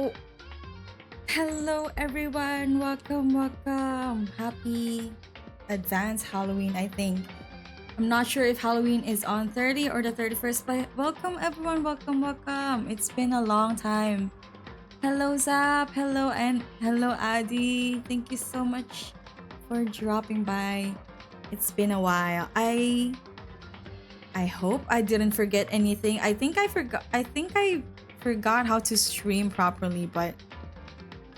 Oh, hello everyone. Welcome. Happy advanced Halloween, I think. I'm not sure if Halloween is on 30 or the 31st, but welcome everyone. Welcome. It's been a long time. Hello Zap, hello and hello Adi. Thank you so much for dropping by. It's been a while. I hope I didn't forget anything. I think I forgot how to stream properly, but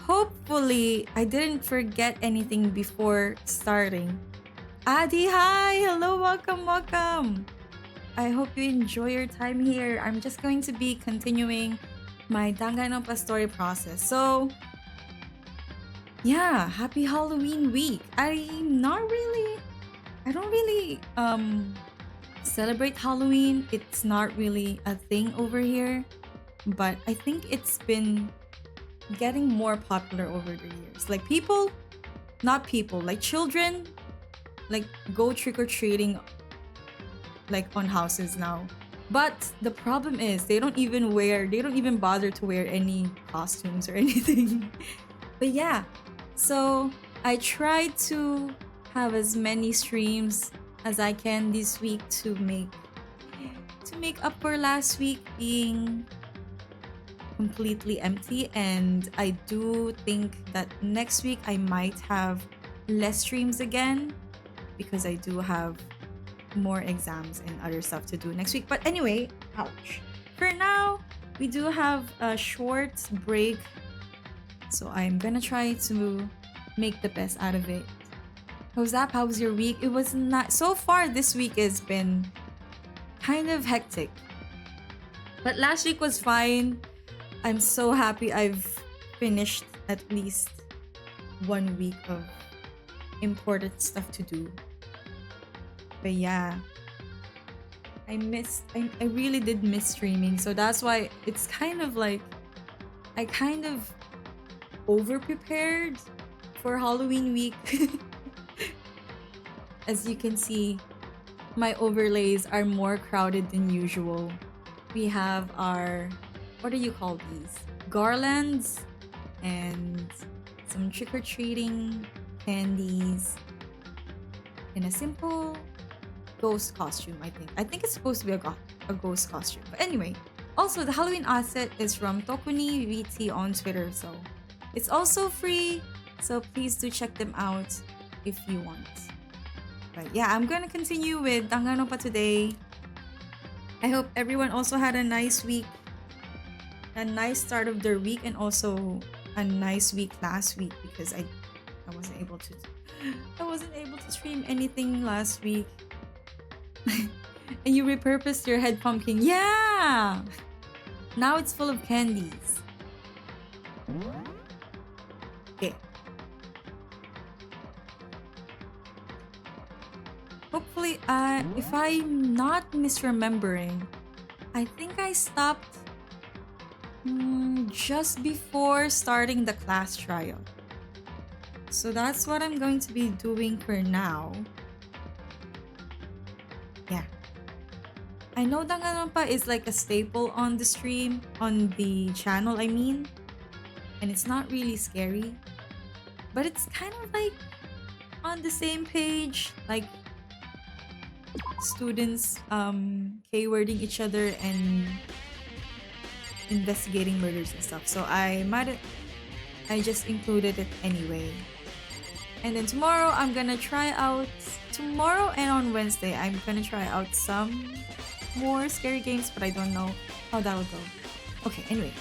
hopefully I didn't forget anything before starting. Adi, hi! Hello, welcome. I hope you enjoy your time here. I'm just going to be continuing my Danganronpa story process. So, yeah, happy Halloween week. I don't really celebrate Halloween. It's not really a thing over here, but I think it's been getting more popular over the years. Like like children, like go trick or treating like on houses now. But the problem is they don't even bother to wear any costumes or anything. But yeah, so I tried to have as many streams as I can this week to make up for last week being completely empty, and I do think that next week I might have less streams again because I do have more exams and other stuff to do next week. But anyway, ouch. For now, we do have a short break, so I'm gonna try to make the best out of it. How's up? How was your week? It was not so far. This week has been kind of hectic, but last week was fine. I'm so happy I've finished at least 1 week of important stuff to do. But yeah, I really did miss streaming. So that's why it's kind of like I kind of over prepared for Halloween week. As you can see, my overlays are more crowded than usual. We have our, what do you call these? Garlands and some trick-or-treating candies in a simple ghost costume, I think. I think it's supposed to be a ghost costume. But anyway, also the Halloween asset is from Tokuni VT on Twitter, so it's also free. So please do check them out if you want. But yeah, I'm gonna continue with Danganronpa today. I hope everyone also had a nice week, a nice start of their week, and also a nice week last week because I wasn't able to stream anything last week. And you repurposed your head pumpkin. Yeah! Now it's full of candies. Okay. Hopefully, if I'm not misremembering, I think I stopped just before starting the class trial. So that's what I'm going to be doing for now. Yeah. I know Danganronpa is like a staple on the stream, on the channel, I mean. And it's not really scary. But it's kind of like on the same page, like students keywording each other and investigating murders and stuff. So I just included it anyway. And then tomorrow and on Wednesday I'm gonna try out some more scary games, but I don't know how that will go. Okay, anyway.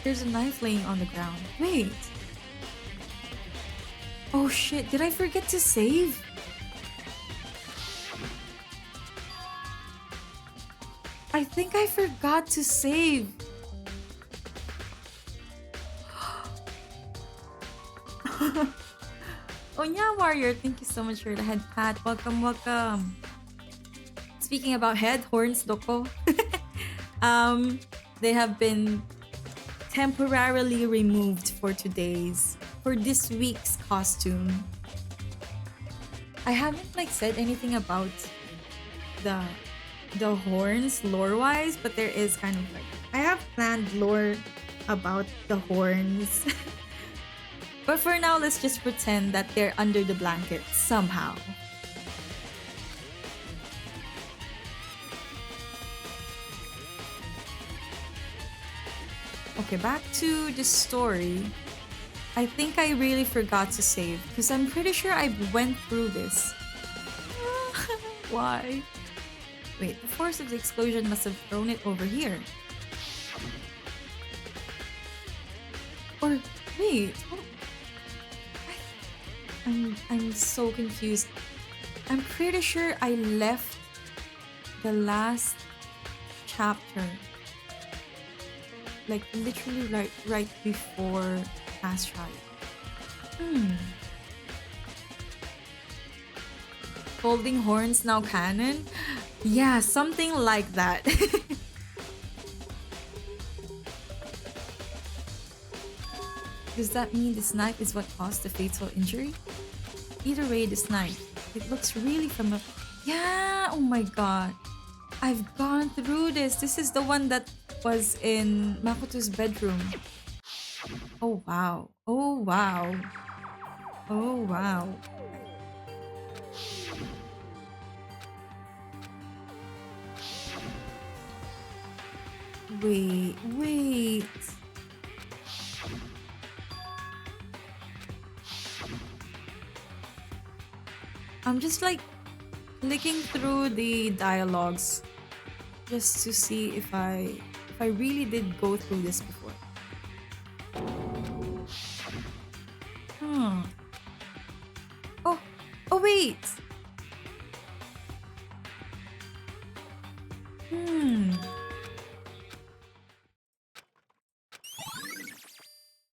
There's a knife laying on the ground. Wait. Oh shit, did I forget to save? I think I forgot to save. Oh yeah, Warrior, thank you so much for the head pat. Welcome. Speaking about head, horns, doko. They have been temporarily removed for this week's costume. I haven't said anything about the the horns lore wise, but there is kind of like I have planned lore about the horns. But for now, let's just pretend that they're under the blanket somehow. Okay, back to the story. I think I really forgot to save because I'm pretty sure I went through this. Why? Wait, the force of the explosion must have thrown it over here. Or wait, I'm so confused. I'm pretty sure I left the last chapter, like literally right before last try. Folding horns now canon? Yeah, something like that. Does that mean this knife is what caused the fatal injury? Either way, this knife, it looks really from a... Yeah, oh my god. I've gone through this. This is the one that was in Makoto's bedroom. Oh wow. Oh wow. Oh wow. Wait. I'm just like clicking through the dialogues just to see if I really did go through this before. Oh wait.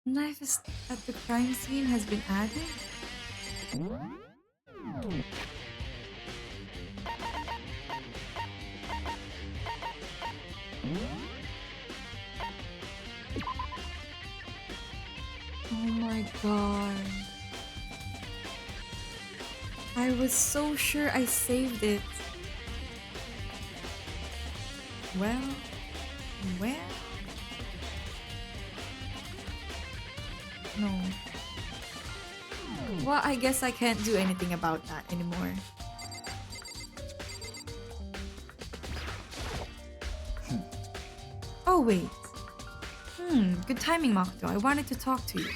Knife is at the crime scene has been added? Oh my god. I was so sure I saved it. Well. No. Well, I guess I can't do anything about that anymore. Oh, wait. Good timing, Makoto. I wanted to talk to you.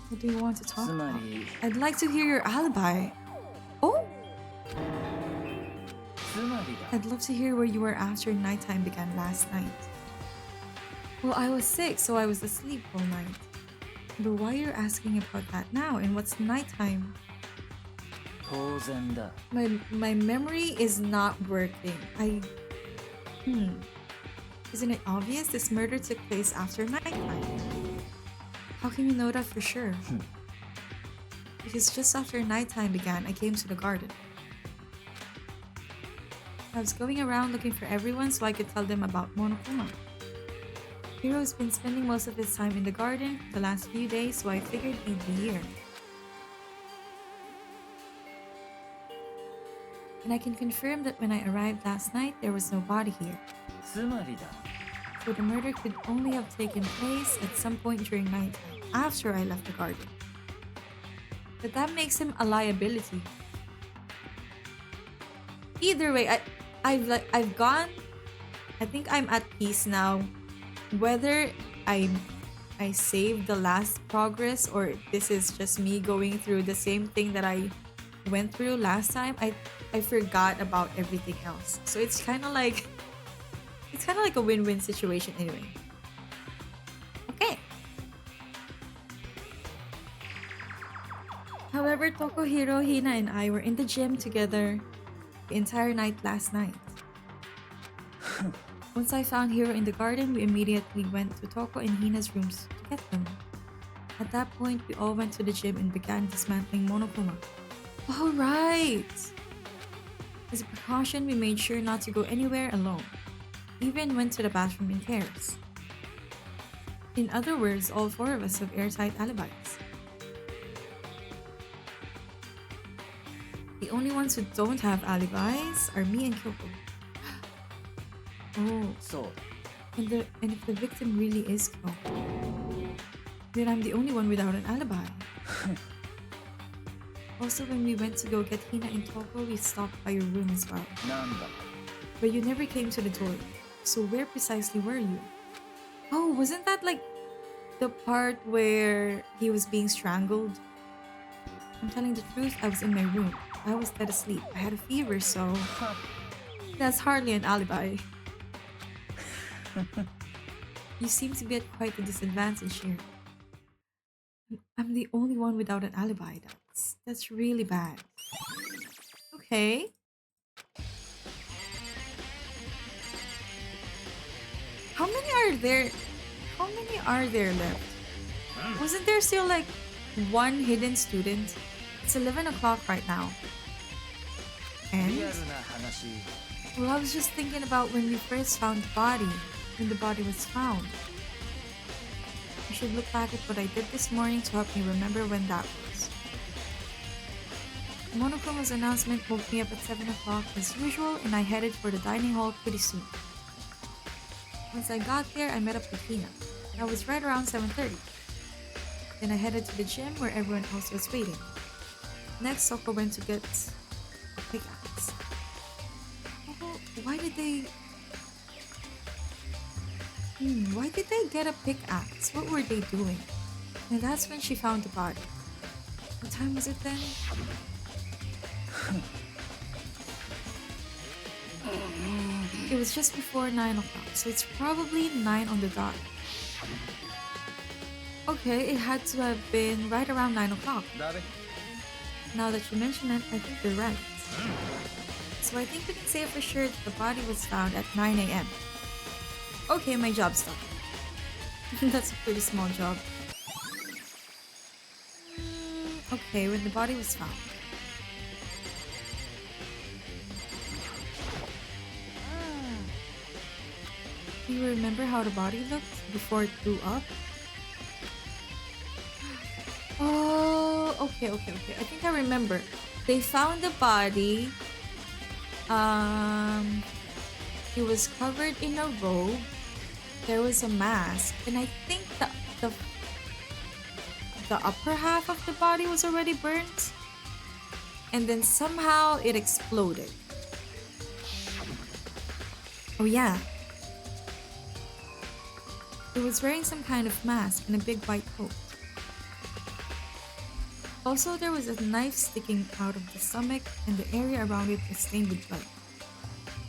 What do you want to talk about? I'd like to hear your alibi. Oh? I'd love to hear where you were after nighttime began last night. Well, I was sick, so I was asleep all night. But why are you asking about that now? And what's nighttime? My memory is not working. Isn't it obvious this murder took place after nighttime? How can you know that for sure? Because just after nighttime began, I came to the garden. I was going around looking for everyone so I could tell them about Monokuma. Hiro's been spending most of his time in the garden the last few days, so I figured he'd be here. And I can confirm that when I arrived last night, there was no body here. So the murder could only have taken place at some point during nighttime, after I left the garden. But that makes him a liability. Either way, I've gone. I think I'm at peace now. Whether I saved the last progress or this is just me going through the same thing that I went through last time, I forgot about everything else. So it's kind of like a win-win situation anyway. Okay. However, Tokohiro, Hina, and I were in the gym together the entire night last night. Once I found Hiro in the garden, we immediately went to Toko and Hina's rooms to get them. At that point, we all went to the gym and began dismantling Monokuma. Alright! As a precaution, we made sure not to go anywhere alone. Even went to the bathroom in pairs. In other words, all four of us have airtight alibis. The only ones who don't have alibis are me and Kyoko. Oh, そう and if the victim really is Kyoko, then I'm the only one without an alibi. Also, when we went to go get Hina in Toko, we stopped by your room as well. なんだ But you never came to the door. So where precisely were you? Oh, wasn't that like the part where he was being strangled? I'm telling the truth, I was in my room. I was dead asleep. I had a fever, so that's hardly an alibi. You seem to be at quite a disadvantage here. I'm the only one without an alibi. That's really bad. Okay. How many are there? How many are there left? Wasn't there still like one hidden student? It's 11 o'clock right now. リ And アルな話 well, I was just thinking about when we first found the body, when the body was found. I should look back at what I did this morning to help me remember when that was. Monochroma's announcement woke me up at 7 o'clock as usual, and I headed for the dining hall pretty soon. Once I got there, I met up with Hina. That was right around 7:30. Then I headed to the gym where everyone else was waiting. Next, Soko went to get a pickaxe. Oh, why did they... why did they get a pickaxe? What were they doing? And that's when she found the body. What time was it then? It was just before 9 o'clock, so it's probably 9 on the dot. Okay, it had to have been right around 9 o'clock. 誰 Now that you mention it, I think you're right. So I think we can say for sure that the body was found at 9 a.m. Okay, my job's done. That's a pretty small job. Okay, when the body was found. Do you remember how the body looked before it blew up? Oh, okay. I think I remember. They found the body. It was covered in a robe. There was a mask, and I think the upper half of the body was already burnt. And then somehow it exploded. Oh yeah. It was wearing some kind of mask and a big white coat. Also, there was a knife sticking out of the stomach, and the area around it was stained with blood.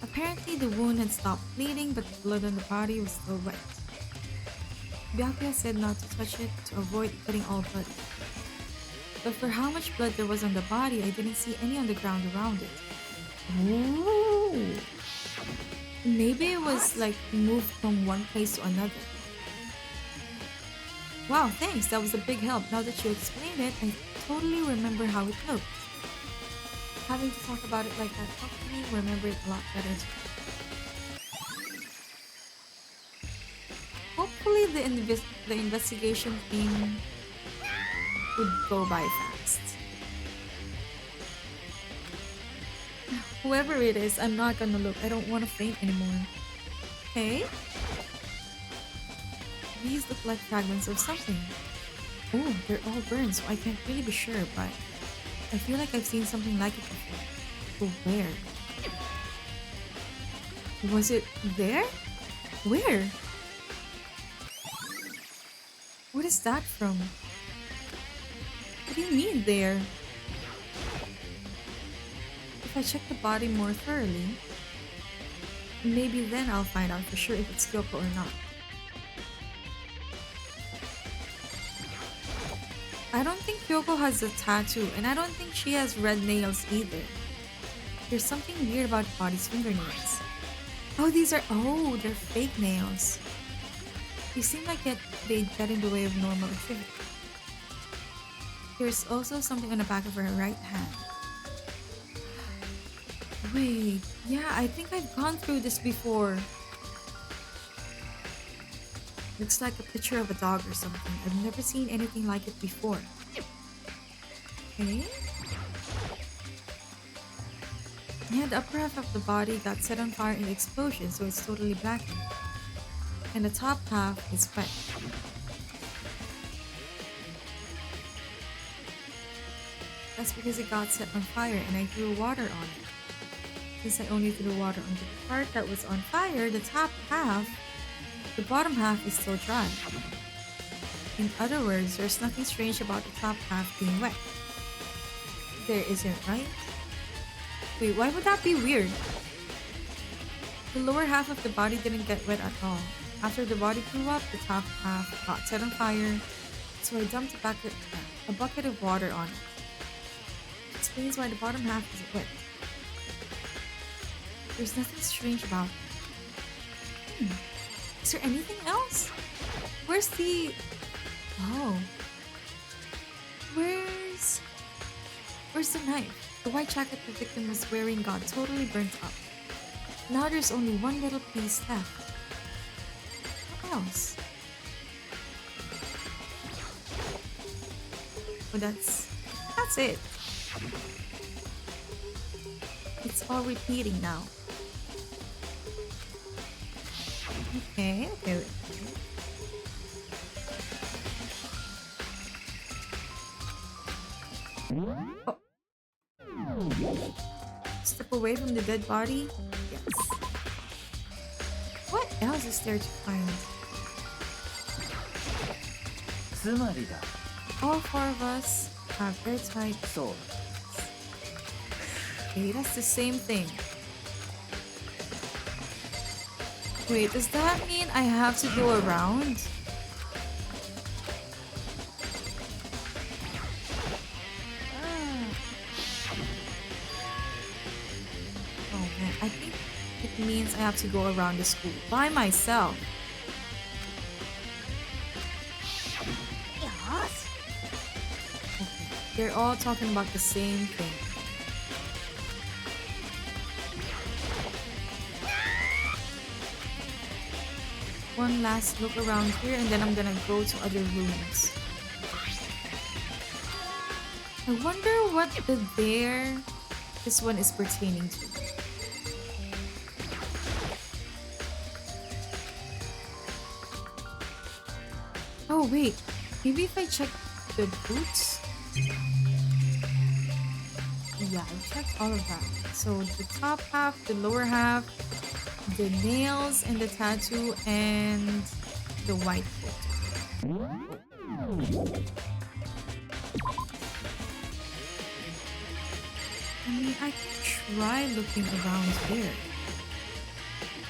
Apparently, the wound had stopped bleeding, but the blood on the body was still wet. Byakuya said not to touch it to avoid getting all bloody. But for how much blood there was on the body, I didn't see any on the ground around it. Ooh. Maybe it was like moved from one place to another. Wow, thanks. That was a big help. Now that you explained it, I totally remember how it looked. Having to talk about it like that helped me remember it a lot better too. Hopefully the investigation team would go by fast. Whoever it is, I'm not gonna look. I don't want to faint anymore. Okay? These look like fragments of something. Oh, they're all burned, so I can't really be sure, but I feel like I've seen something like it before. But where? Was it there? Where? What is that from? What do you mean there? If I check the body more thoroughly, maybe then I'll find out for sure if it's Kyoko or not. I don't think Kyoko has a tattoo, and I don't think she has red nails either. There's something weird about the body's fingernails. Oh, they're fake nails. They seem like they get in the way of normal activity. There's also something on the back of her right hand. Wait, yeah, I think I've gone through this before. Looks like a picture of a dog or something. I've never seen anything like it before. Okay. Yeah, the upper half of the body got set on fire in the explosion, so it's totally blackened. And the top half is wet. That's because it got set on fire and I threw water on it. Since I only threw water on the part that was on fire, the top half, the bottom half is still dry. In other words, there's nothing strange about the top half being wet. There isn't, right? Wait, why would that be weird? The lower half of the body didn't get wet at all. After the body grew up, the top half got set on fire, so I dumped a bucket of water on it. Explains why the bottom half is wet. There's nothing strange about it. Is there anything else? Where's the... Oh. Where's the knife? The white jacket the victim was wearing got totally burnt up. Now there's only one little piece left. What else? Oh, that's it. It's all repeating now. Okay. Oh. Step away from the dead body? Yes. What else is there to find? つまりだ。 All four of us have airtight. そう。 Okay, that's the same thing. Wait, does that mean I have to go around? Oh man, I think it means I have to go around the school by myself. Yes. Okay, they're all talking about the same thing. One last look around here and then I'm gonna go to other rooms. I wonder what the there this one is pertaining to. Oh wait, maybe if I check the boots? Yeah, I checked all of that. So the top half, the lower half, the nails and the tattoo and the white coat. I mean, I can try looking around here.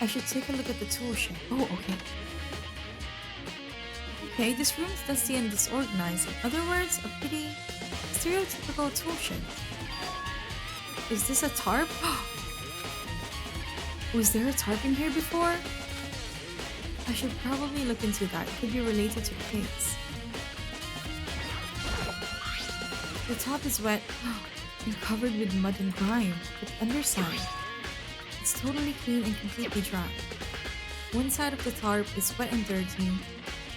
I should take a look at the tool shed. Oh, okay. Okay, this room is dusty and disorganized. In other words, a pretty stereotypical tool shed. Is this a tarp? Was there a tarp in here before? I should probably look into that. It could be related to the case. The top is wet and covered with mud and grime, but the underside, it's totally clean and completely dry. One side of the tarp is wet and dirty.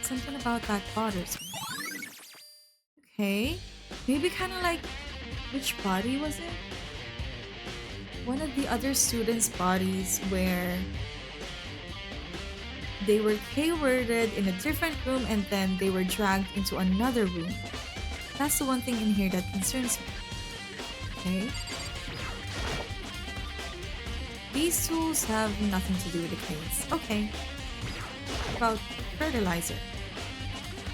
Something about that bothers me. Okay, maybe kind of like, which body was it? One of the other students' bodies where they were K-worded in a different room and then they were dragged into another room. That's the one thing in here that concerns me. Okay. These tools have nothing to do with the case. Okay. About fertilizer.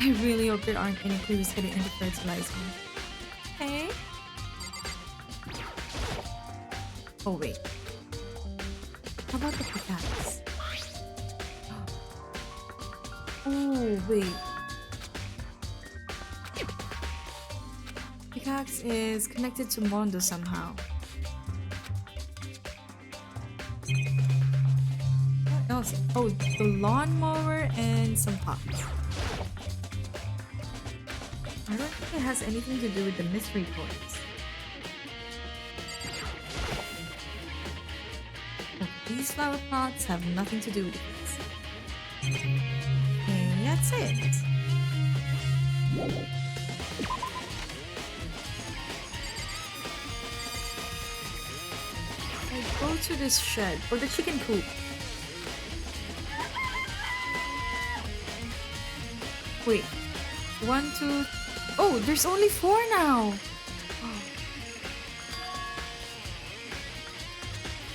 I really hope there aren't any clues hidden in the fertilizer. Okay. Oh wait. How about the pickaxe? Oh wait. Pickaxe is connected to Mondo somehow. What else? Oh, the lawnmower and some pots. I don't think it has anything to do with the mystery coins. Oh, these flower pots have nothing to do with this. And that's it. I go to this shed or the chicken coop. Wait, one, two. Oh, there's only 4 now.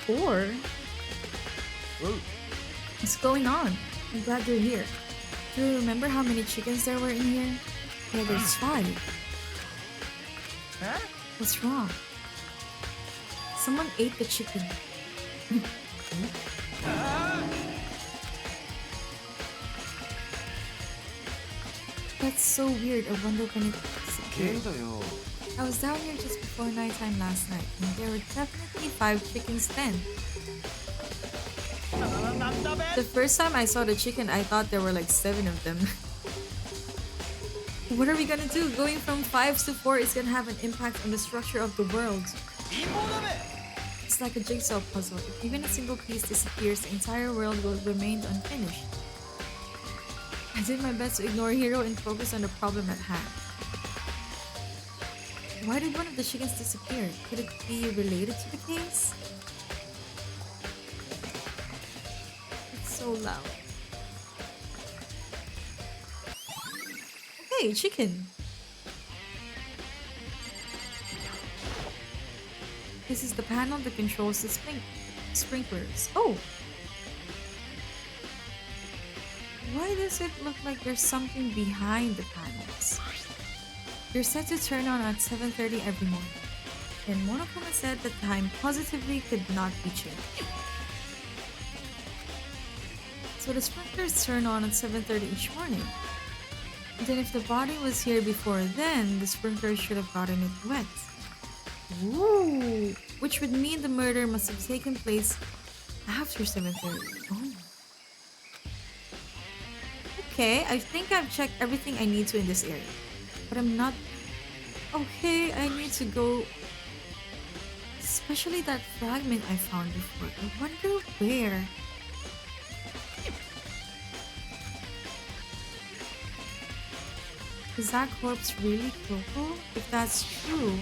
4? What's going on? I'm glad you're here. Do you remember how many chickens there were in here? Yeah, there's 5. Huh? What's wrong? Someone ate the chicken. That's so weird. I wonder when it disappeared. I was down here just before nighttime last night, and there were definitely 5 chickens then. The first time I saw the chicken, I thought there were like 7 of them. What are we gonna do? Going from 5 to 4 is gonna have an impact on the structure of the world. It's like a jigsaw puzzle. If even a single piece disappears, the entire world will remain unfinished. I did my best to ignore Hiro and focus on the problem at hand. Why did one of the chickens disappear? Could it be related to the case? It's so loud. Hey, chicken! This is the panel that controls the sprinklers. Oh! Why does it look like there's something behind the panels? You're set to turn on at 7:30 every morning. And Monokuma said the time positively could not be changed. So the sprinklers turn on at 7:30 each morning. Then if the body was here before then, the sprinklers should have gotten it wet. Ooh! Which would mean the murder must have taken place after 7:30. Oh. Okay, I think I've checked everything I need to in this area. But I'm not... Okay, I need to go... Especially that fragment I found before. I wonder where... Is that corpse really Kyoko? If that's true...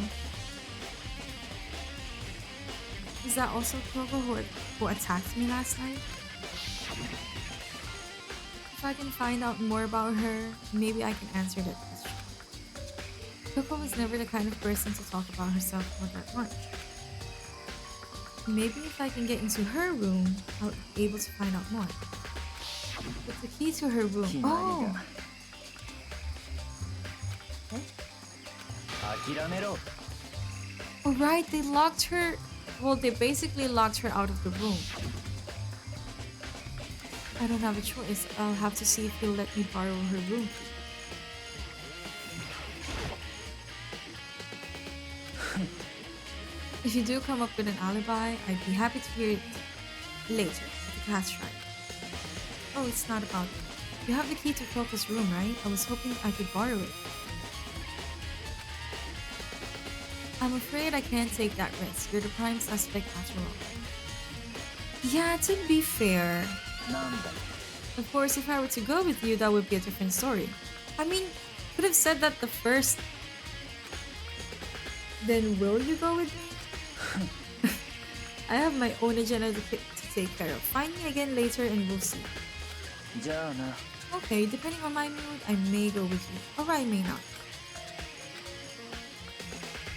Is that also Kyoko who attacked me last night? If I can find out more about her, maybe I can answer that question. Kyoko was never the kind of person to talk about herself all that much. Maybe if I can get into her room, I'll be able to find out more. What's the key to her room? Oh! Alright, they locked her... Well, they basically locked her out of the room. I don't have a choice. I'll have to see if he'll let me borrow her room. If you do come up with an alibi, I'd be happy to hear it later at the class shrine. Oh, it's not about that. You have the key to Kyoko's room, right? I was hoping I could borrow it. I'm afraid I can't take that risk. You're the prime suspect after all. Yeah, to be fair. Of course, if I were to go with you, that would be a different story. I mean, could have said that the first... Then will you go with me? I have my own agenda to take care of. Find me again later and we'll see. Okay, depending on my mood, I may go with you. Or I may not.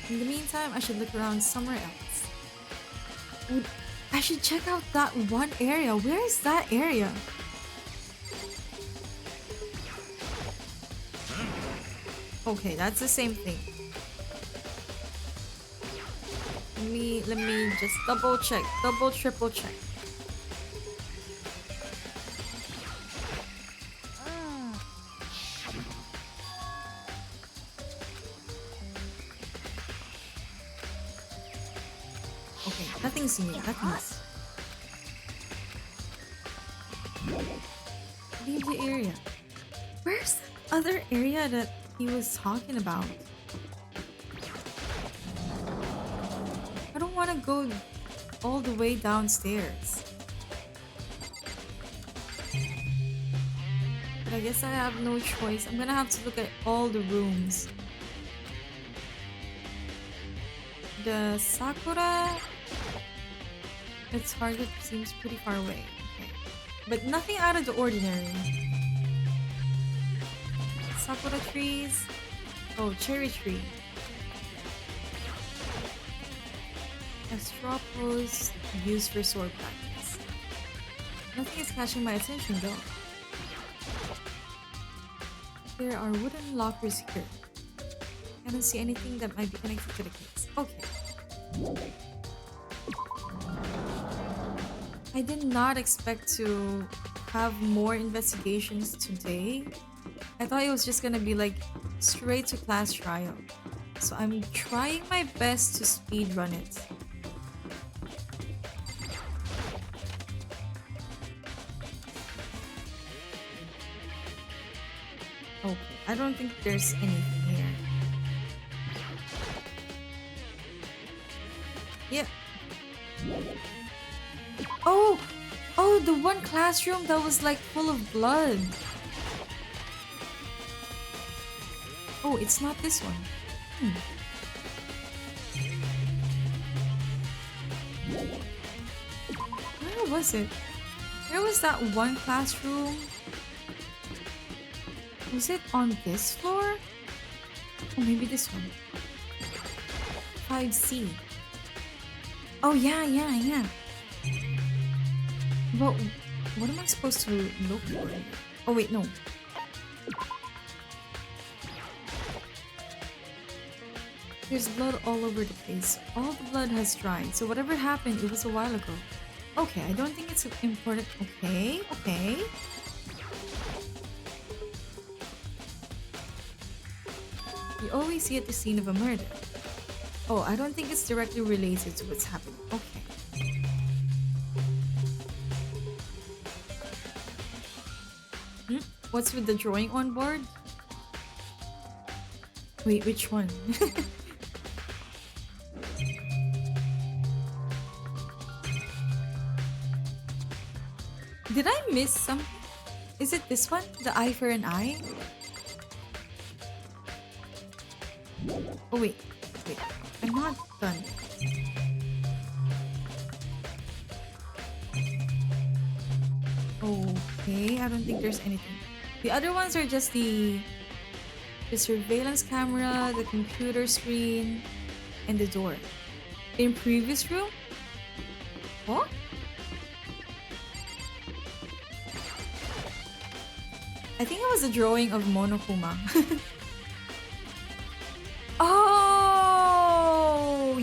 In the meantime, I should look around somewhere else. I should check out that one area. Where is that area? Okay, that's the same thing. Let me just double check, triple check. Okay, nothing's new, nothing's. Leave the area. Where's that other area that he was talking about? I don't want to go all the way downstairs. But I guess I have no choice. I'm gonna have to look at all the rooms. The Sakura... Its target seems pretty far away. Okay. But nothing out of the ordinary. Sakura trees. Oh, cherry tree. A straw post used for sword practice. Nothing is catching my attention though. There are wooden lockers here. I don't see anything that might be connected to the case. Okay. I did not expect to have more investigations today. I thought it was just gonna be like straight to class trial. So I'm trying my best to speed run it. Okay, I don't think there's anything here. Yep. Oh! Oh, the one classroom that was like full of blood. Oh, it's not this one. Where was it? Where was that one classroom? Was it on this floor? Oh, maybe this one. 5C. Oh, yeah. Well, what am I supposed to look for? Oh, wait, no. There's blood all over the place. All the blood has dried. So whatever happened, it was a while ago. Okay, I don't think it's important. Okay. You always see at the scene of a murder. Oh, I don't think it's directly related to what's happening. Okay. What's with the drawing on board? Wait, which one? Did I miss something? Is it this one? The eye for an eye? Oh, wait. I'm not done. Okay, I don't think there's anything. The other ones are just the surveillance camera, the computer screen, and the door. In previous room? What? I think it was a drawing of Monokuma. Oh,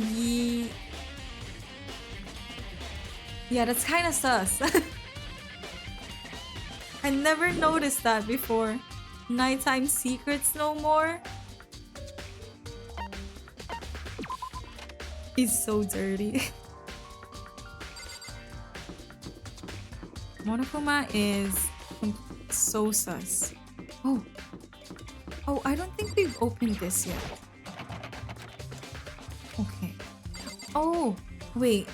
yeah, that's kind of sus. I never noticed that before. Nighttime secrets no more. He's so dirty. Monokuma is so sus. Oh, I don't think we've opened this yet. Okay. Oh, wait.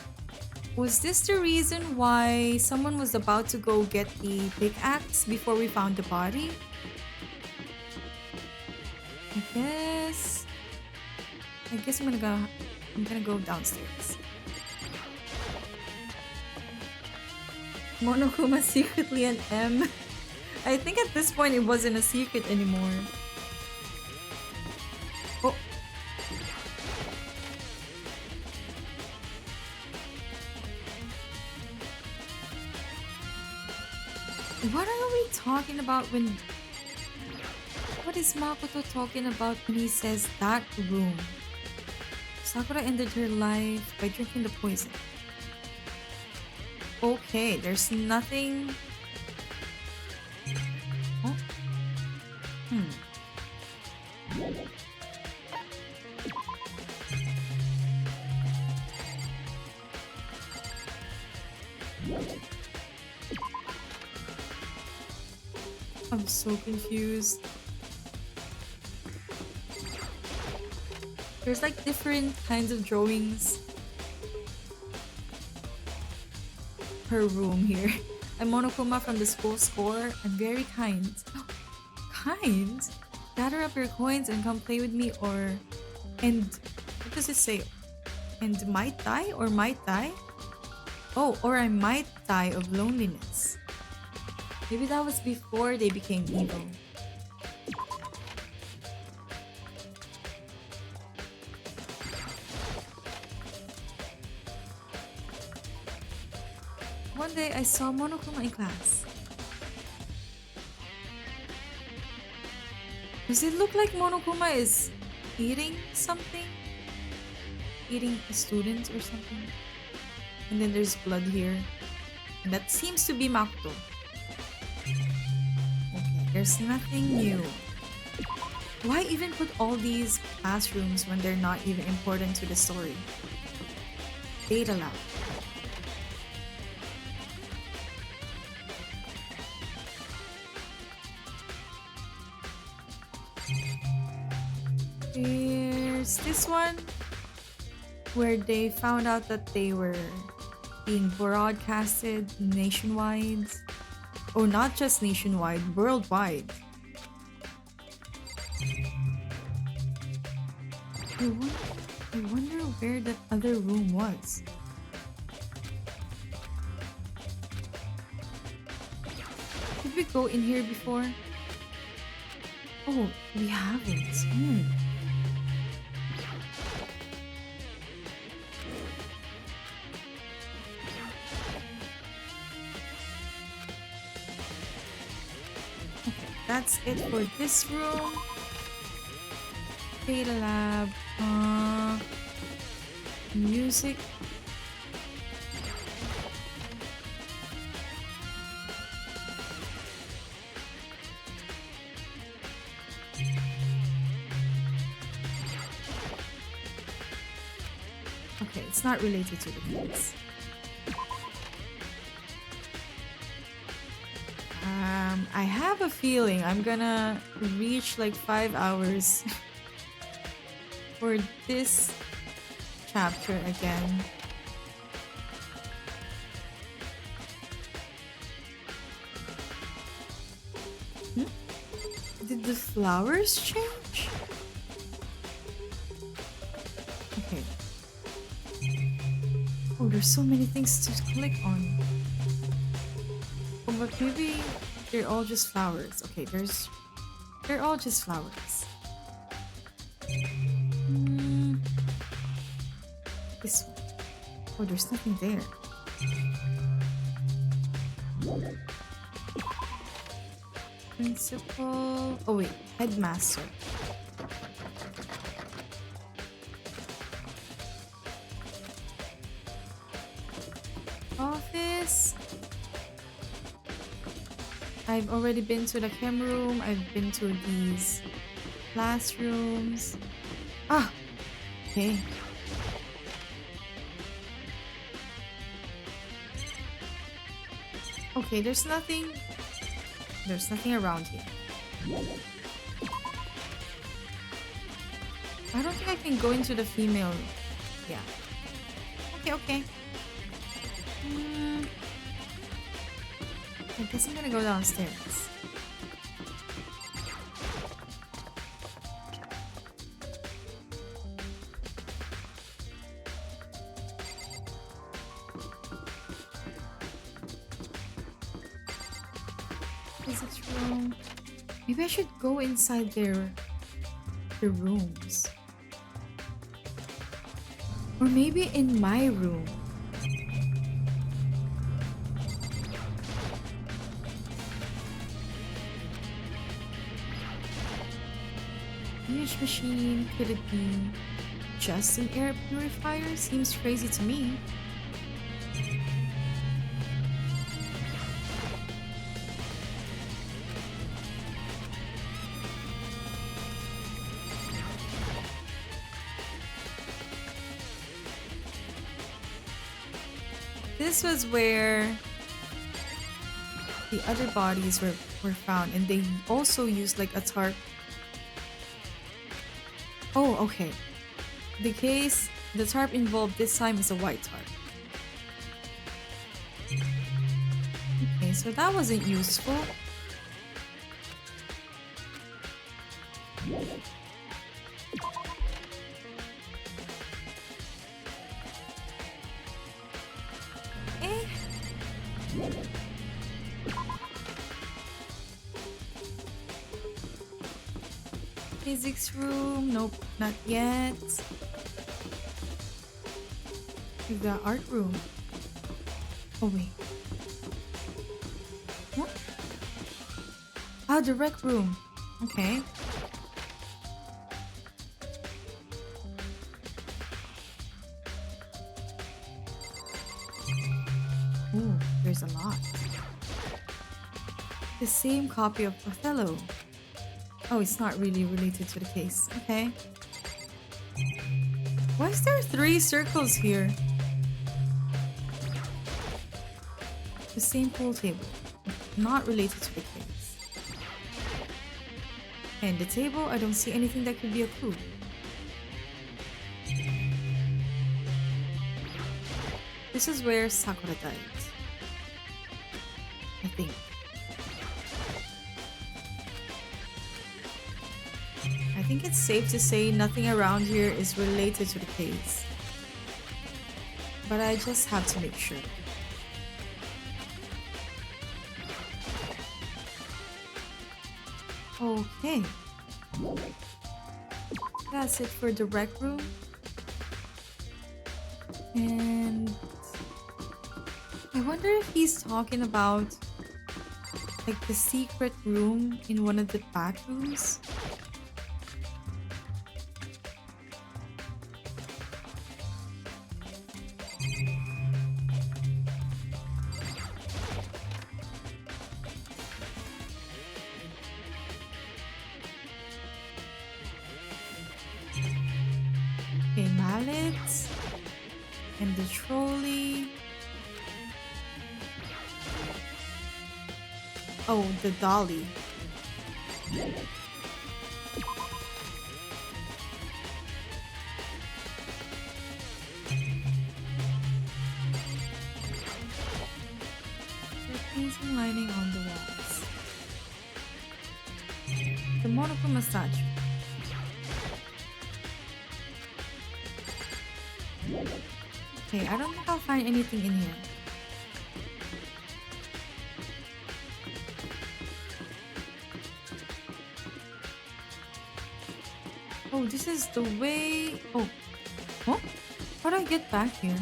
Was this the reason why someone was about to go get the pickaxe before we found the body? I guess I'm gonna go downstairs. Monokuma secretly an M. I think at this point it wasn't a secret anymore. Oh. What are we talking about when... What is Makoto talking about when he says that room? Sakura ended her life by drinking the poison. Okay, there's nothing... Oh? I'm so confused. There's like different kinds of drawings per room here. I'm Monokuma from the school score. I'm very kind. Kind? Gather up your coins and come play with me, or... And... What does it say? And might die or might die? Oh, or I might die of loneliness. Maybe that was before they became evil. One day I saw Monokuma in class. Does it look like Monokuma is eating something? Eating a student or something? And then there's blood here. And that seems to be Makoto. Okay, there's nothing new. Why even put all these classrooms when they're not even important to the story? Data lab. There's this one where they found out that they were being broadcasted nationwide. Or not just nationwide, worldwide. I wonder where that other room was. Did we go in here before? Oh, we haven't. Okay, that's it for this room. Data lab. Music. Okay, it's not related to the kids. I have a feeling I'm gonna reach like 5 hours for this chapter again. Did the flowers change? Okay. Oh, there's so many things to click on. Oh, but maybe they're all just flowers. Okay, they're all just flowers. This one. Oh, there's nothing there. Principal. Oh wait, headmaster. Office. I've already been to the chem room. I've been to these classrooms. Ah, okay. Okay, there's nothing around here. I don't think I can go into the female. Yeah. Okay. I guess I'm gonna go downstairs. Physics room. Maybe I should go inside the rooms. Or maybe in my room. Huge machine. Could it be just an air purifier? Seems crazy to me. This was where the other bodies were found, and they also used like a tarp. Oh, okay. The tarp involved this time is a white tarp. Okay, so that wasn't useful. Physics room. Nope, not yet. We've got art room. Oh, wait. What? Ah, the rec room. Okay. Ooh, there's a lot. The same copy of Othello. Oh, it's not really related to the case. Okay. Why is there 3 circles here? The same pool table. Not related to the case. And the table, I don't see anything that could be a clue. This is where Sakura died. I think. I think it's safe to say nothing around here is related to the case. But I just have to make sure. Okay. That's it for the rec room. And I wonder if he's talking about like the secret room in one of the back rooms. Okay, mallets and the trolley. Oh, the dolly. The painting lining on the walls. The monochrome statue. Okay, I don't think I'll find anything in here. Oh, this is the way. Oh, what? How do I get back here?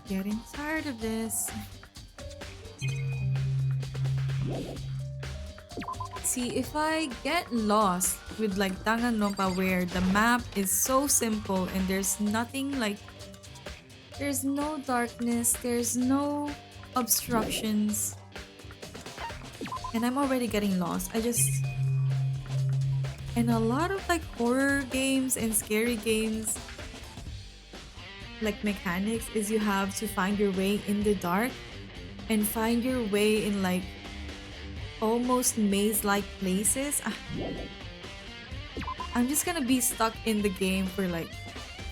Getting tired of this. See, if I get lost with like Danganronpa where the map is so simple and there's nothing like there's no darkness, there's no obstructions, and I'm already getting lost. And a lot of like horror games and scary games, like mechanics is you have to find your way in the dark and find your way in like almost maze-like places. I'm just gonna be stuck in the game for like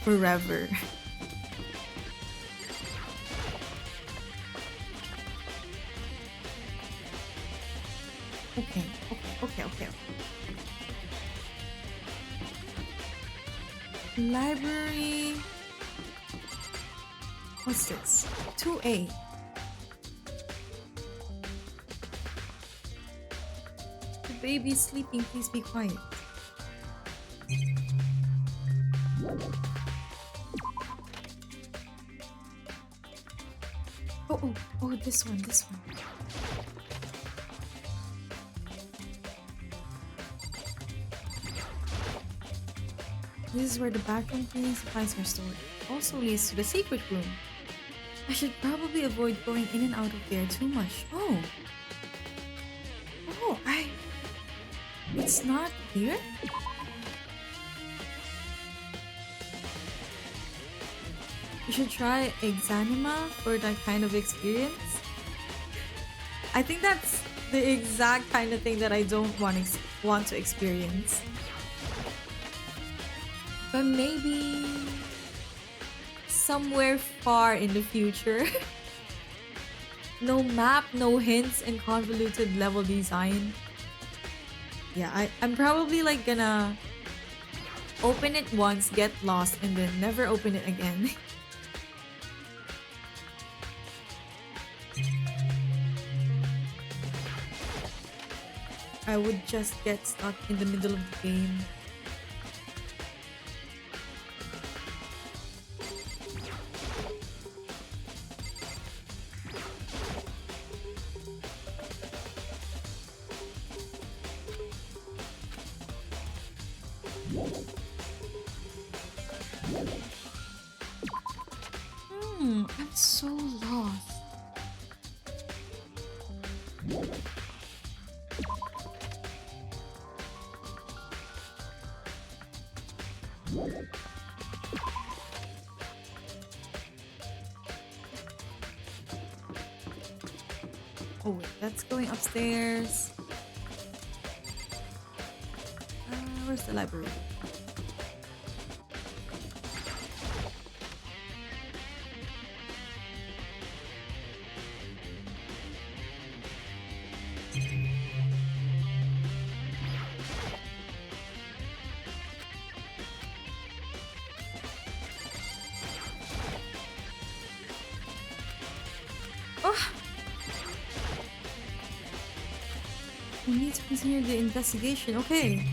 forever. Okay. Library. What's this? 2A. The baby's sleeping, please be quiet. Oh, this one. This is where the bathroom cleaning supplies are stored. Also leads to the secret room. I should probably avoid going in and out of there too much. It's not here? You should try Exanima for that kind of experience. I think that's the exact kind of thing that I don't want to experience. But maybe somewhere far in the future. No map, no hints, and convoluted level design. Yeah, I'm probably like gonna open it once, get lost, and then never open it again. I would just get stuck in the middle of the game. I'm so lost. Oh wait, that's going upstairs. Where's the library? Oh! We need to continue the investigation. Okay.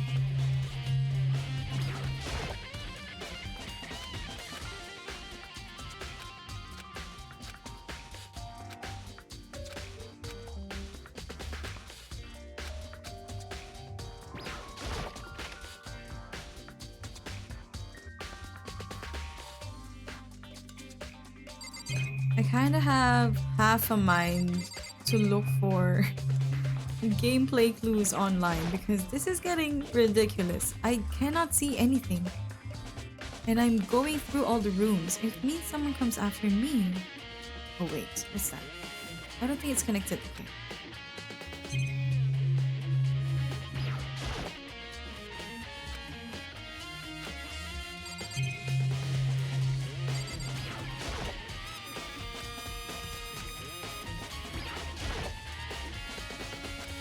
I kind of have half a mind to look for gameplay clues online because this is getting ridiculous. I cannot see anything. And I'm going through all the rooms. It means someone comes after me. Oh wait, what's that? I don't think it's connected. Okay.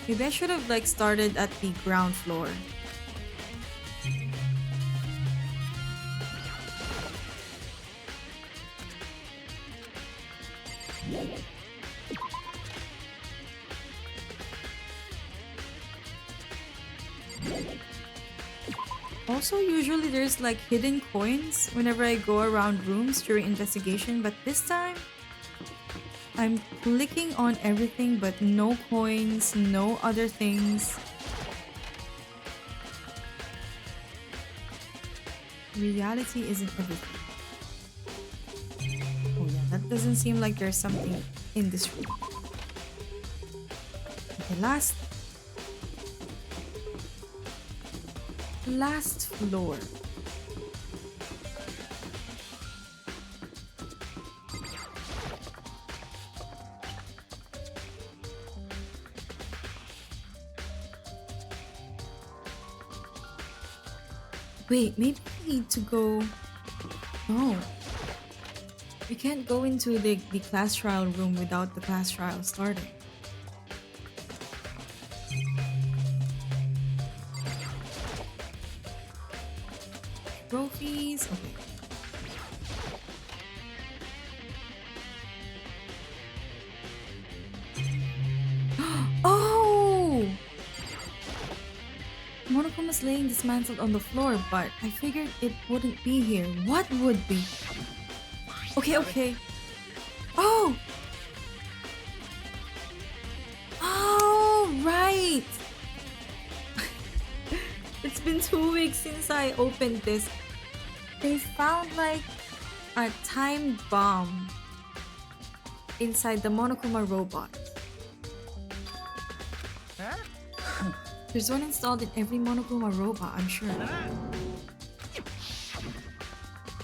Maybe I should have like started at the ground floor. Also, usually there's like hidden coins whenever I go around rooms during investigation, but this time I'm clicking on everything but no coins, no other things. Reality isn't everything. Oh yeah, that doesn't seem like there's something in this room. Okay, last floor. Wait, maybe I need to go... No. We can't go into the class trial room without the class trial starting. Trophies. Okay. Oh! Monokuma's laying dismantled on the floor, but I figured it wouldn't be here. What would be? Okay, okay. Oh! Oh, right! It's been 2 weeks since I opened this. They found like a time bomb inside the Monokuma robot. There's one installed in every Monokuma robot, I'm sure.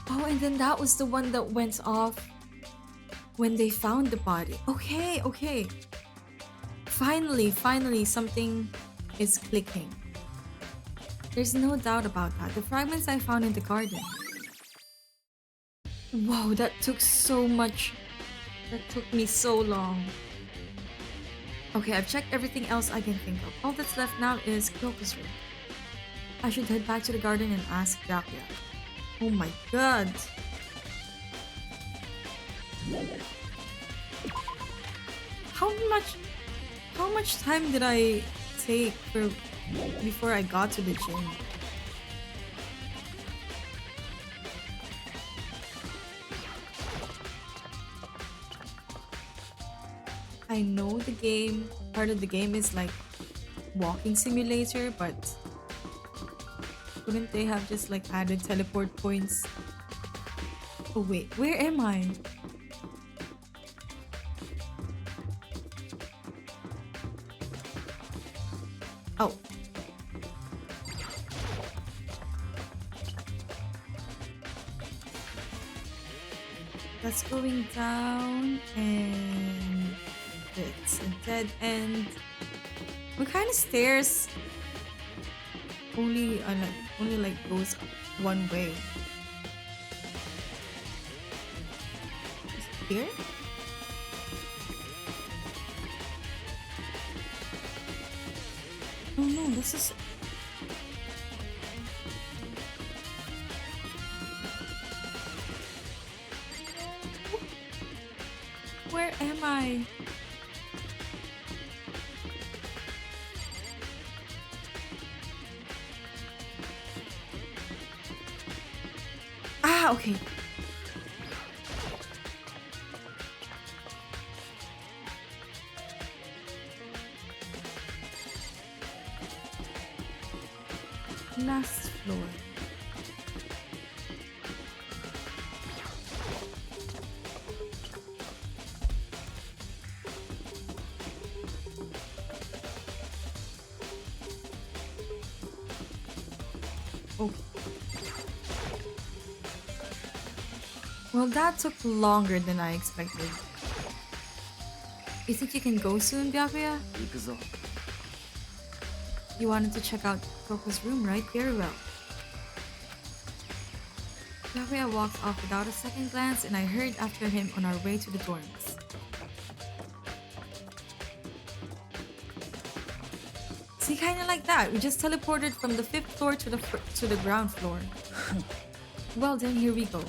Oh, and then that was the one that went off when they found the body. Okay, okay. Finally, something is clicking. There's no doubt about that. The fragments I found in the garden. Whoa, that took so much. That took me so long. Okay, I've checked everything else I can think of. All that's left now is Kyoko's room. I should head back to the garden and ask Byakuya. Oh my god. How much how much time did I take before I got to the gym? I know the game, part of the game is like walking simulator, but couldn't they have just like added teleport points? Oh wait, where am I? Oh. That's going down and it's a dead end. What kind of stairs only like goes one way? Is it here? Oh no, this is where am I? Ah, okay. Last floor. Okay. Well, that took longer than I expected. You think you can go soon, Byakuya? 行くぞ。 You wanted to check out Koko's room, right? Very well. Byakuya walked off without a second glance, and I hurried after him on our way to the dorms. See, kind of like that. We just teleported from the 5th floor to the ground floor. Well, then here we go.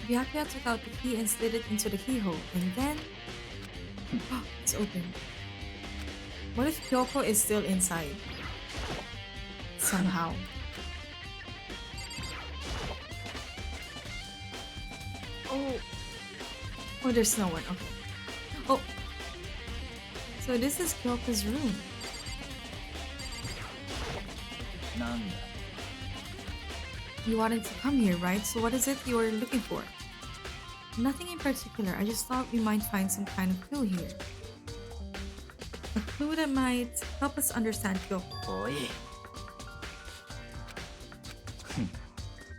Byakuya took out the key and slid it into the keyhole, and then it's open. What if Kyoko is still inside? Somehow. Oh. Oh, there's no one. Okay. Oh. So this is Kyoko's room. なんだ。 You wanted to come here, right? So what is it you were looking for? Nothing in particular. I just thought we might find some kind of clue here. A clue that might help us understand Kyoko. おい。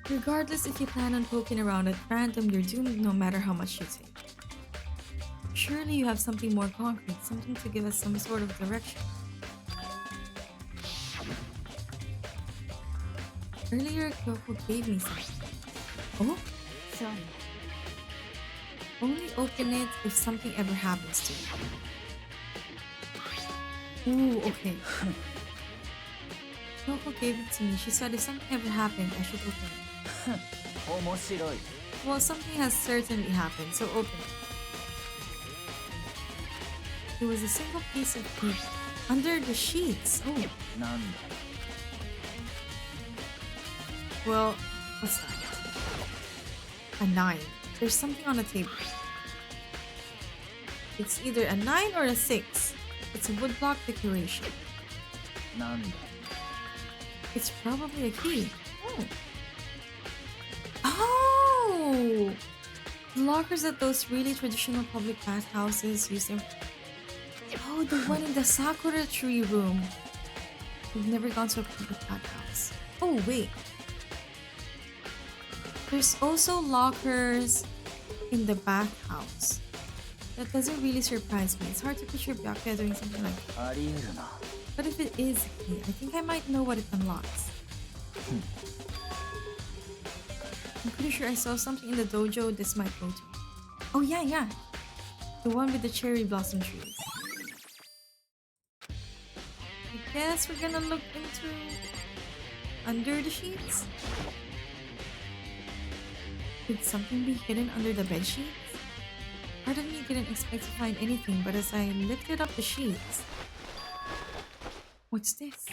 Regardless if you plan on poking around at random, you're doomed no matter how much you take. Surely you have something more concrete, something to give us some sort of direction. Earlier, Kyoko gave me something. Oh? Sorry. Only open it if something ever happens to you. Ooh, okay. Kyoko gave it to me. She said if something ever happened, I should open it. 面白い。 Well, something has certainly happened, so open it. It was a single piece of paper under the sheets. Oh, なんだ。 well, what's that? A 9. There's something on the table. It's either a 9 or a 6. It's a woodblock decoration. なんだ。 It's probably a key. Oh. Oh! The lockers at those really traditional public bathhouses use them. Oh, the one in the Sakura tree room. We've never gone to a public bathhouse. Oh, wait. There's also lockers in the bathhouse. That doesn't really surprise me. It's hard to picture Byakuya doing something like that. ありえるな。 But if it is a key, I think I might know what it unlocks. I'm pretty sure I saw something in the dojo this might go to. Oh yeah. The one with the cherry blossom trees. Guess we're gonna look into under the sheets. Could something be hidden under the bed sheets? Part of me didn't expect to find anything, but as I lifted up the sheets, what's this?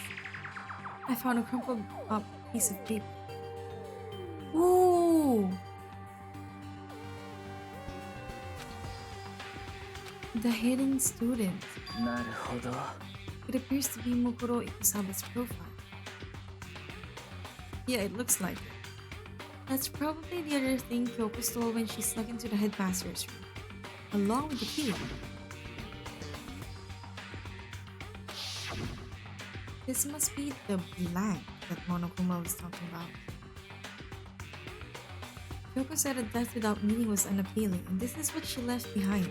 I found a crumpled up piece of paper. Ooh! The hidden student. なるほど。 It appears to be Mokoro Ikusaba's profile. Yeah, it looks like it. That's probably the other thing Kyoko stole when she snuck into the headmaster's room, along with the key. This must be the blank that Monokuma was talking about. Kyoko said a death without meaning was unappealing, and this is what she left behind.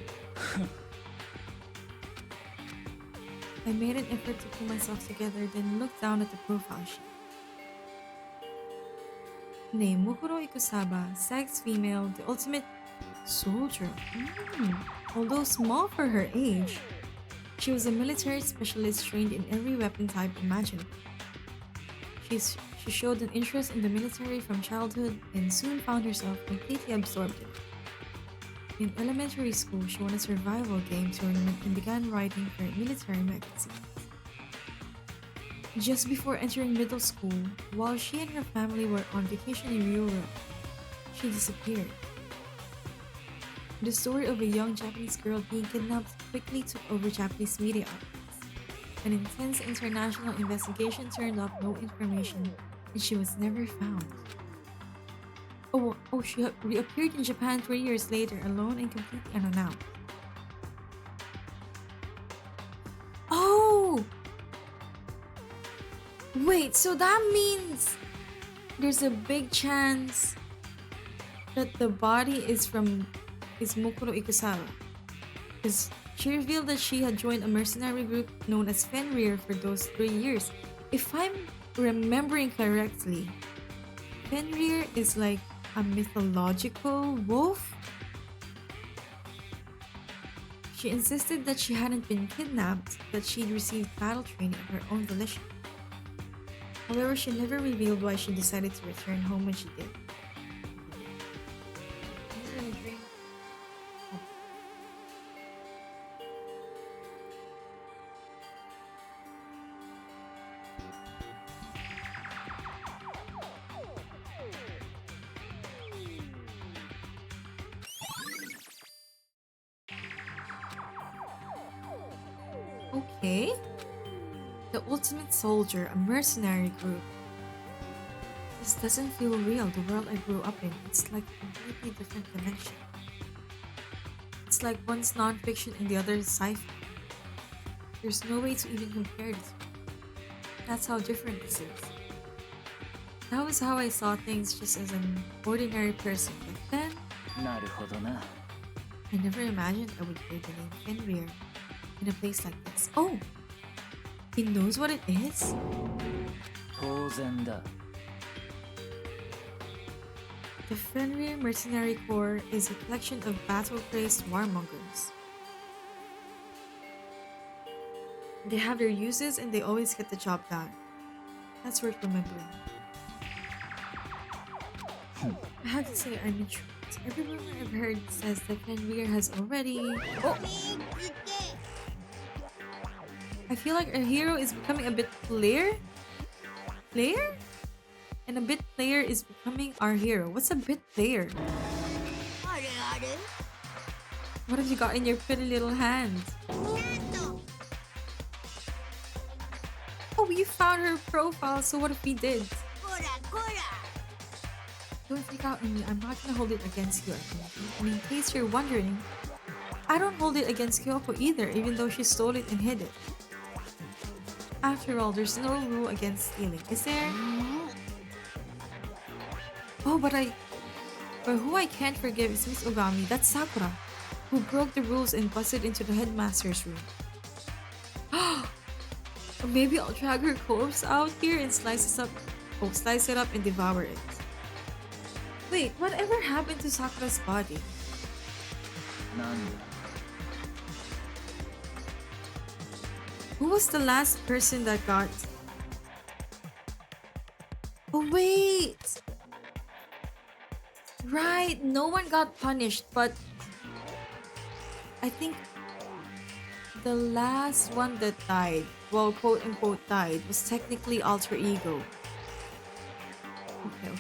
I made an effort to pull myself together, then looked down at the profile sheet. Name Mukuro Ikusaba, sex female, the ultimate soldier. Although small for her age, she was a military specialist trained in every weapon type imaginable. She showed an interest in the military from childhood and soon found herself completely absorbed in it. In elementary school, she won a survival game tournament and began writing for military magazines. Just before entering middle school, while she and her family were on vacation in Europe, she disappeared. The story of a young Japanese girl being kidnapped quickly took over Japanese media outlets. An intense international investigation turned up no information, and she was never found. She reappeared in Japan 3 years later, alone and completely unannounced. Oh! Wait, so that means there's a big chance that the body is Mukuro Ikusawa. Because she revealed that she had joined a mercenary group known as Fenrir for those 3 years. If I'm remembering correctly, Fenrir is like a mythological wolf? She insisted that she hadn't been kidnapped, that she'd received battle training of her own volition. However, she never revealed why she decided to return home when she did. Okay. The ultimate soldier, a mercenary group. This doesn't feel real, the world I grew up in. It's like a completely different dimension. It's like one's non-fiction and the other is sci-fi. There's no way to even compare this. That's how different this is. That was how I saw things just as an ordinary person. But then, なるほどな。 I never imagined I would hear the name Fenrir in a place like this. Oh! He knows what it is? 当然だ。 The Fenrir Mercenary Corps is a collection of battle-crazed warmongers. They have their uses and they always get the job done. That's worth remembering. I have to say I'm intrigued. Every rumor I've heard says that Fenrir has already... Oh! I feel like our hero is becoming a bit player? And a bit player is becoming our hero. What's a bit player? What have you got in your pretty little hand? Oh, you found her profile, so what if we did? Don't freak out on me, I'm not gonna hold it against you. And in case you're wondering, I don't hold it against Kyoko either, even though she stole it and hid it. After all, there's no rule against stealing, is there? Oh, but who I can't forgive is Miss Ogami, that's Sakura, who broke the rules and busted into the headmaster's room. Or maybe I'll drag her corpse out here and slice it up and devour it. Wait, whatever happened to Sakura's body? なんだ。Who was the last person that got... Oh, wait! Right, no one got punished, but I think the last one that died, well, quote unquote died, was technically alter ego. Okay.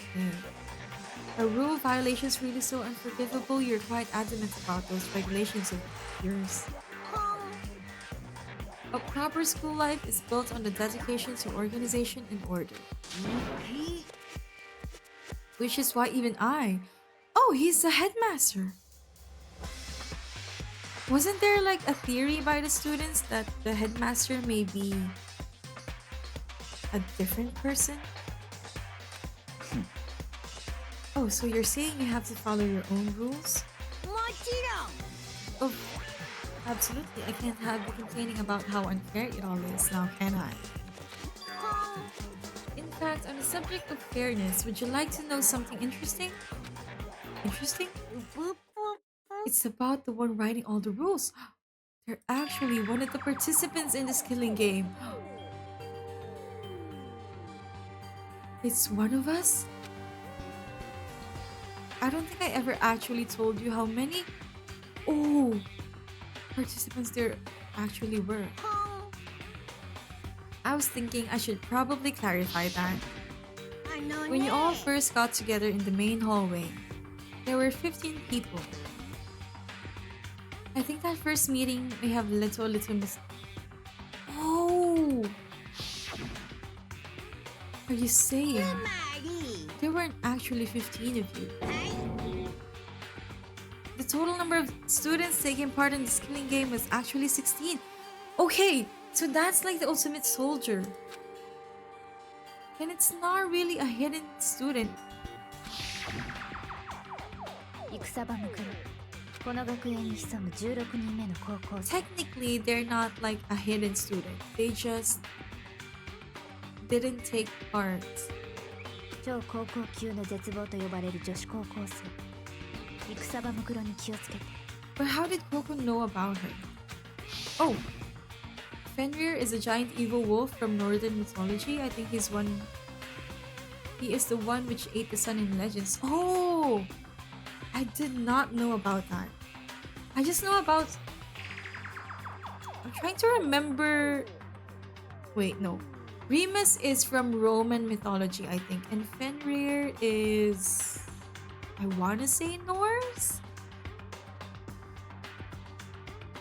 Are rule violations really so unforgivable? You're quite adamant about those regulations of yours. A proper school life is built on the dedication to organization and order. Which is why even I... Oh, he's the headmaster! Wasn't there like a theory by the students that the headmaster may be a different person? Oh, so you're saying you have to follow your own rules? Oh, absolutely. I can't have you complaining about how unfair it all is now, can I? In fact, on the subject of fairness, would you like to know something interesting? Interesting? It's about the one writing all the rules. They're actually one of the participants in this killing game. It's one of us? I don't think I ever actually told you how many participants there actually were. I was thinking I should probably clarify that. When you all first got together in the main hallway, there were 15 people. I think that first meeting may have led to a little Oh! Are you saying there weren't actually 15 of you? The total number of students taking part in this killing game was actually 16. Okay, so that's like the ultimate soldier. And it's not really a hidden student. Technically, they're not like a hidden student. They just didn't take part. But how did Coco know about her? Oh, Fenrir is a giant evil wolf from northern mythology. I think he's one... He is the one which ate the sun in legends. Oh! I did not know about that. I just know about... I'm trying to remember... Wait, no. Remus is from Roman mythology, I think. And Fenrir is... I want to say Norse?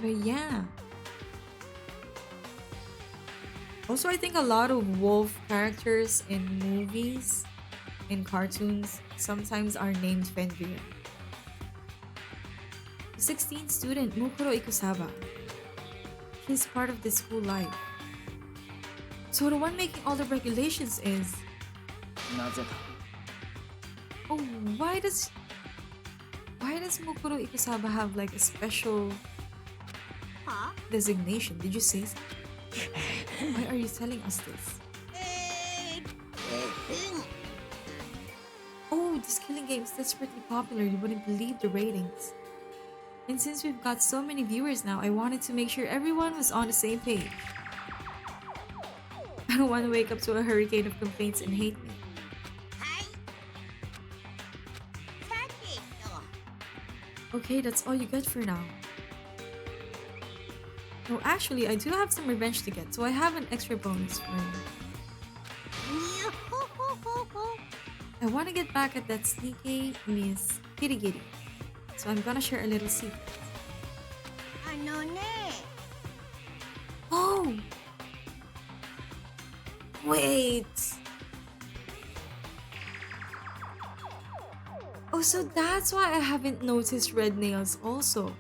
But yeah. Also, I think a lot of wolf characters in movies, in cartoons, sometimes are named Fenrir. The 16th student, Mukuro Ikusaba. He's part of the school life. So the one making all the regulations is... Oh, why does Mukuro Ikusaba have like a special designation? Did you say so? Why are you telling us this? Oh, this killing game is desperately popular. You wouldn't believe the ratings. And since we've got so many viewers now, I wanted to make sure everyone was on the same page. I don't want to wake up to a hurricane of complaints and hate me. Okay, that's all you get for now. No, actually, I do have some revenge to get, so I have an extra bonus for you. I want to get back at that sneaky Miss Kirigiri, so I'm gonna share a little secret. Oh! Wait! Oh, so that's why I haven't noticed red nails also.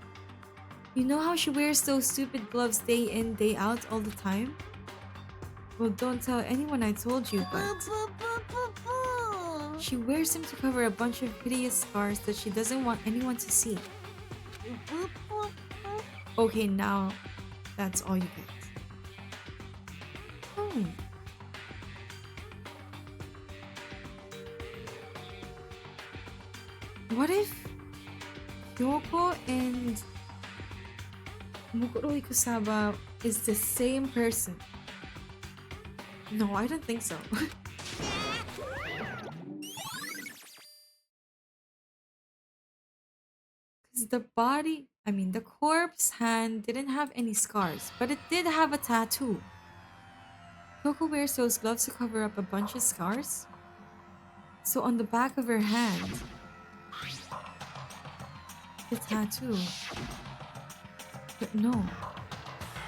You know how she wears those stupid gloves day in, day out all the time? Well, don't tell anyone I told you, but... She wears them to cover a bunch of hideous scars that she doesn't want anyone to see. Okay, now that's all you get. Oh. What if Yoko and Mukuro Ikusaba is the same person. No, I don't think so. Because the corpse hand didn't have any scars, but it did have a tattoo. Coco wears those gloves to cover up a bunch of scars. So on the back of her hand, the tattoo. But no.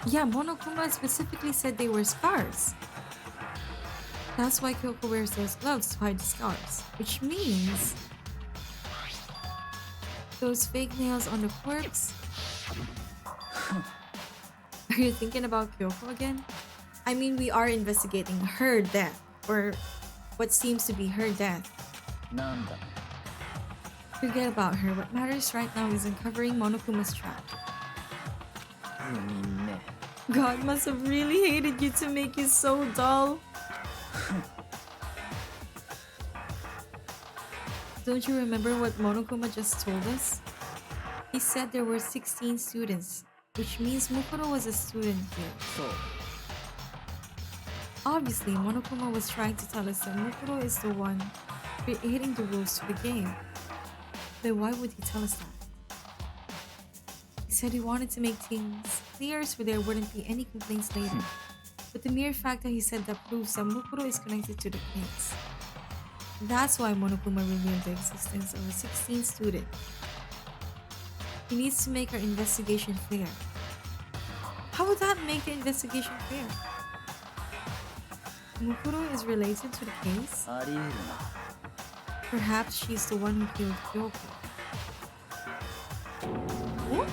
Yeah, Monokuma specifically said they were scars. That's why Kyoko wears those gloves to hide the scars. Which means those fake nails on the corpse. Are you thinking about Kyoko again? I mean, we are investigating her death, or what seems to be her death. なんだ Forget about her. What matters right now is uncovering Monokuma's trap. 不眠ね God must have really hated you to make you so dull. Don't you remember what Monokuma just told us? He said there were 16 students, which means Mukuro was a student here. そう Obviously, Monokuma was trying to tell us that Mukuro is the one creating the rules to the game. Then why would he tell us that? He said he wanted to make things clear so there wouldn't be any complaints later. But the mere fact that he said that proves that Mukuro is connected to the case. That's why Monokuma revealed the existence of a 16th student. He needs to make our investigation fair. How would that make the investigation fair? Mukuro is related to the case? ありえるな Perhaps she's the one who killed Kyoko. What?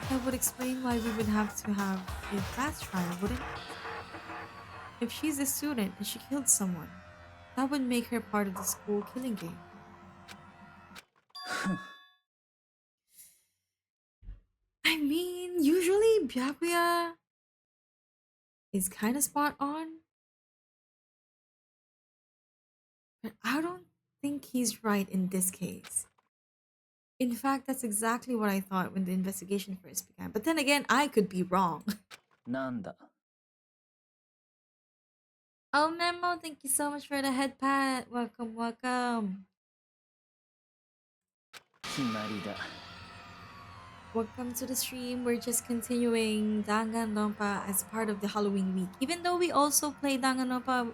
That would explain why we would have to have a class trial, wouldn't it? If she's a student and she killed someone, that would make her part of the school killing game. I mean, usually Byakuya is kind of spot on, but I don't think he's right in this case. In fact, that's exactly what I thought when the investigation first began. But then again, I could be wrong. なんだ Oh, Memo, thank you so much for the head pat. Welcome, welcome. 決まりだ Welcome to the stream. We're just continuing Danganronpa as part of the Halloween week. Even though we also play Danganronpa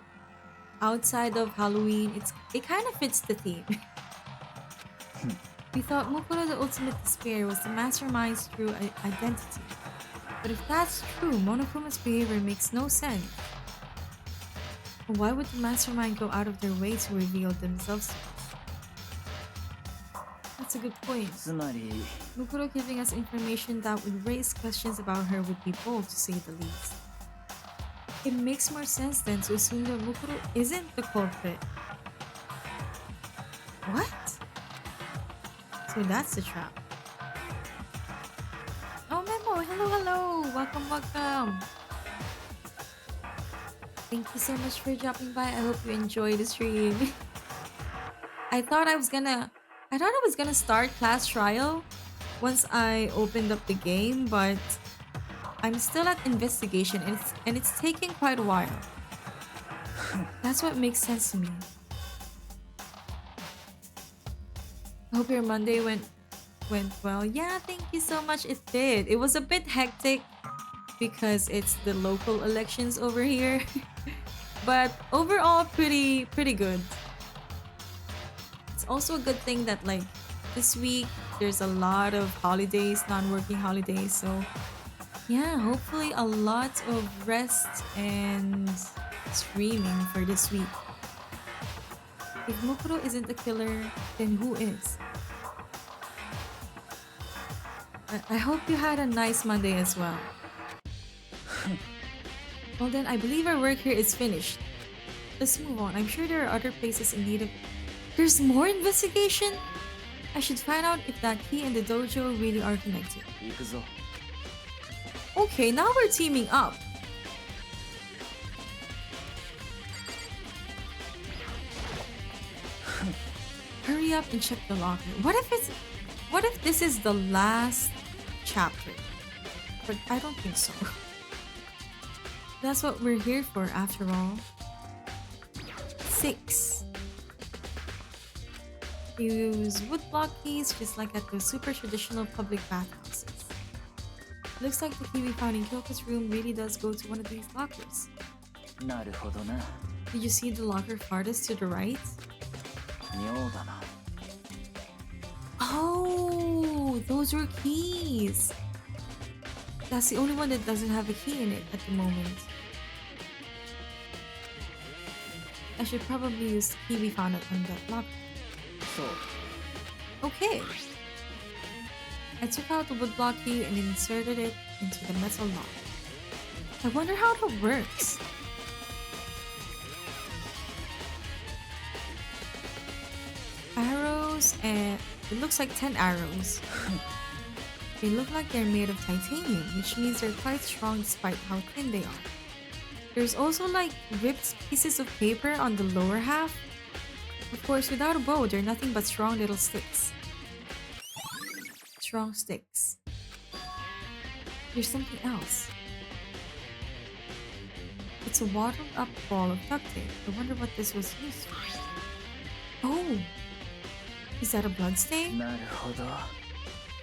outside of Halloween, it kind of fits the theme. We thought Mukuro the Ultimate Despair was the mastermind's true identity. But if that's true, Monokuma's behavior makes no sense. Why would the mastermind go out of their way to reveal themselves to us? That's a good point. つまり Mukuro giving us information that would raise questions about her would be bold to say the least. It makes more sense then to assume that Mukuro isn't the culprit. What? So that's the trap. Oh, Memo, hello, hello. Welcome, welcome. Thank you so much for dropping by. I hope you enjoyed the stream. I thought I was gonna start class trial once I opened up the game, but I'm still at investigation and it's taking quite a while. That's what makes sense to me. I hope your Monday went well. Yeah, thank you so much. It did. It was a bit hectic because it's the local elections over here. But overall pretty good. It's also a good thing that like this week there's a lot of holidays, non-working holidays, so yeah, hopefully a lot of rest and streaming for this week. If Mukuro isn't the killer, then who is? I hope you had a nice Monday as well. Well then, I believe our work here is finished. Let's move on. I'm sure there are other places in need of... There's more investigation? I should find out if that key and the dojo really are connected. 行くぞ Okay, now we're teaming up. Hurry up and check the locker. What if this is the last chapter. But I don't think so. That's what we're here for after all. 6. You use woodblock keys just like at the super traditional public bathhouses. Looks like the key we found in Kyoko's room really does go to one of these lockers. なるほどな。 Did you see the locker farthest to the right? 妙だな。 Oh, those were keys. That's the only one that doesn't have a key in it at the moment. I should probably use the key we found on that locker. そう。 Okay. I took out the woodblock key and inserted it into the metal lock. I wonder how that works. Arrows and it looks like 10 arrows. They look like they're made of titanium, which means they're quite strong despite how thin they are. There's also like ripped pieces of paper on the lower half. Of course, without a bow, they're nothing but strong little sticks. Strong sticks. There's something else. It's a wadded up ball of duct tape. I wonder what this was used for. Oh! Is that a blood stain? なるほど。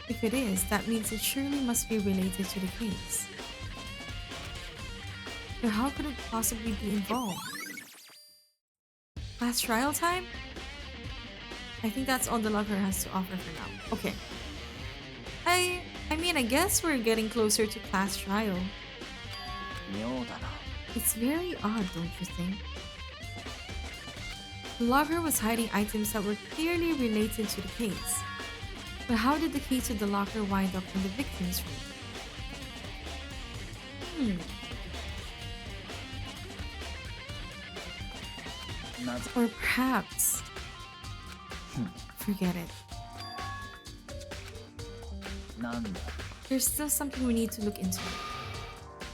If it is, that means it surely must be related to the case. But how could it possibly be involved? Last trial time? I think that's all the locker has to offer for now. Okay. I mean, I guess we're getting closer to class trial. 妙だな。 It's very odd, don't you think? The locker was hiding items that were clearly related to the case. But how did the key to the locker wind up in the victim's room? なぜ Or perhaps... Forget it. なんだ。 There's still something we need to look into.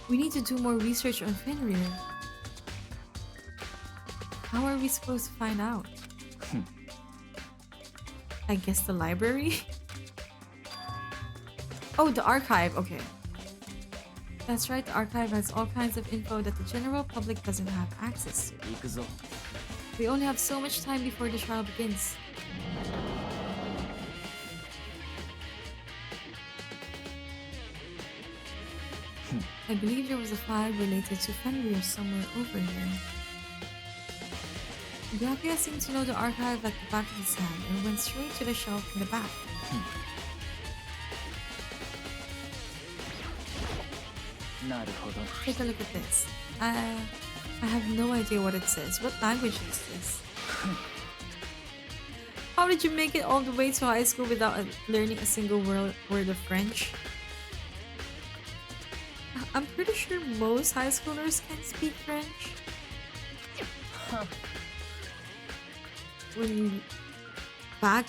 We need to do more research on Fenrir. How are we supposed to find out? I guess the library? Oh, the archive. Okay. That's right, the archive has all kinds of info that the general public doesn't have access to. 行くぞ。 We only have so much time before the trial begins. I believe there was a file related to Fenrir somewhere over here. Byakuya seemed to know the archive like the back of his hand and went straight to the shelf in the back. なるほど。 Take a look at this. I have no idea what it says. What language is this? How did you make it all the way to high school without learning a single word of French? I'm pretty sure most high schoolers can speak French. When back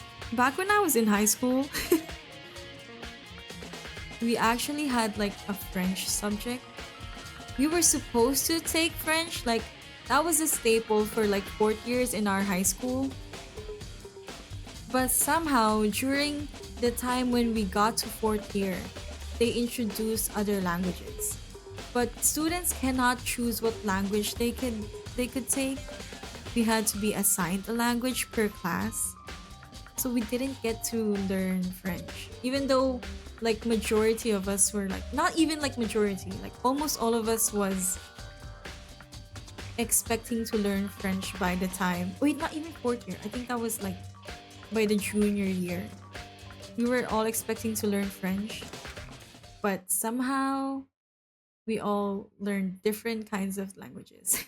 when I was in high school, we actually had like a French subject. We were supposed to take French, like that was a staple for like 4th years in our high school. But somehow during the time when we got to 4th year, they introduced other languages. But students cannot choose what language they could take. We had to be assigned a language per class. So we didn't get to learn French. Even though like majority of us were like, not even like majority, like almost all of us was expecting to learn French by the time, wait, not even 4th year. I think that was like by the junior year. We were all expecting to learn French. But somehow we all learned different kinds of languages.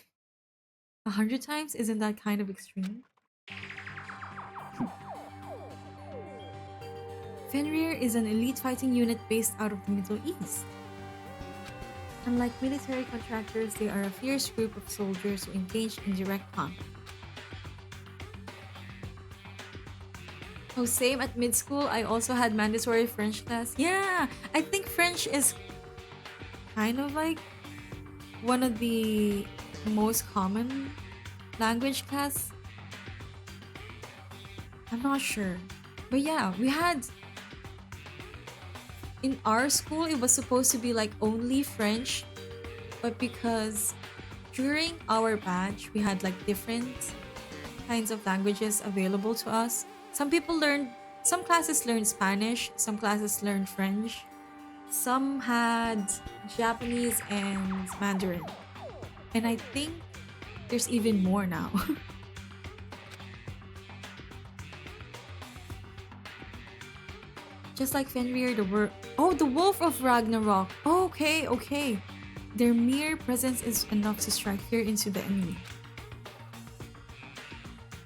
100 times? Isn't that kind of extreme? Fenrir is an elite fighting unit based out of the Middle East. Unlike military contractors, they are a fierce group of soldiers who engage in direct conflict. Oh, same at mid-school, I also had mandatory French class. Yeah, I think French is kind of like one of the most common language class. I'm not sure. But yeah, we had in our school it was supposed to be like only French, but because during our batch we had like different kinds of languages available to us. Some classes learned Spanish, some classes learned French, some had Japanese and Mandarin. And I think there's even more now. Just like Fenrir, the Wolf of Ragnarok. Okay, okay. Their mere presence is enough to strike fear into the enemy.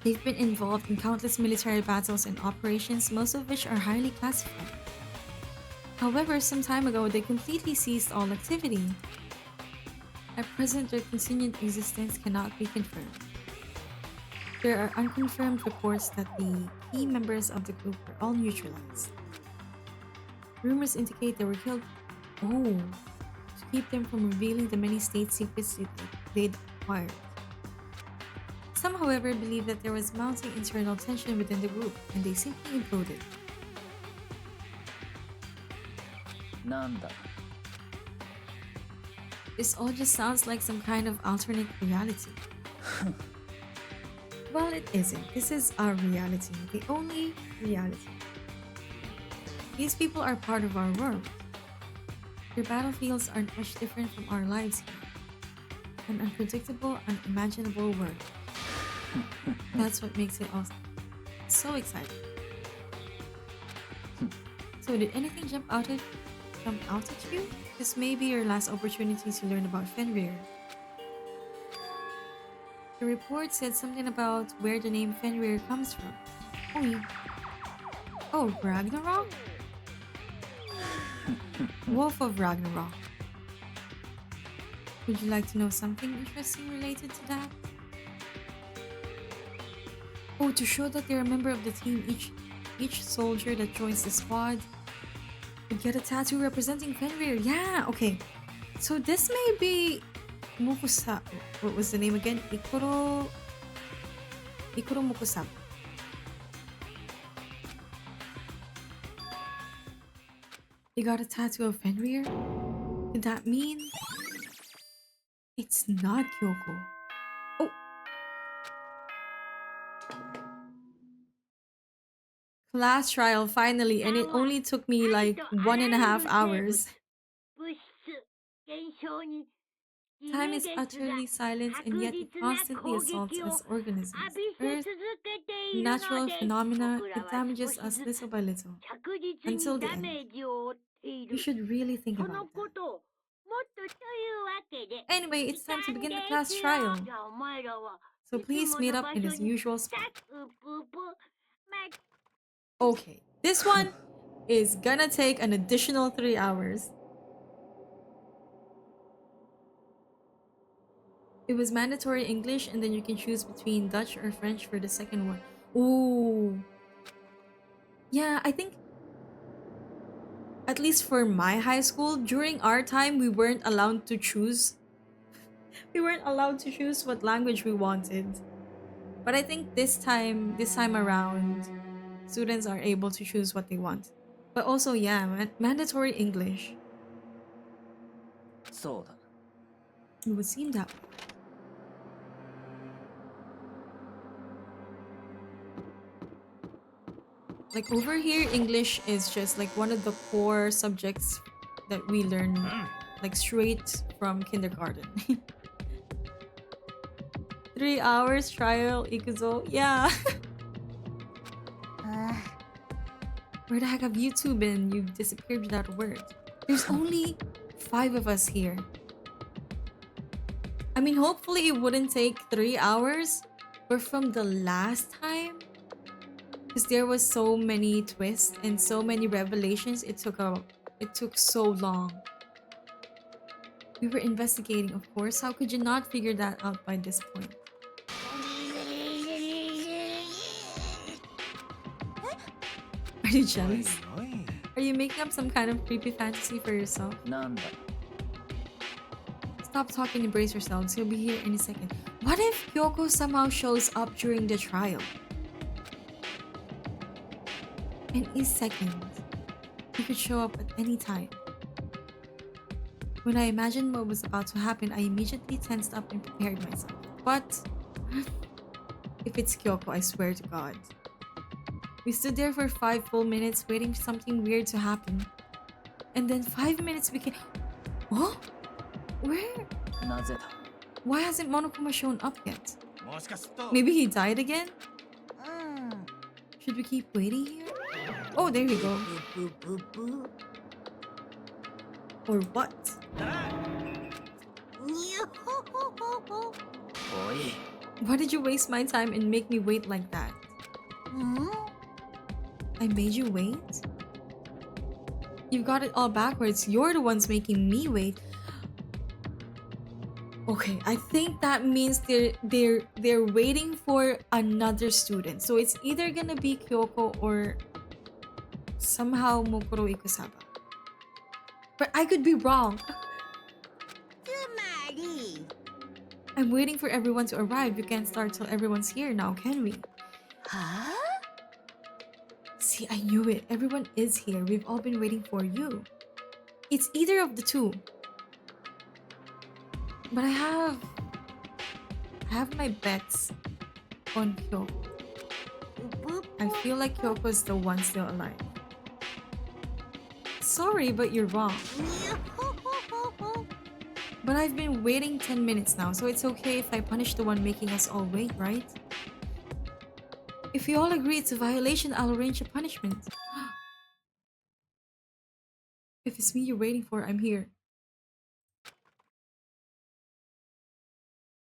They've been involved in countless military battles and operations, most of which are highly classified. However, some time ago, they completely ceased all activity. At present, their continued existence cannot be confirmed. There are unconfirmed reports that the key members of the group were all neutralized. Rumors indicate they were killed to keep them from revealing the many state secrets they'd acquired. Some, however, believe that there was mounting internal tension within the group and they simply imploded. なんだ This all just sounds like some kind of alternate reality. Well, it isn't. This is our reality, the only reality. These people are part of our world. Their battlefields aren't much different from our lives here. An unpredictable, unimaginable world. That's what makes it awesome. So exciting. So did anything jump out at you? This may be your last opportunity to learn about Fenrir. The report said something about where the name Fenrir comes from. Oh, Ragnarok? Wolf of Ragnarok. Would you like to know something interesting related to that? Oh, to show that they're a member of the team, each soldier that joins the squad would get a tattoo representing Fenrir. Yeah, okay. So this may be Mukusa. What was the name again? Ikoro Mukusaba. You got a tattoo of Fenrir? Did that mean it's not Kyoko? Oh. Class trial finally, and it only took me like 1.5 hours. Time is utterly silent and yet it constantly assaults us organisms. Earth, natural phenomena, it damages us little by little. Until the end. You should really think about that. Anyway, it's time to begin the class trial. So please meet up in its usual spot. Okay, this one is gonna take an additional 3 hours. It was mandatory English and then you can choose between Dutch or French for the second one. Ooh. Yeah, I think at least for my high school, during our time, we weren't allowed to choose. We weren't allowed to choose what language we wanted. But I think this time around, students are able to choose what they want. But also, yeah, mandatory English. そうだ It would seem that way. Like over here, English is just like one of the core subjects that we learn like straight from kindergarten. 3 hours trial, Ikuzo. Yeah. Where the heck have you been? You've disappeared without a word. There's only 5 of us here. I mean, hopefully it wouldn't take 3 hours. But from the last time, because there was so many twists and so many revelations, it took so long. We were investigating, of course. How could you not figure that out by this point? Are you jealous? Are you making up some kind of creepy fantasy for yourself? なんだ Stop talking and brace yourselves. He'll be here any second. What if Kyoko somehow shows up during the trial? Any second. He could show up at any time. When I imagined what was about to happen, I immediately tensed up and prepared myself. But if it's Kyoko, I swear to God. We stood there for 5 full minutes waiting for something weird to happen. And then 5 minutes became... What? Where? なぜだ Why hasn't Monokuma shown up yet? もしかすると Maybe he died again? うん Should we keep waiting here? Oh, there we go. ブブブブ Or what? にゃほほほほおい Why did you waste my time and make me wait like that? うん I made you wait? You've got it all backwards. You're the ones making me wait. Okay, I think that means they're waiting for another student. So it's either gonna be Kyoko or somehow Mokoro Ikusaba. But I could be wrong. つまり I'm waiting for everyone to arrive. We can't start till everyone's here now, can we? は See, I knew it. Everyone is here. We've all been waiting for you. It's either of the two. But I have my bets on Kyoko. ブ I feel like Kyoko's the one still alive. Sorry, but you're wrong. にゃほほほほ But I've been waiting 10 minutes now, so it's okay if I punish the one making us all wait, right? If you all agree it's a violation, I'll arrange a punishment. If it's me you're waiting for, I'm here.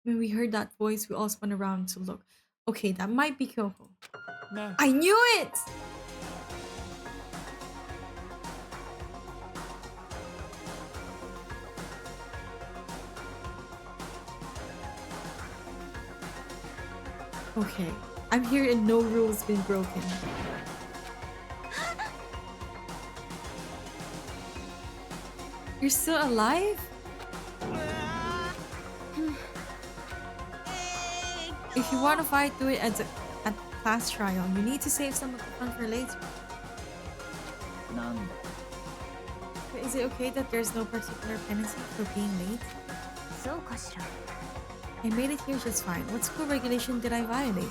When we heard that voice, we all spun around to look. Okay, that might be Kyoko. ね I knew it! Okay, I'm here and no rule's been broken. You're still alive? If you want to fight, do it at class trial. You need to save some of the fun for later. なんだ But is it okay that there's no particular penalty for being late? そうかしら I made it here just fine. What school regulation did I violate?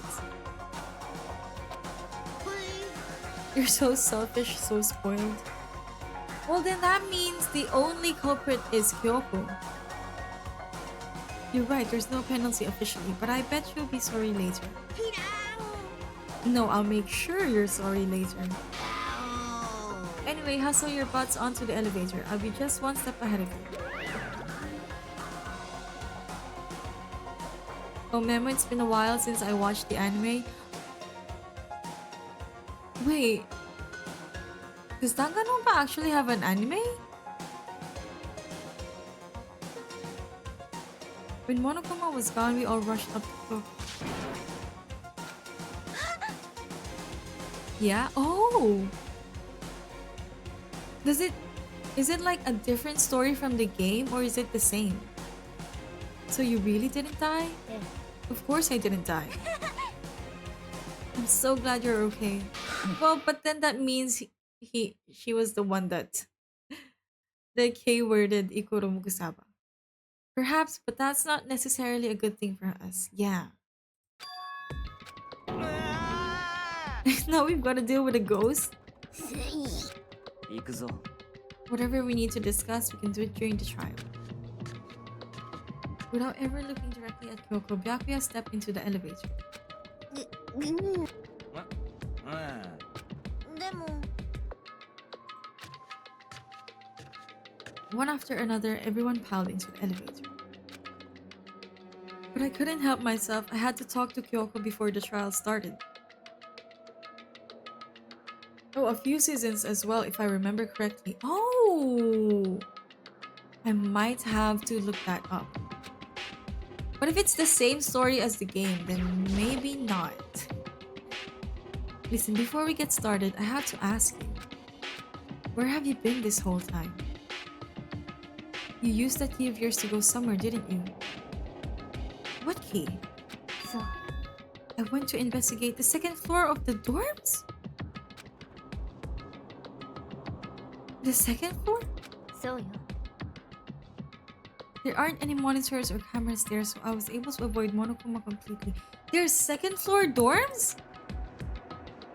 You're so selfish, so spoiled. Well, then that means the only culprit is Kyoko. You're right, there's no penalty officially, but I bet you'll be sorry later. ピラ No, I'll make sure you're sorry later. ン Anyway, hustle your butts onto the elevator. I'll be just one step ahead of you. Oh, Memo, it's been a while since I watched the anime. Wait. Does Danganronpa actually have an anime? When Monokuma was gone, we all rushed up to Kyoko. Yeah? Oh! Is it like a different story from the game or is it the same? So you really didn't die? Of course I didn't die. I'm so glad you're okay. Well, but then that means she was the one that K-worded Ikoro Mukusaba. Perhaps, but that's not necessarily a good thing for us. Yeah. Now we've got to deal with a ghost. 行くぞ Whatever we need to discuss, we can do it during the trial. Without ever looking directly at Kyoko, Byakuya stepped into the elevator. うん でも One after another, everyone piled into the elevator. But I couldn't help myself. I had to talk to Kyoko before the trial started. Oh, a few seasons as well, if I remember correctly. Oh! I might have to look that up. But if it's the same story as the game, then maybe not. Listen, before we get started, I have to ask you. Where have you been this whole time? You used that key of yours to go somewhere, didn't you? What key? そう I went to investigate the second floor of the dorms? The second floor? そうよ。 There aren't any monitors or cameras there, so I was able to avoid Monokuma completely. There's second floor dorms?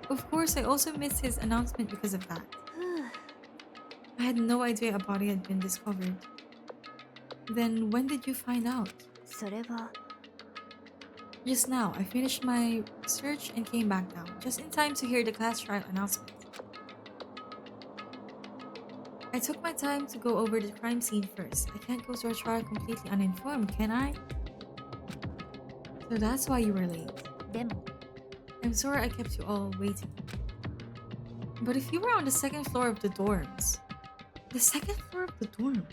Of course, I also missed his announcement because of that. ふう。 I had no idea a body had been discovered. Then when did you find out? それは Just now, I finished my search and came back down, just in time to hear the class trial announcement. I took my time to go over the crime scene first. I can't go to a trial completely uninformed, can I? So that's why you were late. でも I'm sorry I kept you all waiting. But if you were on the second floor of the dorms... The second floor of the dorms?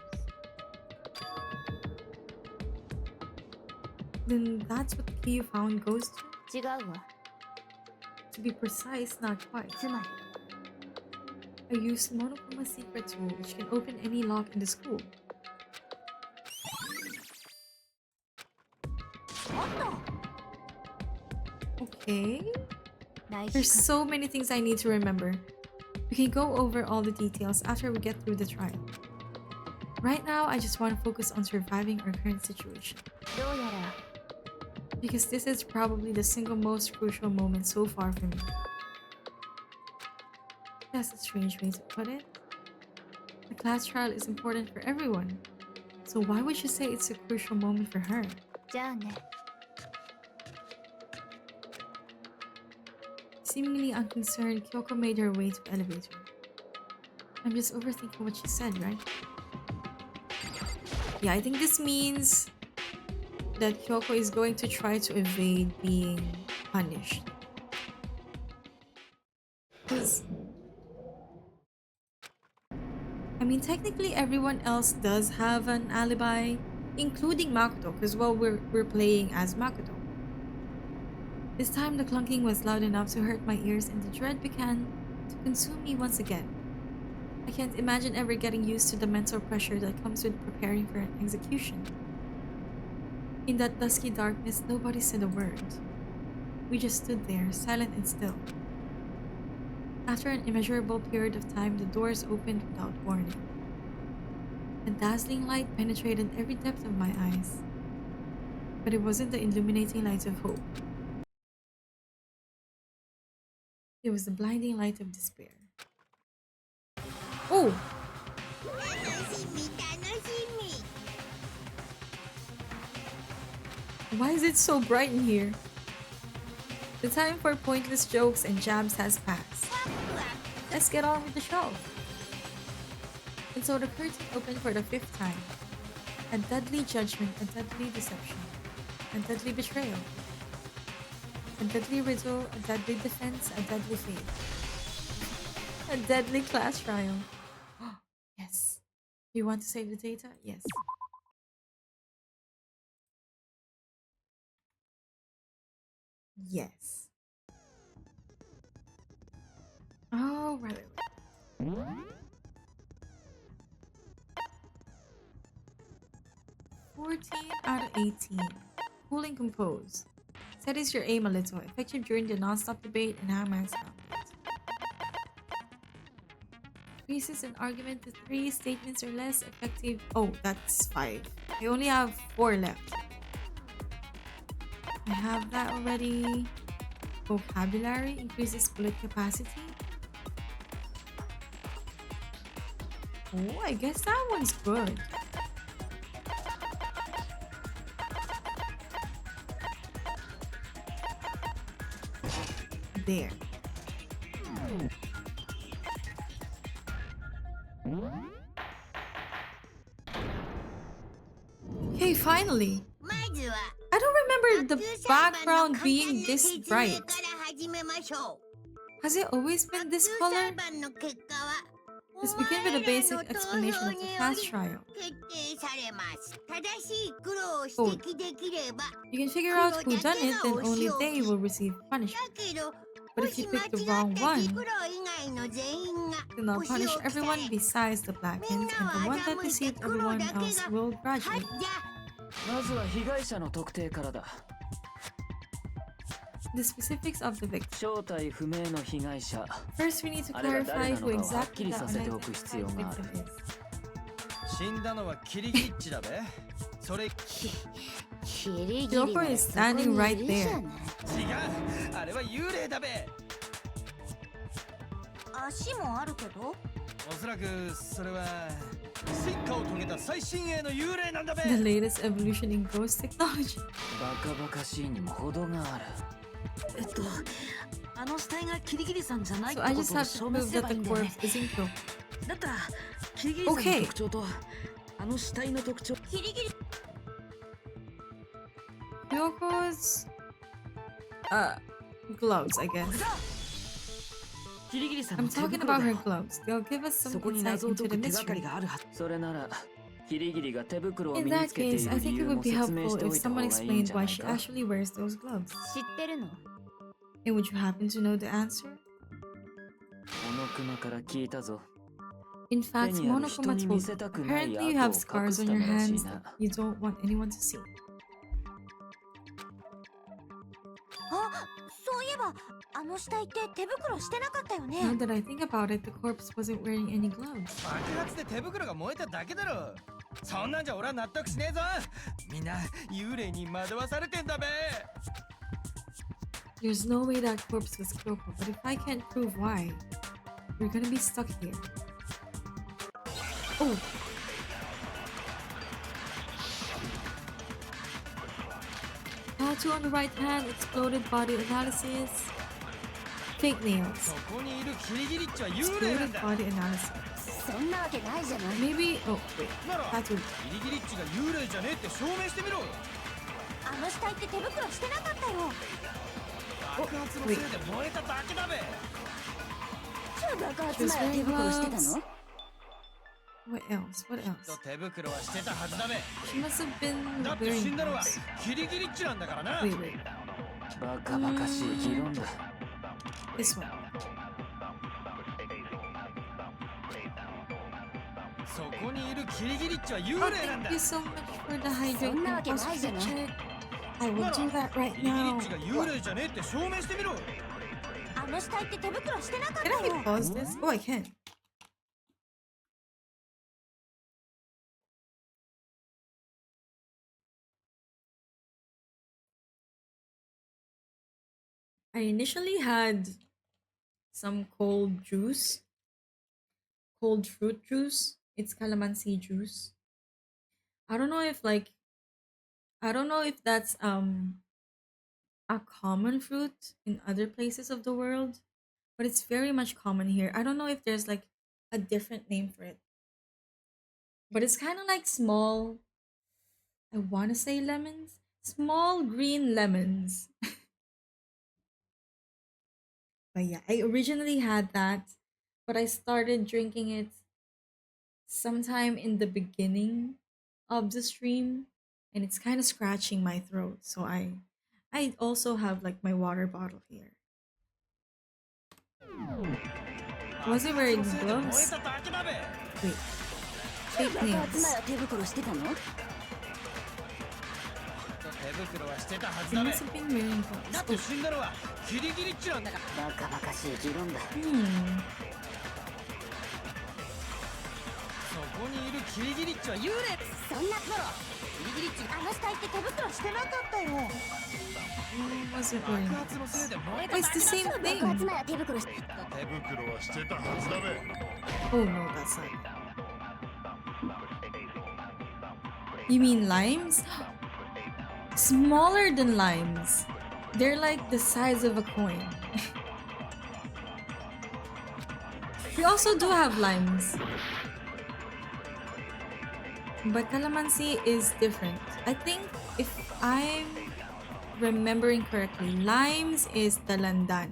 Then that's what the key you found goes to? 違うわ。 To be precise, not quite. つまり I used Monokuma's secret tool, which can open any lock in the school. ちょっと Okay. 大 There's 事か so many things I need to remember. We can go over all the details after we get through the trial. Right now, I just want to focus on surviving our current situation. どうやら Because this is probably the single most crucial moment so far for me. That's a strange way to put it. The class trial is important for everyone. So why would you say it's a crucial moment for her? じゃあね Seemingly unconcerned, Kyoko made her way to the elevator. I'm just overthinking what she said, right? Yeah, I think this means that Kyoko is going to try to evade being punished. Because... I mean, technically everyone else does have an alibi, including Makoto, because, well, we're playing as Makoto. This time the clunking was loud enough to hurt my ears and the dread began to consume me once again. I can't imagine ever getting used to the mental pressure that comes with preparing for an execution. In that dusky darkness, nobody said a word. We just stood there, silent and still. After an immeasurable period of time, the doors opened without warning. A dazzling light penetrated every depth of my eyes. But it wasn't the illuminating light of hope. It was the blinding light of despair. Oh! Why is it so bright in here? The time for pointless jokes and jabs has passed. Let's get on with the show. And so the curtain opened for the 5th time. A deadly judgment, a deadly deception, a deadly betrayal. A deadly riddle, a deadly defense, a deadly fate. A deadly class trial. Yes. You want to save the data? Yes. Yes. Oh, right. 14 out of 18. Cool and composed. Steadies your aim a little. Effective during the non-stop debate and hangman's conflict. Increases an argument to 3 statements or less. Effective. Oh, that's 5. I only have 4 left. I have that already. Vocabulary increases bullet capacity. Oh, I guess that one's good. There. Okay, finally. I don't remember the background being this bright. Has it always been this color? Let's begin with a basic explanation of the class trial. Oh, you can figure out who done it, then only they will receive punishment. But if you pick the wrong one, then I'll punish everyone besides the black hens, and the one that deceived everyone else will graduate. まずは被害者の特定からだ。the specifics of the victim. 正体不明の被害者 First, we need to あれが誰 clarify な who のかをはっき exactly り the させておく必要 unidentified がある victim is. 死んだのはキリギリッチだべ。それ違う。キリギリ Yoko is standing right there. あれは幽霊だべ。足もあるけど。おそらくそれは進化を遂げた最新鋭の幽霊なんだべ。 The latest evolution in ghost technology. バカバカしいにも程がある。あの死体がキリギリさんじゃないっ So て I こ just とを have to 証明 prove すれ that ばいい the んだよね。 corpse is Inko. だったらキリギリさんの特徴とあの死体の特徴。キリギリ Yoko's gloves, I guess. キリギリさん I'm の手 talking 袋 about だ her よ。 gloves. They'll give us そ some こに insight 謎を into 解 the く手がかり mystery. があるはず。それならキリギリが手袋を In 身に that つけてい case, I る理 think it 由 would も be 説明 helpful してお if いた方 someone がいいん explained じゃな why い she か。 actually wears those gloves. 知ってるの？ And would you happen to know the answer? このクマから聞いたぞ。 In fact, 手にある Monokuma 人に told 見 me せたくない apparently you 跡を have 隠 scars す on た your めらしい hands な that。you don't want anyone to see. あ、そういえばあの死体って手袋してなかったよ Now ね。 that I think about it, the corpse wasn't wearing any gloves. 爆発で手袋が燃えただけだろ。そんなんじゃ俺は納得しねえぞ。みんな幽霊に惑わされてんだべ。 There's no way that corpse was Kyoko, but if I can't prove why, we're gonna be stuck here. Oh! Tattoo on the right hand, exploded body analysis. Fake nails. そこにいるキリギリッチは幽霊なん Exploded だ。 body analysis. そんなわけないじゃない。 Maybe. Oh, wait. なら Tattoo. キリギリッチが幽霊じゃねえって証明してみろ。あの死体って手袋してなかったよ。爆発のせいで燃えただけだべ。じゃあ爆発前は手袋してたの？ What else? What と else? 手袋はしてたはずだべ。 She must have been だって wearing 死んだのは gloves. キリギリッチなんだからな。 Wait, wait. バカバカしい議論だ。 This one. そこにいるキリギリッチは幽 Oh, 霊なんだ。 thank you so much for the hydrating そんなわけないじゃない。 check. I will なら do that right キリギリ now. ッチが幽霊じゃねえって証明してみろ。あの死体って手袋してなかった Can I よ。 pause this? Oh, I can. I initially had some cold juice, cold fruit juice. It's calamansi juice. I don't know if that's a common fruit in other places of the world, but it's very much common here. I don't know if there's like a different name for it. But it's kind of like small, I want to say lemons, small green lemons. But yeah, I originally had that, but I started drinking it sometime in the beginning of the stream, and it's kind of scratching my throat. So I also have like my water bottle here. Was it wearing 爆発のせいで燃え gloves? ただけだべ。 Wait. Fake 爆発 nails. 前は手袋してたの？手袋はしてたはず They だべ。 must have been wearing だっ gloves. て死んだのはキリギリッチなんだから。バカバカしい議論だ。 Hmm. そこにいるキリギリッチは幽霊。そんなならキリギリッチあの死体って手袋してなかったよ。 Who was it 爆 wearing? 発のせいで燃え Oh, た it's だ the けだ。 same 爆発 thing. 前は手袋して。手袋はしてたはずだべ。 Oh no, that's not. You mean limes? Smaller than limes. They're like the size of a coin. We also do have limes. But calamansi is different. I think if I'm remembering correctly, limes is dalandan.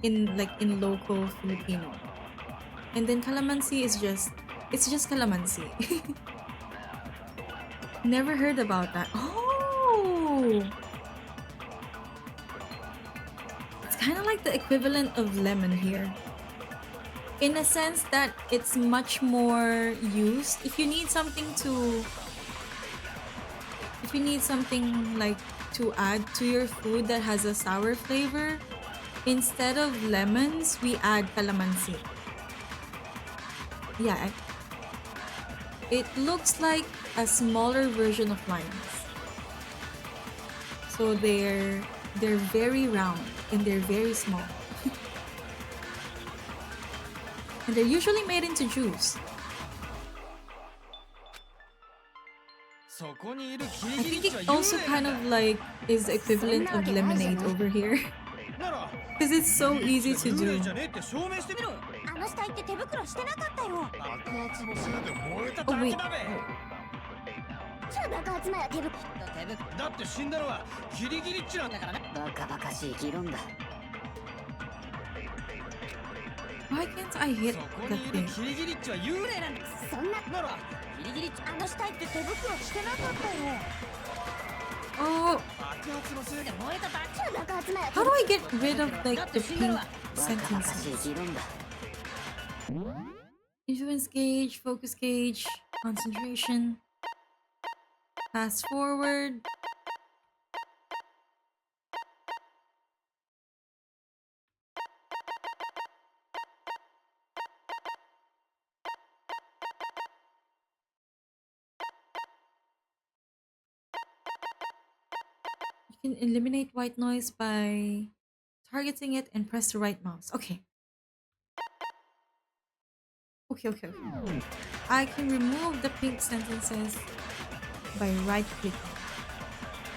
In local Filipino. And then calamansi is just calamansi. Never heard about that. Oh! It's kind of like the equivalent of lemon here. In a sense that it's much more used. If you need something to if you need something like to add to your food that has a sour flavor, instead of lemons, we add calamansi. Yeah, it looks like a smaller version of limes. So they're very round and they're very small. And they're usually made into juice. I think it also kind of like is the equivalent of lemonade over here. Because it's so easy to do. あの死体って手袋してなかったよ。 爆発のせいで燃えた Oh だけ wait. だべ。じゃあ爆発魔や手袋。だって死んだのはギリギリっちなんだからね。バカバカしい議論だ。 Why can't I hit そこ the にいる thing? ギリギリっちは幽霊なんだ。そんなならギリギリあの死体って手袋してなかったよ。 Oh, 爆発のせいで燃えただけ。じゃあ爆発魔や how do I get rid of like the pink バカバカしい sentences? 議論だ。 Influence gauge, focus gauge, concentration, fast forward. You can eliminate white noise by targeting it and press the right mouse. Okay. Okay. I can remove the pink sentences by right clicking.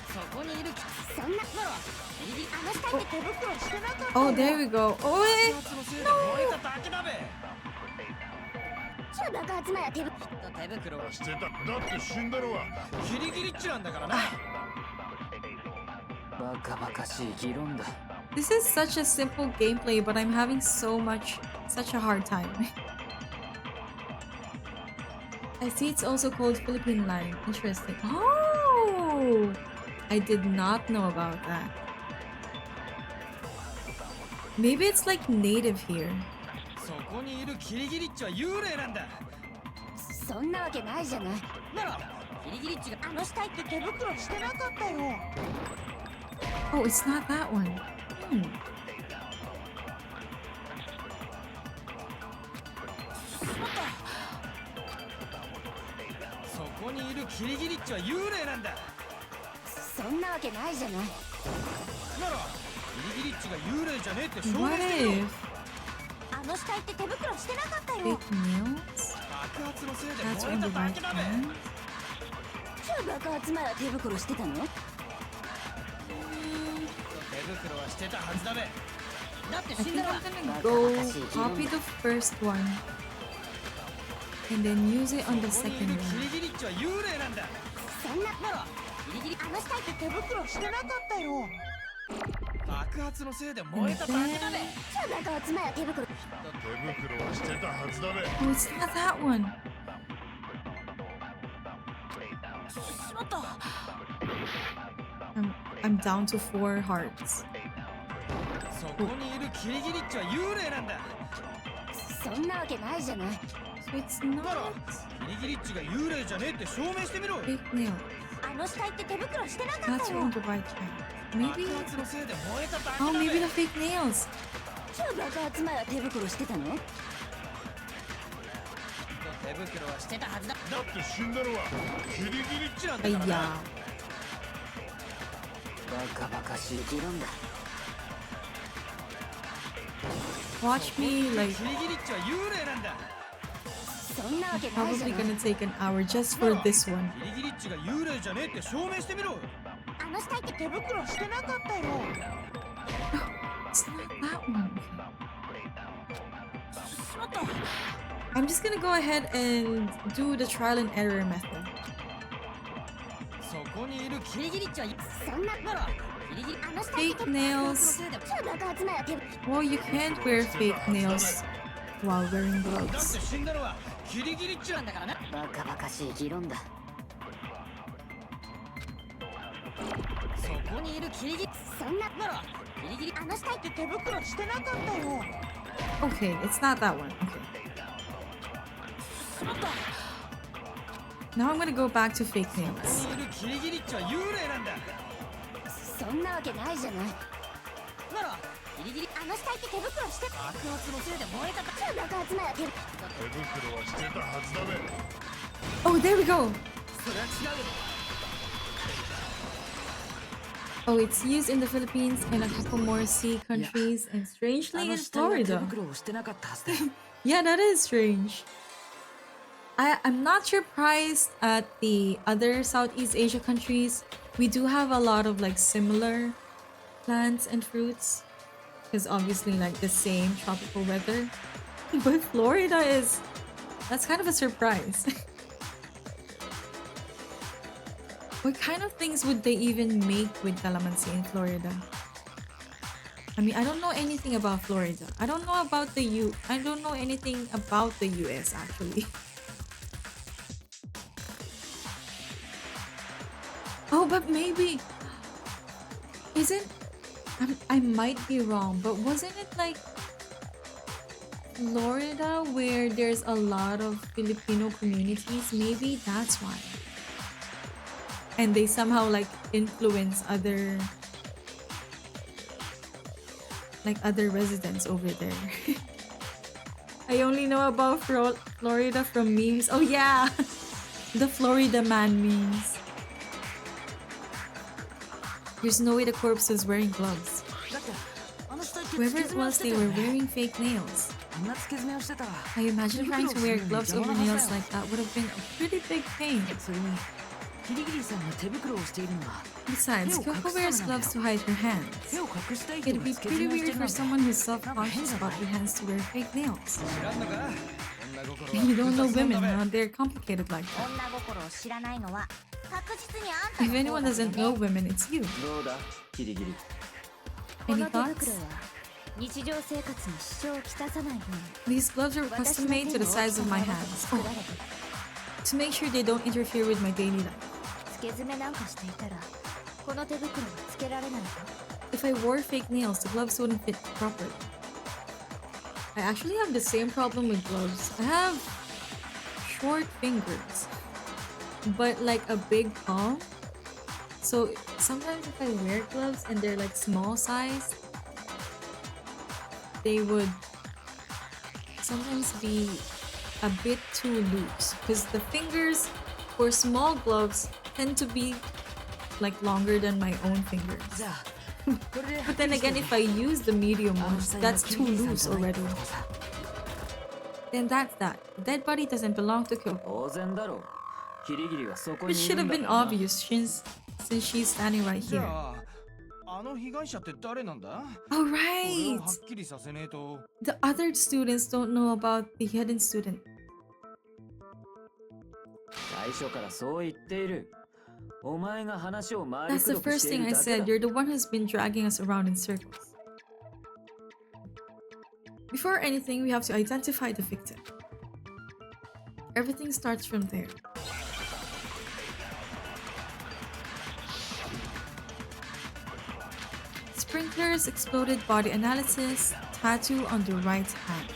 そこにいるそんなギリギリあの死体って手袋してなかったよ。 Oh, there we go. Oh, 爆 wait. 発のせいで燃えただけだべ。じゃあ爆発魔や手袋。手袋はしてた。だって死んだのはギリギリっちなんだからな。バカバカしい議論だ。 This is such a simple gameplay, but I'm having such a hard time. I see it's also called Philippine lime. Interesting. Oh! I did not know about that. Maybe it's like native here. そこにいるギリギリっちは幽霊なんだ。そんなわけないじゃない。ならギリギリっちがあの死体って手袋してなかったよ。 Oh, it's not that one. Hmm. そこにいるギリギリっちは幽霊なんだ。そんなわけないじゃない。ならギリギリっちが幽霊じゃねえって証明 What してみろ。 if あの死体って手袋してなかったよ。 fake nails? 爆発のせいで That's 燃え on た the だ right けだべ。 hand. じゃあ爆発魔や手袋してたの？手袋はしてたはずだべ。だって I 死ん think だら I'm gonna go copy the first one and then use it on the そこにい second る one. ギリギリっちは幽霊なんだ。そんなならギリギリあの死体って手袋してなかったよ。爆発のせいで燃えただけだべ。じゃあ爆発魔や手袋。手袋はしてたはずだべ。 Oh, it's not that one. しまった。 I'm down to 4 hearts. そこにいるギリギリっちは幽霊なんだ。そんなわけないじゃない。 So it's なら not ギリギリっちが幽霊じゃねえって証明してみろ。 fake nails. あの死体って手袋してなかった That's よ。 on the right hand. Maybe. 爆発のせいで燃えただけ Oh, だべ。 maybe the fake nails. じゃあ爆発魔や手袋してたの？手袋はしてたはずだ。だって死んだのはギリギリっちなんだ Ay, からな。 yeah. バカバカしい議論だ。 Watch me, like, ギリギリっちは幽霊なんだ。そんなわけないじゃ probably ない gonna take an hour just for this one. ギリギリっちが幽霊じゃねえって証明してみろ。あの死体って手袋してなかったよ。 It's not that one. しまった。 I'm just gonna go ahead and do the trial and error method. そこにいるギリギリっちはそんなならギリギリあの死体って Fake nails. じゃあ爆発魔や手袋。 Well, you can't wear fake nails while wearing だって gloves. 死んだのはギリギリっちなんだからな。バカバカしい議論だ。そこにいるギリギリそんなならギリギリあの死体って手袋してなかったよ。 Okay, it's not that one. Okay. しまった。Now I'm gonna go back to fake ここ nails. にいるキリギリッチは幽霊なんだ。そんなわけないじゃない。ならキリギリあの死体って手袋してた。爆発のせいで燃えたか。爆発なら手手袋はしてたはずだべ。 Oh, there we go. それは違うよ。 Oh, it's used in the Philippines and a couple more sea countries, and あ strangely の in 死体は手 Florida. 袋をしてなかったはずだ。 Yeah, that is strange. I'm not surprised at the other Southeast Asia countries. We do have a lot of like similar plants and fruits, because obviously like the same tropical weather. But Florida that's kind of a surprise. What kind of things would they even make with calamansi in Florida? I mean, I don't know anything about Florida. I don't know about I don't know anything about the US actually. Oh, but maybe I might be wrong, but wasn't it like Florida where there's a lot of Filipino communities? Maybe that's why. And they somehow like influence other residents over there. I only know about Florida from memes. Oh yeah, the Florida man memes. There's no way the corpse was wearing gloves. だってあの死体って Whoever 付け it 爪を was, して they たよ were ね。 wearing fake nails. あんな付け爪をしてたら I imagine trying to wear gloves over nails like that would have been a pretty big pain. それにキリギリさんが手袋をしているのは Besides, Kyoko wears gloves to hide her hands. 手を隠したい人 It'd が be 付け pretty 爪をして weird る for なんて someone who's self-conscious about their hands to wear fake nails. 知らんのか。女心は You don't know 複雑なん women, だ huh? べ。 They're complicated like that. 女心を知らないのは確実にあんた If の anyone 方だ doesn't よ know ね。 women, it's you. どうだキリギリ。こ Any の手 thoughts? 袋は日常生活に支障をきたさないように These gloves are 私 custom の made 手 to に the 大き size さ of が my 合わ hands. せて作られて To make sure they don't interfere with my daily life. 付け爪なんかしていたらこの手袋はつけられないわ。 If I wore fake nails, the gloves wouldn't fit properly. I actually have the same problem with gloves. I have short fingers, but like a big palm. So sometimes if I wear gloves and they're like small size, they would sometimes be a bit too loose because the fingers for small gloves tend to be like longer than my own fingers. じゃあこれで But then again, if I use the medium あの ones, 死体は that's キ too リギリ loose さんじゃない already. ってことさ。 Then that's that. The dead body doesn't belong to Kyoko. 当然だろう。キリギリはそこ It にい should る have んだ been からな。 obvious since she's standing right じ here. ゃああの被害者って誰なんだ。 Oh これ right! をはっきりさせねえと。 The other students don't know about the hidden student. 最初からそう言っている。お前が話を回り That's the くどく first してい thing る I だけ said. だ。 You're the one who's been dragging us around in circles. Before anything, we have to identify the victim. Everything starts from there. Sprinklers, exploded body analysis, tattoo on the right hand.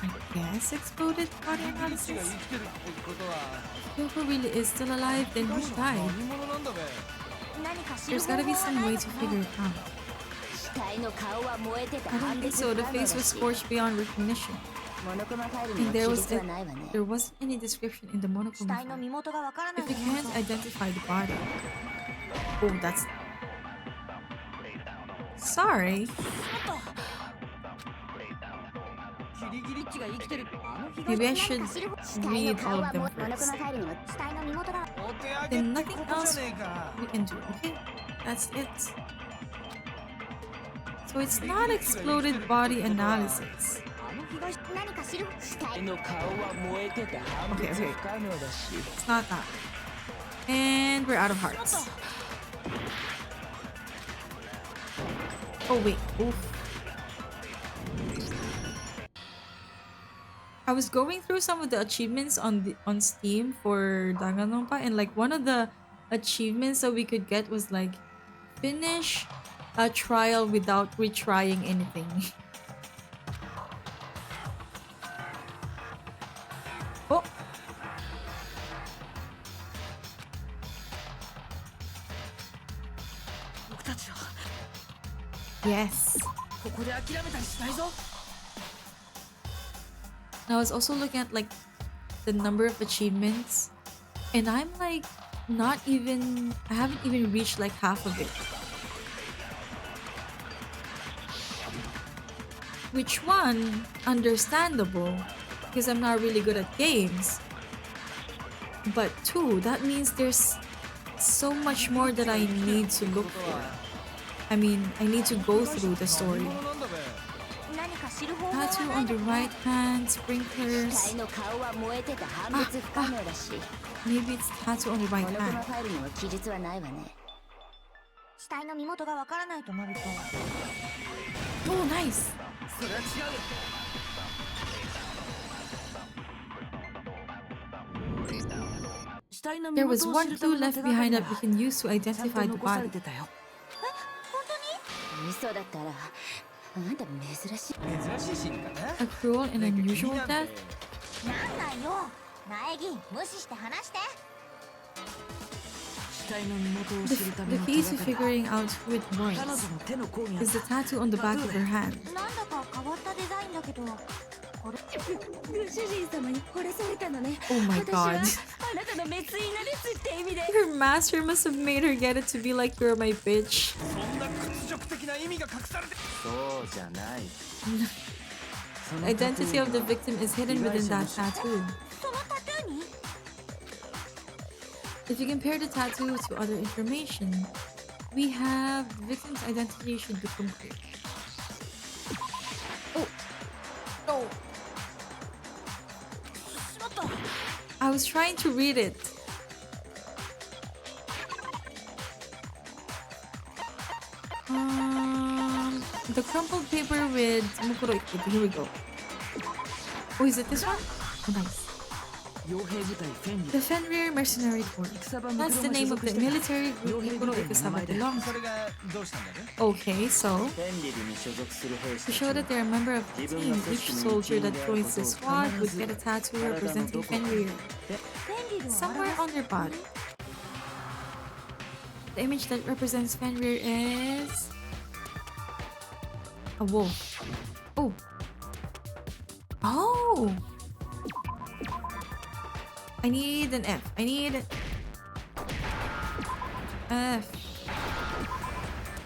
I guess exploded body キリギリッチが analysis. 生きてるってことは Kyoko really is still alive, then 被 who 害者は died? 何者なんだべ。何か知る There's 方 gotta 法 be は some ない way の to か figure な。 it out. 死体の顔は燃えてて I don't 判 think 別 so. 不 The 可能 face だ was し scorched beyond recognition. モノクマファイルに And は there 記 was 述はないわね。 there wasn't any description in the 死 monochrome 体の file. 身元がわからない If we もの can't identify the body. Oh, that's sorry. キリギリッチが生きてる。あの被害 Maybe I 者 should 何か知る死体の read 顔 all は of them モノクマ first. ファイルには死体の身元が。お手上げ Then って nothing こと else じゃねえか。 we can do, okay? That's it. So it's not exploded body analysis. あの被害者何か知る死体の顔は燃えてて判別不可能だし。 It's not that. And we're out of hearts. Oh wait. Oof. I was going through some of the achievements on Steam for Danganronpa, and like one of the achievements that we could get was like finish a trial without retrying anything. Oh, Yes. ここで諦めたりしないぞ。 I was also looking at like the number of achievements, and I'm like not even, I haven't even reached like half of it. Which one, understandable, because I'm not really good at games. But two, that means there's so much more that I need to look for. I mean, I need to go through the story. 何か知る方法は Tattoo ない on the のか right hand, sprinklers. 死体の顔は燃えてて判別不可能だし Maybe it's tattoo on the こ right のクマ hand. ファイルには記述はないわね死体の身元がわからないとなると Oh, nice. それは違う。 死体の身 There 元 was を one 知るた clue めの left 手がか behind り that が we can use to ちゃん identify と the 残され body. てたよ。嘘だったらあんた珍しい珍しいシーンかな A cruel and なんか気に unusual なって death? なんなんよ苗木無視して話して死体の身元を The, 知るため the の key 手 to がかり figuring out who it 彼女 was の手の甲にあっ is the た。 tattoo on the back of her hand. なんだか変わったデザインだけどこれご主人様に惚れされたのね。 Oh my 私は god. あなたの滅因なんですって意味で。 Her master must have made her get it to be like, you're my bitch. そんな屈辱的な意味が隠されてそうじゃない The identity of the victim is hidden within that tattoo. そのタトゥーに If you compare the tattoo to other information, we have the victim's identity should become clear. Oh! No! I was trying to read it. The crumpled paper with Mukuro. Here we go. Oh, is it this one? Oh, nice. 傭兵部隊フェンリ The Fenrir Mercenary Corps. 戦場 That's the name of the military group Mukuro Ikusaba belongs それがどうしたんだね to. Okay, so フェンリルに所属する兵士 to たち show は that they're a member of the team, each soldier that joins the squad would get a tattoo representing Fenrir フェンリルを somewhere on their body. The image that represents Fenrir is a wolf. Oh. Oh. I need an F. I need an F.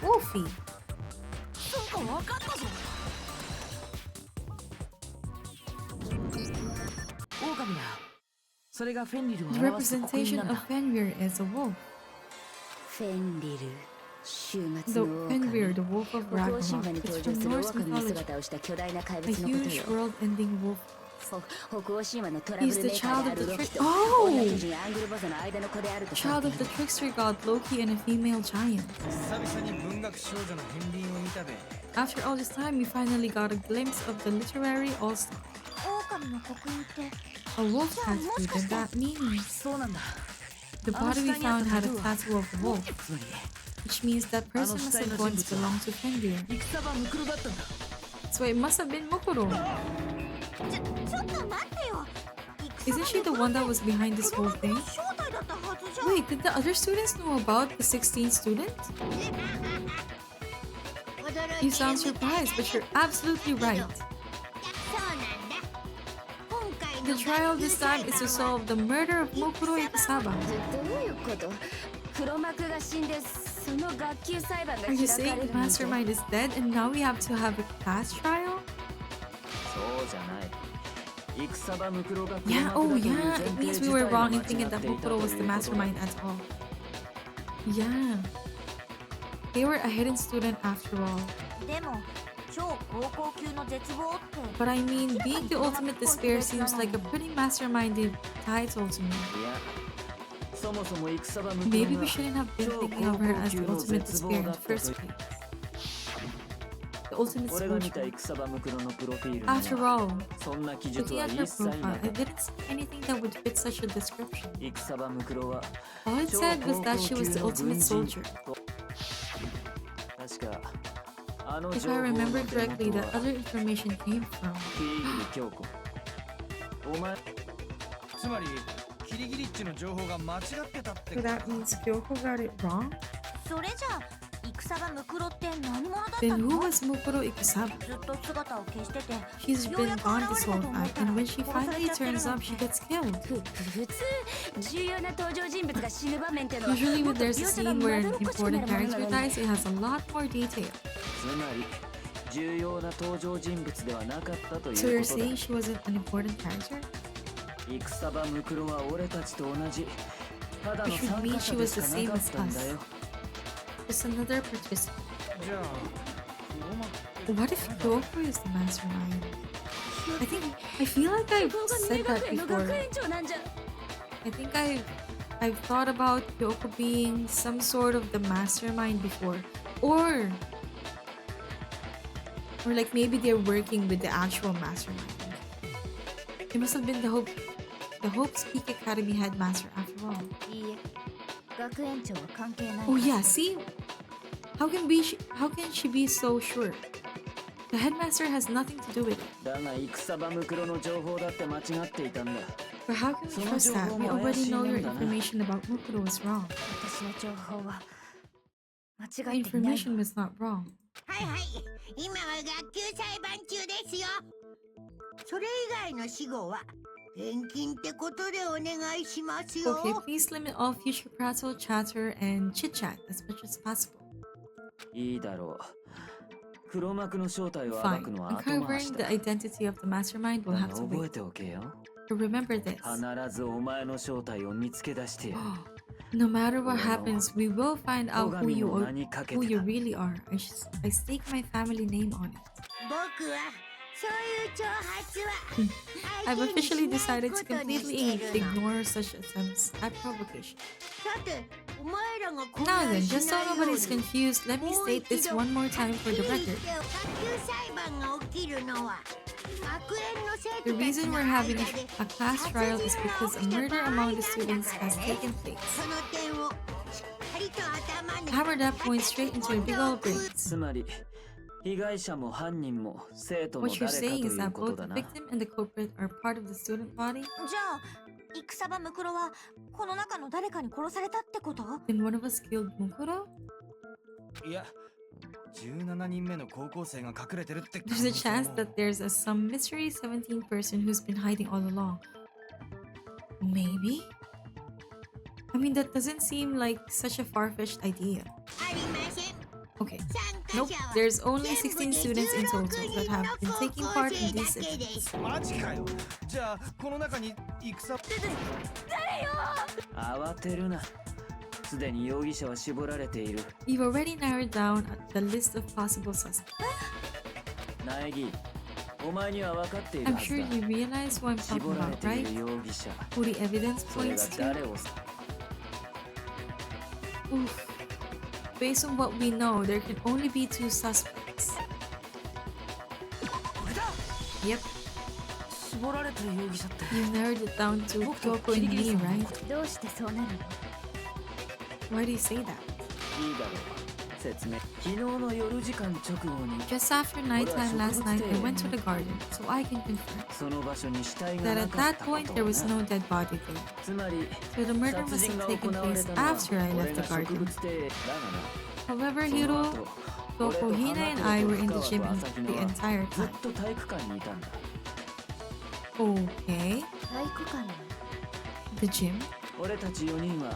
Wolfie. なんか分かったぞ。狼だ。それがフェンリルを The 表す刻印 representation なん of だ。 Fenrir is a wolf. フェンリル終 The 末の Fenrir, 狼 the wolf of 北欧神話 Ragnarok. に It's 登 from 場する Norse 狼の mythology. 姿をした巨大な怪 A 物のこと huge よ world-ending wolf. 北欧神話のトラブル He's メ the ーカー child であ of る the ロキ trick. と Oh! 女巨人アングルボザの間の子であるとさ Child れ of て the いる trickster god Loki and a female giant. 久々に文学少女の片鱗を見たべ After all this time, we finally got a glimpse of the literary all-star. 狼の刻印って A wolf tattoo, then that means そうなんだ。 the body we found had a tattoo of a wolf, つまり which means that person must have once belonged to Fenrir. 戦場ムクロだったんだ。 So it must have been Mokuro. ちょっと待ってよ Isn't she the one that was behind this whole thing? 正体だったはずじゃん Wait, did the other students know about the 16th student? You sound surprised, but you're absolutely right. そうなんだ今回 The の trial this time is to solve the murder of Mokuro Ikusaba. どういうこと黒幕が死んでその学級裁判が Are you 開か saying れ the るの mastermind is dead and now we have to have a class trial? そうじゃない戦場ムクロが Yeah, 黒 oh 幕だという yeah, 前 it 提 means 自 we 体 were が wrong 間 in 違 thinking って that いたということ Mokuro was the mastermind at all. Yeah. They were a hidden student after all. でも超高校級の絶望って But I mean, being the ultimate despair seems like a pretty masterminded title to me. いやそもそも戦場ムクロ Maybe が we shouldn't have been thinking of her as the ultimate despair in the first place. The ultimate 俺が見た soldier. 戦場ムクロのプロフィールに After は all, そんな記述 looking は at 一 her 切な profile, か I った didn't see anything that would fit such a description. 戦場ムクロは All it 超 said 高 was that 校 she 級 was the の ultimate 軍人 soldier. と確かあの If 情 I 報の remember 出 correctly, 元 that は other information came from. キリギリ京子お前つまりキリギリッチの情報が間違ってたって So that means Kyoko got it wrong? それじゃ戦場ムクロって何者だった Then who の？ was Mukuro Ikusaba? ずっと姿を消してて She's よう been やく gone 現 this れ whole たと思っ time, たら and when she 殺さ finally れちゃってる turns なん up, て she gets killed. 普通重要な登場人物が死ぬ場面ってのは Usually も when っと there's a 描写が scene ま where ど an ろっこしくな important るもの character なのに dies, it has a lot more detail. つまり重要な登場人物ではなかったとい So う you're ことだ saying she wasn't an important character? 戦場ムクロは俺たちと同じただの Which would 参 mean 加 she 者で was し the かな same かっ as たんだ us. よ Just another participant. じゃあ黒幕 What if Kyoko is the mastermind? I feel like I've ここが said 峰 that 学園の before. 学園長なんじゃ I think I've thought about Kyoko being some sort of the mastermind before. Or like maybe they're working with the actual mastermind. It must have been the Hope's Peak Academy headmaster after all. いいえ学園長は関係ない Oh yeah, see? How can she be so sure? The headmaster has nothing to do with it. だが戦場ムクロの情報だって間違っていたんだ But how can we trust that? We already know your information about Mukuro was wrong. 私の情報は間 The 違っていないわ information was not wrong. はいはい、今は学級裁判中ですよ。それ以外の死後は返金ってことでお願いしますよ。 Okay, please limit all future prattle, chatter, and chit-chat as much as possible. いいだろう黒幕の正体を暴 Fine. くのは後回 Uncovering し the だ identity of the mastermind will だ have が to 覚え wait. ておけよ But remember this. 必ずお前の正体を見つけ出してやる No matter what happens, we will find out 最上の名にかけ who て you だ really are. I stake my family name on it. 僕はそういう挑発は I've 相手に officially しない decided こ to とに completely してるの。 ignore such attempts at provocation. さて、お前らが混 Now 乱 then, し just な so いよう nobody's に confused, let me もう state 一 this 度 one more time for the はっきり record. 言って学級裁判が起きるのは学園の生 The 徒たち reason の we're 間 having で a class trial is because a murder among the students has taken place. その点をしっかりと頭に Hammer that point straight into your big old brains. つまり被害者も犯人も生徒の What 誰 you're かと saying い is う that こと both だ the な victim and the culprit are part of the student body? じゃあ戦場ムクロはこの中の誰かに殺されたってこと？ Then one of us killed Mukuro? いや17人目の高校生が隠れてるって可 There's a 能性 chance も that there's some mystery 17 person who's been hiding all along. Maybe? I mean, that doesn't seem like such a far-fetched idea. ありません。 Okay. 参加 Nope, 者は there's only 全部で 16 students in 16 total that 人 have の been 高 taking 校 part 生 in だ these けで events. す。マジかよ。じゃあこの中に戦慌てるなすでに容疑者は絞られている You've already narrowed down the list of possible suspects. 苗木お前には分かっている I'm はず sure だ you realize what I'm talking 絞られ about, てい right? る容疑者 Who the evidence それが points to? 誰を Oof. Based on what we know, there can only be 2 suspects. Yep, 絞られてる容疑者って you narrowed it down to Kyoko and me, right? どうしてそうなるの？ Why do you say that? いいだろう説明昨日の夜時間直後に Just after nighttime last night, I went to the garden, so I can confirm その場所に死体が that な at かっ that たこ point と there を was な no dead body there. つまり So the murder 殺 must 人 have が taken 行われ place たのは after I 俺 left the が植 garden. 物庭へだがな However, その Hiro, 後俺と Kyoko, Hina, 花 and と I 深 were in the 川 gym と朝日 the 奈は entire ずっ time. と体育館にいたんだ Okay. 体育館の The gym? 俺たち4人は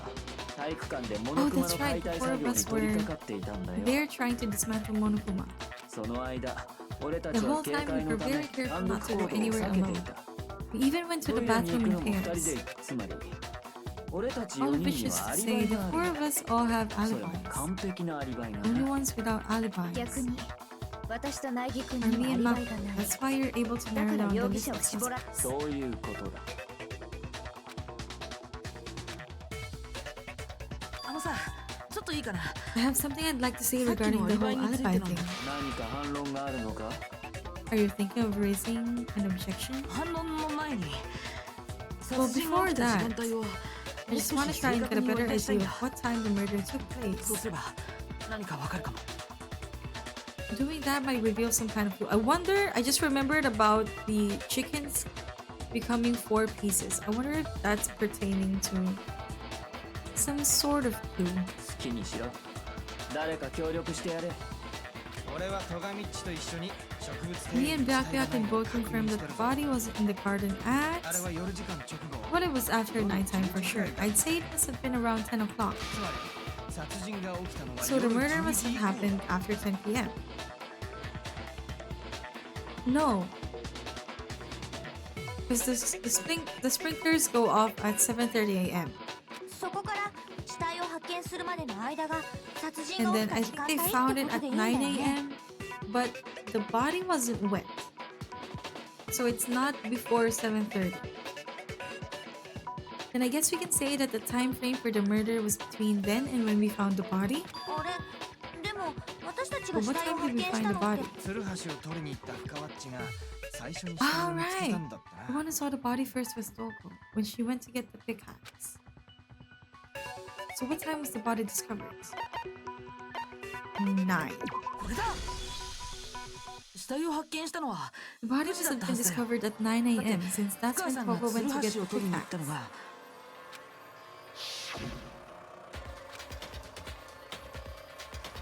体育館でモノクマの that's 解 right. 体 The 作 four of 業に us 取り were 掛かっていたんだよ there trying to dismantle Monokuma. その間俺た The ちは whole 警 time 戒 we の were ため very careful 単独 not to 行 go 動を anywhere 避けて alone. いた We even went to ト the イレに行 bathroom く in のも2 pairs. 人でつまり俺たち All 4 of which 人に is は to アリ say バイ the があ four る of us all have それも alibis. 完璧なアリバイ The な only ones without alibis 逆に私と苗木君 are に me はア and リバ Mako. イがない。 That's why you're able to だ narrow から down 容 the 疑 list 者を of 絞ら suspects. そういうことだあのさちょっといいかな I have something I'd like to say さっき regarding のア the リバ whole イについて alibi なん thing. だ何か反論があるのか Are you thinking of raising an objection? 反論の前に Well, 殺人が before 起きた時 that, 間帯を I just want to try and get a better idea of what time the murder took そう place. すれば何かわかるかも Doing that might reveal some kind of clue. I wonder, I just remembered about the chickens becoming 4 pieces. I wonder if that's pertaining to some sort of clue. 好きにしろ誰か協力してやれ。俺はトガミッチと一緒に植物 Me and Byakuya can both confirm that the body wasn't in the garden あ at... れは夜時間直後 Well, it was after nighttime for sure. I'd say it must have been around 10 o'clock. つまり殺人が起きたのは So the 夜 murder 10 must 時 have 以降 happened after 10 p.m. No. Because the sprinklers go off at 7:30 a.m. そこから死体を発見するまでの間が殺人 And が起 then き I た think 時間 they 帯 found って it こと at でいいんだ 9 よね a.m. But the body wasn't wet. So it's not before 7:30. Then I guess we can say that the time frame for the murder was between then and when we found the body. あれでも私たちが But 死 what 体を time 発 did we 見し find た the のって body? ツルハシを取りに行った深ワッチが最初に死体を見つけたんだった The な one who saw the body first was Doko when she went to get the pickaxe. So what time was the body discovered? 9. これだ。死体を発見したのは The body must have been discovered at 9 a.m. since お that's 母 when さんが Doko ツ went ル to ハ get シ the を取りに行ったの pickaxe. が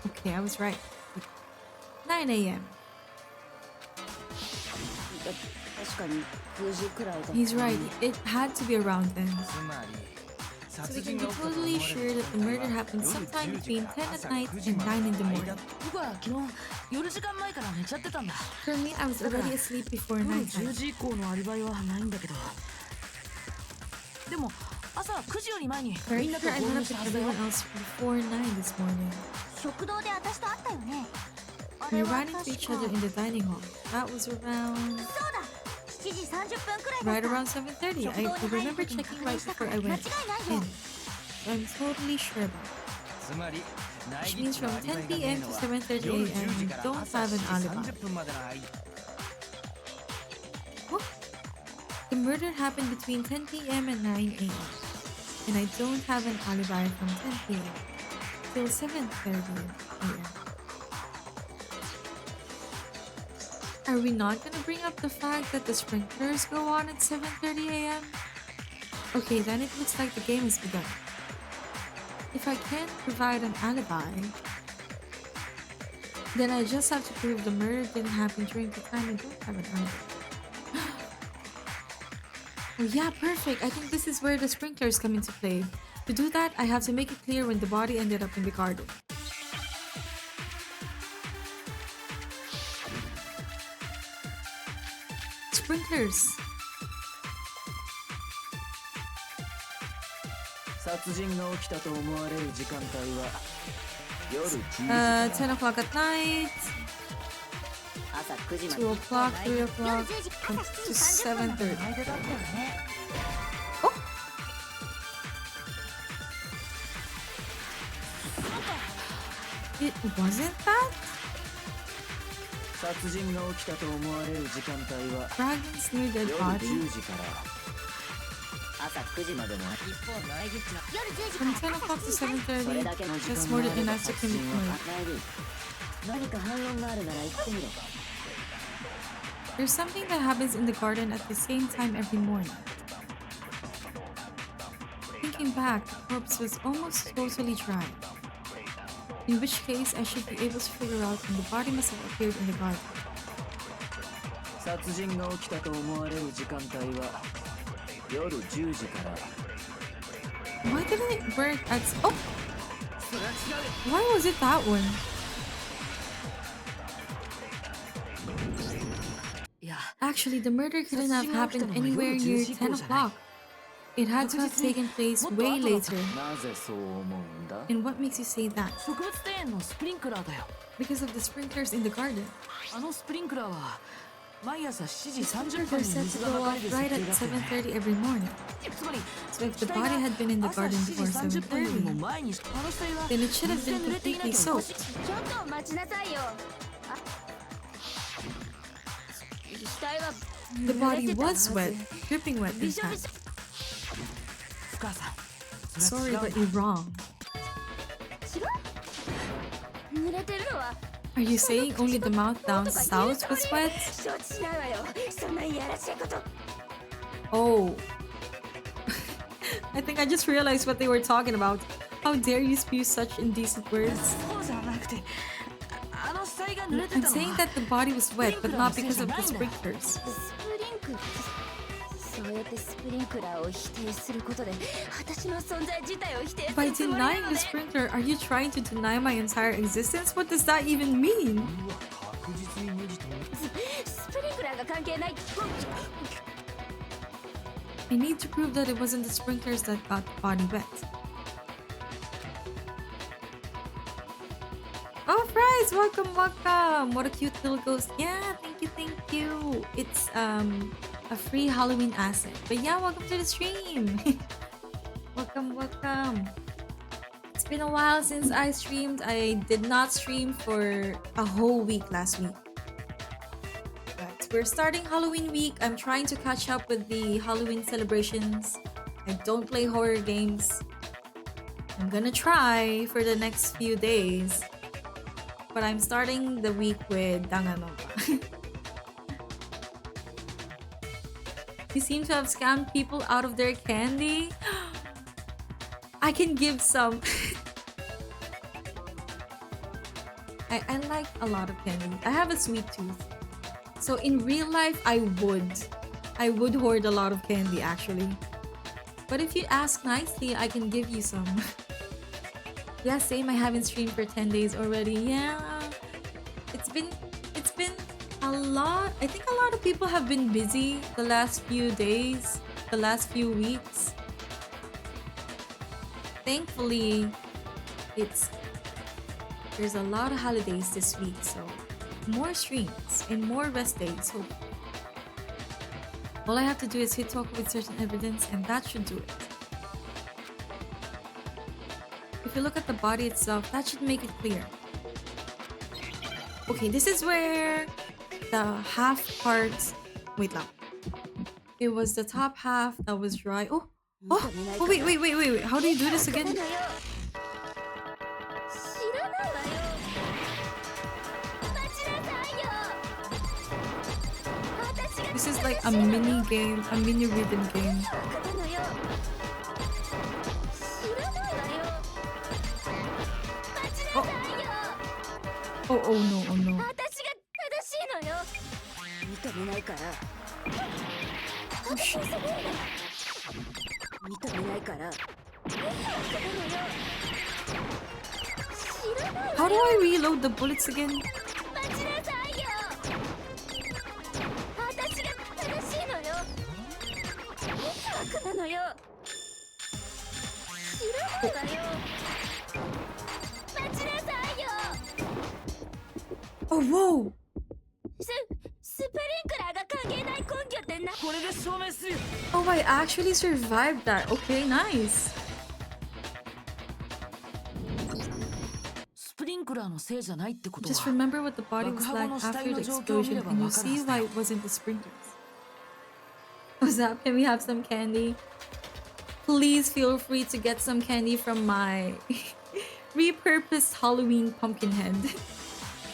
Okay, I was right. 9 a.m. 確かに9時くらいだった。 He's right. It had to be around then. つまり So 殺 we 人 can が be 起きたと思わ totally れ sure る that 時 the 間 murder は happened 夜 sometime 10時 between か 10 ら at 朝 night 9時 and まで 9 in the の morning. 間僕は昨日夜時間前から寝ちゃってたんだ。 For me, I was already asleep before 夜 nighttime. 10時以降のアリバイはないんだけど。でも朝9時より前に Very みんなと sure I 合 met 流 up した with はずだよ。 everyone else before 9 this morning. 食堂で私と会ったよねあ We れは ran into 確 each か other in the dining hall. That was around... そうだ7時30分くらい right だっ around た 7:30. 食 I 堂に入る remember 時に checking 確認 right したか before ら I 間違 went いないよ in. So I'm totally sure about it. つまり内 Which ギッ means チの from アリバイ 10 がね p.m. えの to は 7:30 夜 a.m. 10時 We から don't 朝 have 7 an 時 alibi. 30分までの間 What? The murder happened between 10 p.m. and 9 a.m. And I don't have an alibi from 10 p.m. till 7:30 a.m. Are we not gonna bring up the fact that the sprinklers go on at 7:30 a.m.? Okay, then it looks like the game has begun. If I can't provide an alibi, then I just have to prove the murder didn't happen during the time I don't have an alibi. Oh yeah, perfect. I think this is where the sprinklers come into play. To do that, I have to make it clear when the body ended up in the garden. Sprinklers. 殺人が起きたと思われる時間帯は夜10時 10 o'clock at night, 朝9時まで 2 o'clock, 3夜 o'clock, 10時 and 朝 to 7時30分までの 7:30. 間だったよね It wasn't that? 殺人が起きたと思われる時間帯は Dragons near dead 夜 body? 10時から朝9時までの一方内ギッチの夜10時 From から 10 o'clock to 朝7時 それ 7:30, だけの時 that's 間 more があ than れば enough to 殺 commit 人は murder. 与える何か反論があるなら言ってみろ There's something that happens in the garden at the same time every morning. Thinking back, the corpse was almost totally dry. In which case, I should be able to figure out when the body must have appeared in the garden. 殺人が起きたと思われる時間帯は夜10時から Why didn't it work at... Oh! Why was it that one? いや Actually, the murder couldn't have happened anywhere near 10 o'clock. It had to have taken place way later. なぜそう思うんだ And what makes you say that? 植物庭園のスプリンクラーだよ。 Because of the sprinklers in the garden. あのスプリンクラーは毎朝7時 The 30 sprinklers 分 are に set 水 to が go まか off れる設 right 定 at だったよね。 7:30 every morning. つまり So if 死 the 体 body が had been in the 朝 garden 7 before 時30分よりも 7:30, 前にあの死体は then it should have 水で been 濡れていなき completely ゃおかし soaked. い。ちょっと待ちなさいよ死体は The body was wet, dripping wet び in しょび fact. しょ深川さん、それ Sorry, は違 but う you're wrong. 違う濡れてるのは Are you saying only the mouth down south was wet? 承知しないわよそんないやらしいこと Oh. I think I just realized what they were talking about. How dare you spew such indecent words? そうじゃなくて、あの死体が濡れて I'm たの saying は that the body was wet, but not because of the sprinklers. スプリンクラー、そうやってスプリンクラーを否定することで私の存在自体を否定す By るつもりな denying の the ね。 sprinkler, are you trying to deny my entire existence? What does that even mean? 確実に無事とスプリンクラーが関係ない。 I need to prove that it wasn't the sprinklers that got the body wet. Oh, Fries! Welcome, welcome! What a cute little ghost. Yeah, thank you. It's a free Halloween asset. But yeah, welcome to the stream. welcome. It's been a while since I streamed. I did not stream for a whole week last week. But we're starting Halloween week. I'm trying to catch up with the Halloween celebrations. I don't play horror games. I'm gonna try for the next few days. But I'm starting the week with Danganronpa. You seem to have scammed people out of their candy. I can give some. I like a lot of candy. I have a sweet tooth. So in real life, I would hoard a lot of candy actually. But if you ask nicely, I can give you some. Yeah, same. I haven't streamed for 10 days already. Yeah, it's been a lot. I think a lot of people have been busy the last few days, the last few weeks. Thankfully, there's a lot of holidays this week, so more streams and more rest days. Hope. All I have to do is hit talk with certain evidence, and that should do it. If you look at the body itself, that should make it clear. Okay, this is where the half part... Wait lang. It was the top half that was dry. Oh, wait. How do you do this again? This is like a mini game, a mini rhythm game. Oh no. 私が正しいのよ。認めないから。認めないから。 How do I reload the bullets again? 待ちなさいよ。私が正しいのよ。悪なのよ。知らないわよ。待ちなさいよ。 Oh, whoa! スプリンクラーが関係ない根拠ってな。これで証明するよ。 Oh, I actually survived that. Okay, nice. スプリンクラーのせいじゃないってこと Just は。 remember what the body was like after the explosion and you see why it wasn't the sprinklers. Zap, can we have some candy? Please feel free to get some candy from my repurposed Halloween pumpkin head.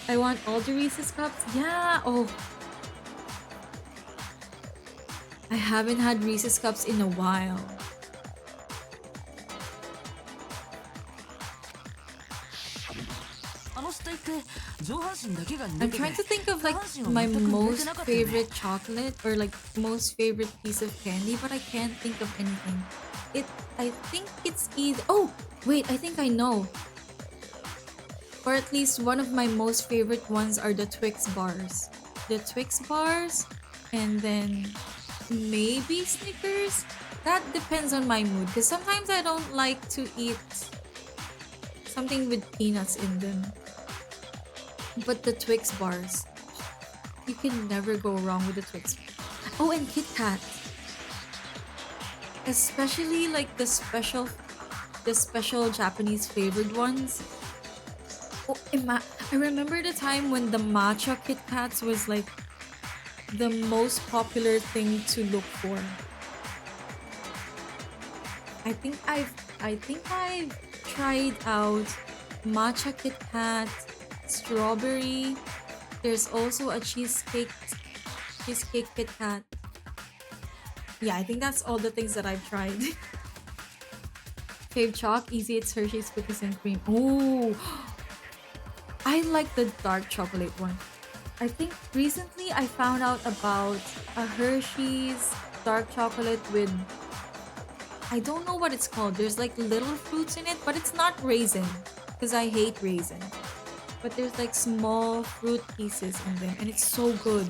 I want all the Reese's cups. Yeah, oh. I haven't had Reese's cups in a while. I'm trying to think of like my most favorite chocolate or like most favorite piece of candy, but I can't think of anything. I think it's either... Oh, wait, I think I know. Or at least one of my most favorite ones are the Twix bars. The Twix bars and then maybe Snickers. That depends on my mood because sometimes I don't like to eat something with peanuts in them. But the Twix bars, you can never go wrong with the Twix. Oh, and Kit Kat. Especially like the special Japanese flavored ones. Oh, I remember the time when the matcha Kit Kats was like the most popular thing to look for. I think I've tried out matcha Kit Kat, strawberry. There's also a cheesecake Kit Kat. Yeah, I think that's all the things that I've tried. Fave chalk, easy, it's Hershey's cookies and cream. Oh, I like the dark chocolate one. I think recently I found out about a Hershey's dark chocolate with, I don't know what it's called. There's like little fruits in it, but it's not raisin because I hate raisin. But there's like small fruit pieces in them and it's so good.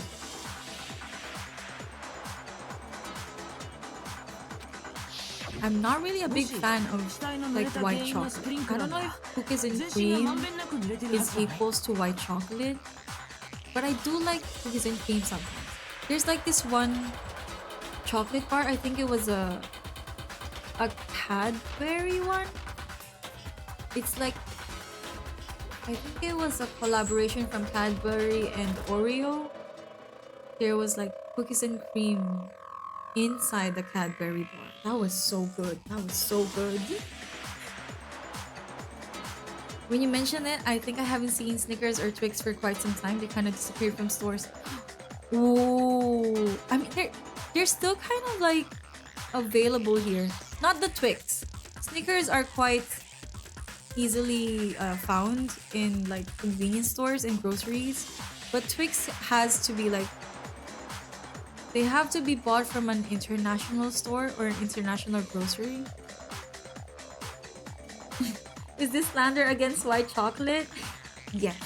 I'm not really a big fan of like white chocolate. I don't know if cookies and cream is equals to white chocolate, but I do like cookies and cream sometimes. There's like this one chocolate bar, I think it was a Cadbury one. It's like, I think it was a collaboration from Cadbury and Oreo. There was like cookies and cream inside the Cadbury bar. That was so good. That was so good. When you mention it, I think I haven't seen Snickers or Twix for quite some time. They kind of disappeared from stores. Ooh, I mean, they're still kind of like available here. Not the Twix. Snickers are quite easily found in like convenience stores and groceries, but Twix has to be like, they have to be bought from an international store or an international grocery. Is this slander against white chocolate? Yes.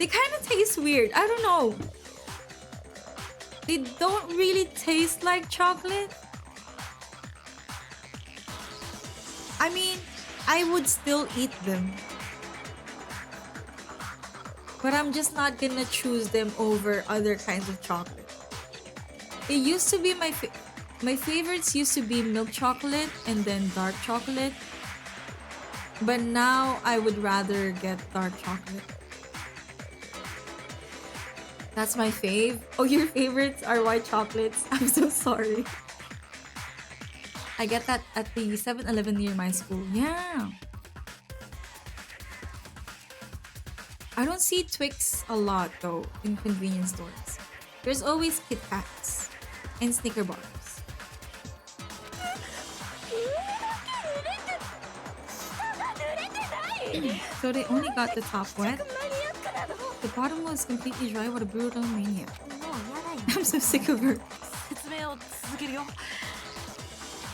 They kind of taste weird. I don't know. They don't really taste like chocolate. I mean, I would still eat them. But I'm just not gonna choose them over other kinds of chocolate. It used to be my favorites used to be milk chocolate and then dark chocolate. But now I would rather get dark chocolate. That's my fave. Oh, your favorites are white chocolates. I'm so sorry. I get that at the 7-Eleven near my school. Yeah. I don't see Twix a lot though in convenience stores. There's always Kit Kats and Snicker bars. So they only got the top wet. The bottom was completely dry. What a brutal maniac. I'm so sick of her. 説明を続けるよ。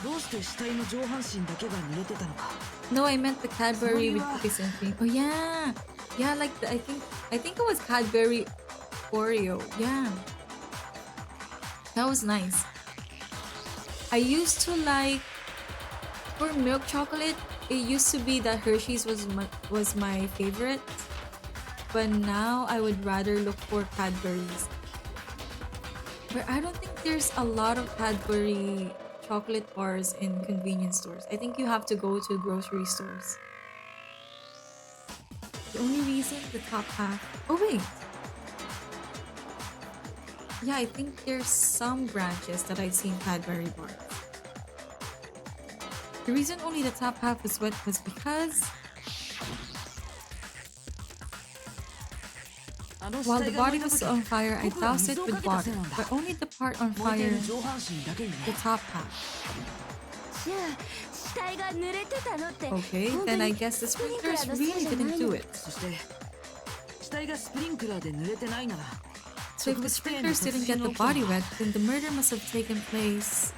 どうして死体の上半身だけが濡れてたのか。 No, I meant the Cadbury with cookies and cream. Oh yeah, yeah, like I think it was Cadbury Oreo. Yeah, that was nice. I used to like, for milk chocolate, it used to be that Hershey's was my favorite, but now I would rather look for Cadbury's. But I don't think there's a lot of Cadbury chocolate bars in convenience stores. I think you have to go to grocery stores. The only reason the top half... Oh wait! Yeah, I think there's some branches that I've seen Cadbury bars. The reason only the top half was wet was because while the body was on fire, I doused it with water, but only the part on fire, the top half. Okay, then I guess the sprinklers really didn't do it. So if the sprinklers didn't get the body wet, then the murder must have taken place.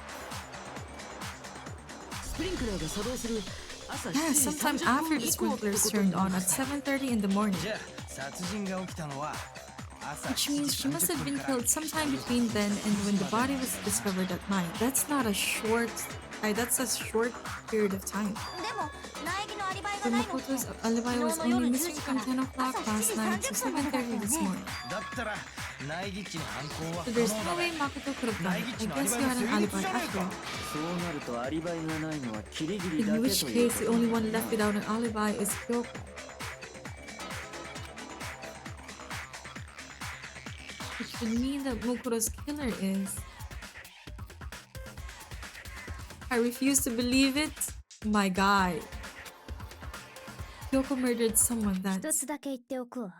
Yeah, sometime after the sprinklers turned on at 7:30 in the morning. Which means she must have been killed sometime between then and when the body was discovered at night. That's not a short... that's a short period of time. So Makoto's alibi was only missing from 10 o'clock last night to 7:30 this morning. So there's no way Makoto could have done it. I guess you had an alibi after all. In which case, the only one left without an alibi is Kyoko. Which would mean that Makoto's killer is... I refuse to believe it. My guy. Kyoko murdered someone 一 that's... つだけ言っておくわ。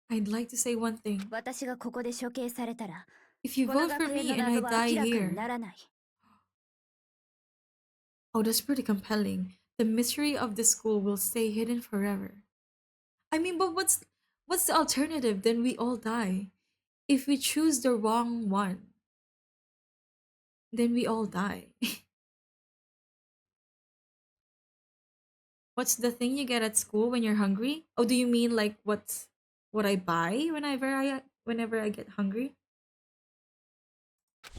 I'd like to say one thing. 私がここで処刑されたら If you この vote 学 for 園 me の and I 謎は die 明らかに here. ならない。 Oh, that's pretty compelling. The mystery of the school will stay hidden forever. I mean, but what's the alternative? Then we all die. If we choose the wrong one, then we all die. What's the thing you get at school when you're hungry? Oh, do you mean like what I buy whenever I get hungry?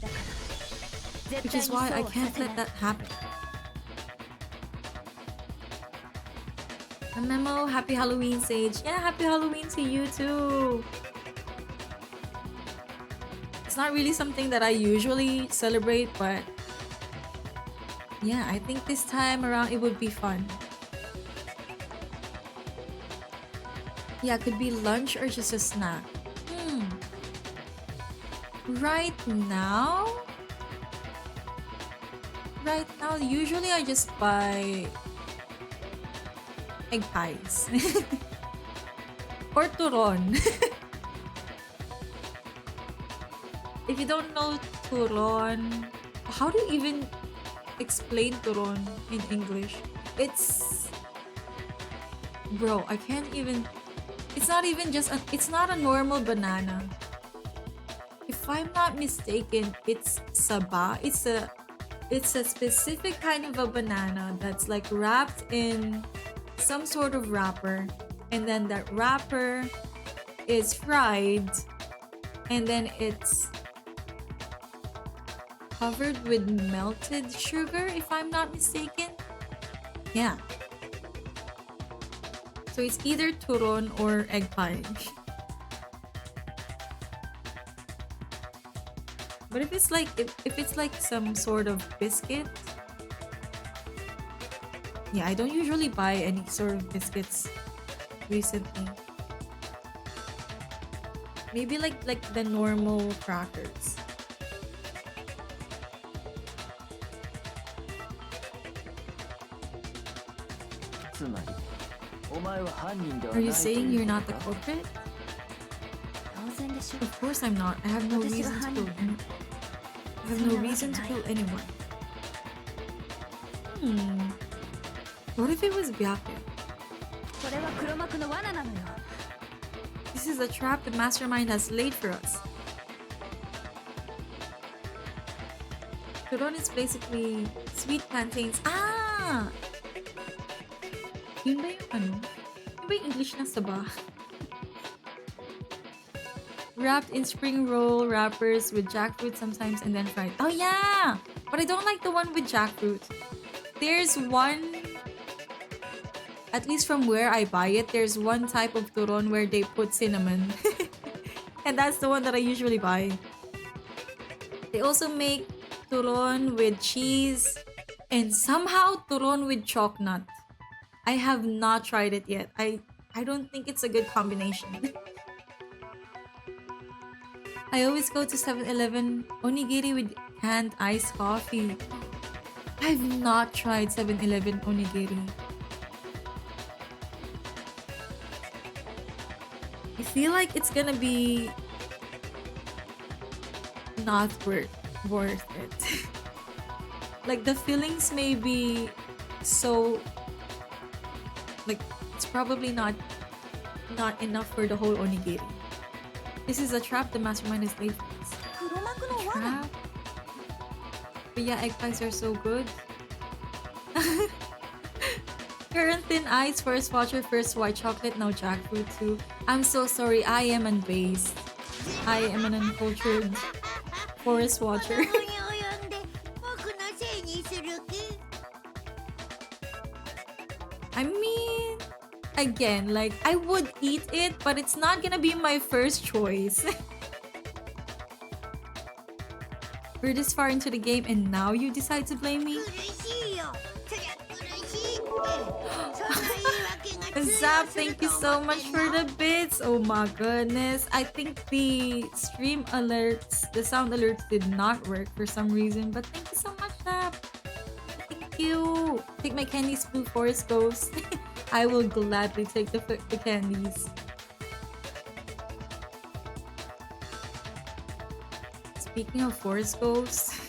だから絶 Which 対 is に why そう I はさ can't せな let い。 that happen. A memo, happy Halloween, Sage. Yeah, happy Halloween to you too. It's not really something that I usually celebrate, but yeah, I think this time around it would be fun. Yeah, it could be lunch or just a snack. Right now? Right now, usually I just buy egg pies. Or turon. If you don't know turon, how do you even explain turon in English? It's... Bro, I can't even... It's not even just a... It's not a normal banana. If I'm not mistaken, it's saba. It's a specific kind of a banana that's like wrapped in some sort of wrapper, and then that wrapper is fried, and then it's covered with melted sugar, if I'm not mistaken. Yeah. So it's either turon or egg pie. But if it's like if it's like some sort of biscuit, yeah, I don't usually buy any sort of biscuits recently. Maybe like the normal crackers. Are you saying you're not the culprit? 当然でしょ。 Of course I'm not. I have no reason to kill anyone. I have no reason to kill anyone. What if it was Byaku? これは黒幕の罠なのよ。 This is a trap the mastermind has laid for us. Turon is basically sweet plantains. Ah! Yun ba yung ano? Yun ba yung English na saba? Wrapped in spring roll wrappers with jackfruit sometimes and then fried. Oh yeah! But I don't like the one with jackfruit. There's one, at least from where I buy it, there's one type of turon where they put cinnamon. And that's the one that I usually buy. They also make turon with cheese and somehow turon with chocolate. I have not tried it yet. I don't think it's a good combination. I always go to 7-Eleven onigiri with canned iced coffee. I've not tried 7-Eleven onigiri. I feel like it's gonna be not worth it. Like the fillings may be so, like it's probably not enough for the whole onigiri. This is a trap the mastermind has laid for us. 黒幕の罠。 Trap? But yeah, egg pies are so good. Current thin ice, first watcher, first white chocolate, now jackfruit too. I'm so sorry, I am unbased. I am an uncultured forest watcher. この期に及んで僕のせいにする気？ I mean, again, like, I would eat it, but it's not gonna be my first choice. We're this far into the game and now you decide to blame me? 苦しいよ。そりゃ苦しいって。そんな言い訳が通用 Zap, する thank you と so 思って much ん for の？ the bits. Oh my goodness. I think the stream alerts, the sound alerts did not work for some reason, but thank you so much, Zap. Thank you. Take my candies, Blue Forest Ghost. I will gladly take the candies. speaking of forest ghosts,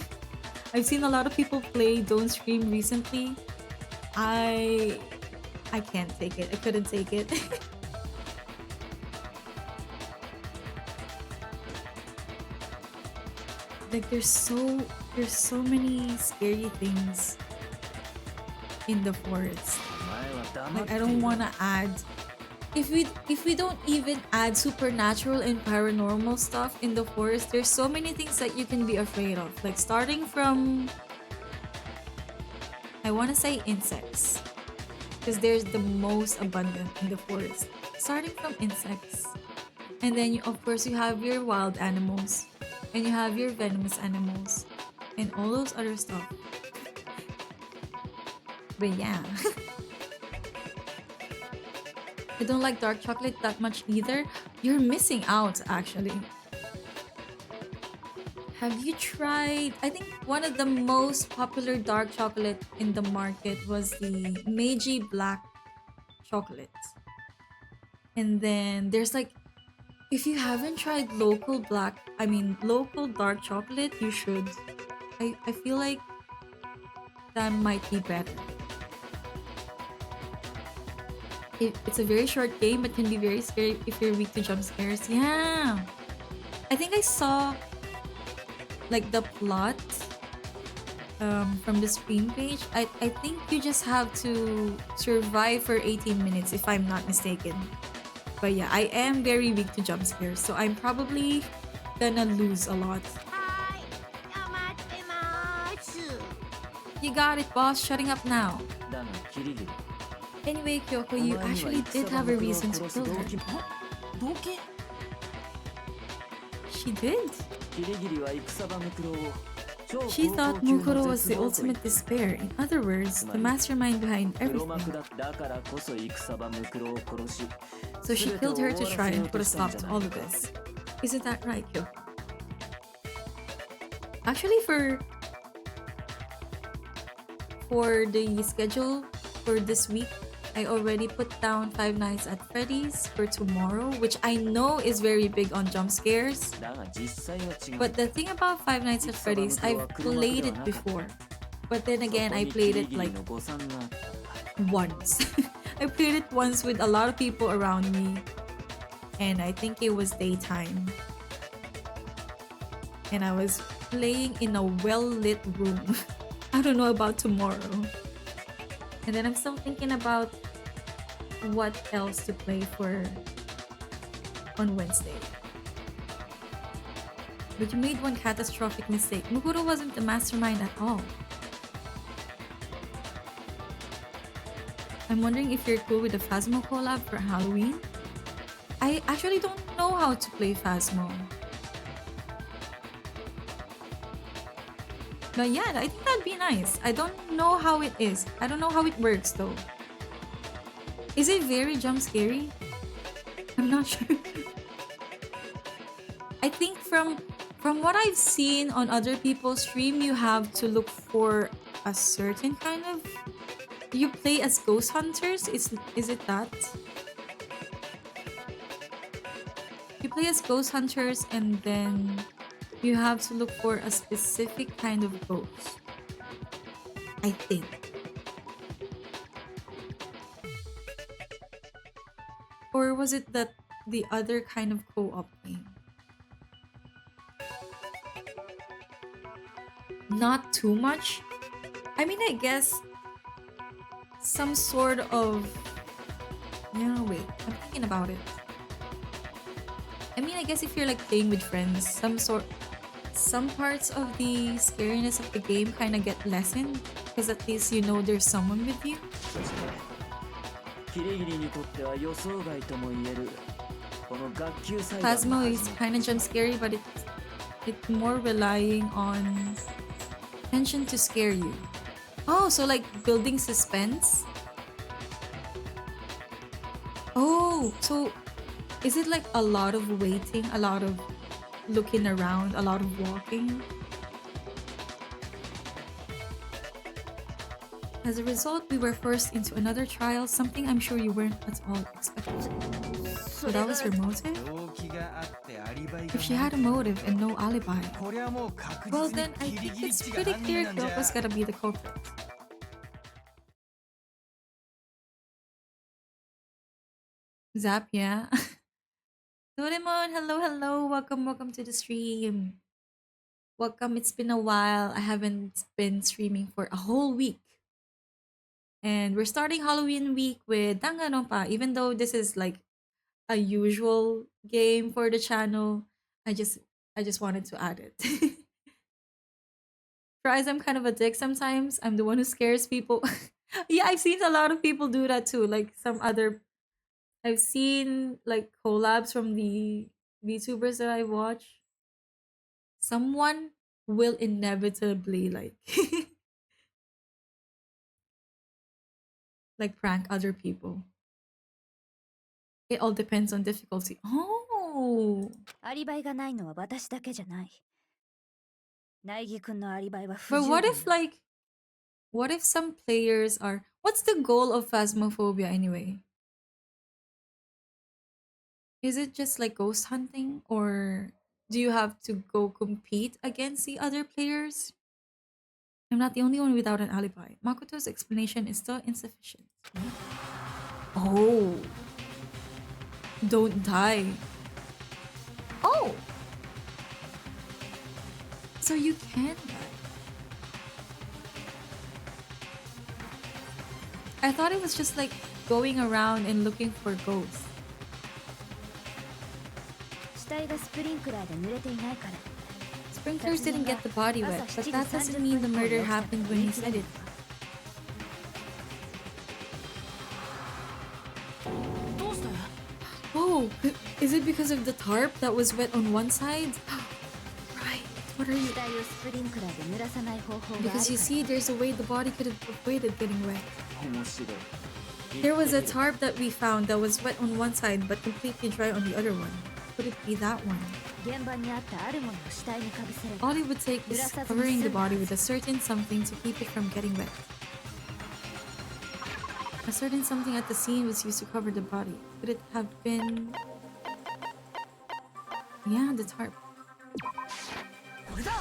I've seen a lot of people play Don't Scream recently. I can't take it. I couldn't take it. Like there's so many scary things in the forest. お前は黙 Like って I い don't ろ wanna add if we don't even add supernatural and paranormal stuff in the forest, there's so many things that you can be afraid of. Like starting from, I wanna say insects. Because there's the most abundant in the forest. Starting from insects. And then of course you have your wild animals. And you have your venomous animals. And all those other stuff. But yeah. I don't like dark chocolate that much either. You're missing out actually. Have you tried? I think one of the most popular dark chocolate in the market was the Meiji Black chocolate. And then there's like, if you haven't tried local dark chocolate, you should. I feel like that might be better. It's a very short game, but can be very scary if you're weak to jump scares. Yeah. I think I saw like the plot from the Steam page. I think you just have to survive for 18 minutes if I'm not mistaken. But yeah, I am very weak to jump scares, so I'm probably gonna lose a lot. はーい、黙ってまーす。 You got it, boss. Shutting up now. だがキリギリ Anyway, Kyoko, you actually did have a reason to kill her. 動機 She did. キリギリは戦場ムクロを超 She 高 thought 校級の Mukuro was 絶 the 望と言 ultimate despair. In other words, the mastermind behind 黒幕 everything. だからこそ戦場ムクロを殺し So she killed her to try and put a stop to all of this. Isn't that right, Kyoko? Actually, for the schedule for this week, I already put down Five Nights at Freddy's for tomorrow, which I know is very big on jump scares. だが実際は違う But the thing about Five Nights at Freddy's, I've played it before. But then again, I played it like そこにキリギリの誤算があった once. I played it once with a lot of people around me. And I think it was daytime. And I was playing in a well-lit room. I don't know about tomorrow. And then I'm still thinking about what else to play for on Wednesday. But you made one catastrophic mistake. Mukuro wasn't the mastermind at all. I'm wondering if you're cool with the Phasmo collab for Halloween? I actually don't know how to play Phasmo. But yeah, I think that'd be nice. I don't know how it is. I don't know how it works though. Is it very jump scary? I'm not sure. I think from what I've seen on other people's stream, you have to look for a certain kind of... You play as ghost hunters? Is it that? You play as ghost hunters and then you have to look for a specific kind of ghost. I think. Or was it that the other kind of co-op game? Not too much. I mean, I guess some sort of... Yeah, wait. I'm thinking about it. I mean, I guess if you're like playing with friends, some parts of the scariness of the game kind of get lessened because at least you know there's someone with you. そしてキリギリにとっては予想外とも言えるこの学級裁判の Phasmo 始 is め kind of jump scary, but it's more relying on tension to scare you. Oh, so like building suspense? Oh, so is it like a lot of waiting, a lot of looking around, a lot of walking? As a result, we were forced into another trial, something I'm sure you weren't at all expecting. So that was her motive? 動機があってアリバイが If she had a motive and no alibi, こりゃもう確 well 実 then に I ギリ think ギリ it's 値が pretty 犯人 clear なんじゃ Kyoko's gotta be the culprit. Zap, yeah. Doraemon, hello. Welcome to the stream. Welcome, it's been a while. I haven't been streaming for a whole week. And we're starting Halloween week with Danganronpa. Even though this is like a usual game for the channel, I just wanted to add it. Tries, I'm kind of a dick sometimes. I'm the one who scares people. Yeah, I've seen a lot of people do that too. Like some other I've seen like collabs from the VTubers that I watch. Someone will inevitably like like prank other people. It all depends on difficulty. Oh, アリバイがないのは私だけじゃない。苗木くんのアリバイは不 but 十分 what よ。 if like what if some players are what's the goal of Phasmophobia anyway? Is it just like ghost hunting or do you have to go compete against the other players? I'm not the only one without an alibi. Makoto's explanation is still insufficient. Oh. Don't die. Oh. So you can die. I thought it was just like going around and looking for ghosts. 死体がスプリンクラーで濡れていないから。 Sprinklers didn't get the body wet, but that doesn't mean the murder happened when he said it. どうして？ Oh, is it because of the tarp that was wet on one side? Right. What are you? 死体をスプリンクラーで濡らさない方法がある Because you から。 see, there's a way the body could have avoided getting wet. 面白い There was a tarp that we found that was wet on one side but completely dry on the other one. Could it be that one? 現場にあったあるものを死体にかぶせれば All it would take is covering the body with a certain something to keep it from getting wet. A certain something at the scene was used to cover the body. Could it have been... Yeah, the tarp. これだ。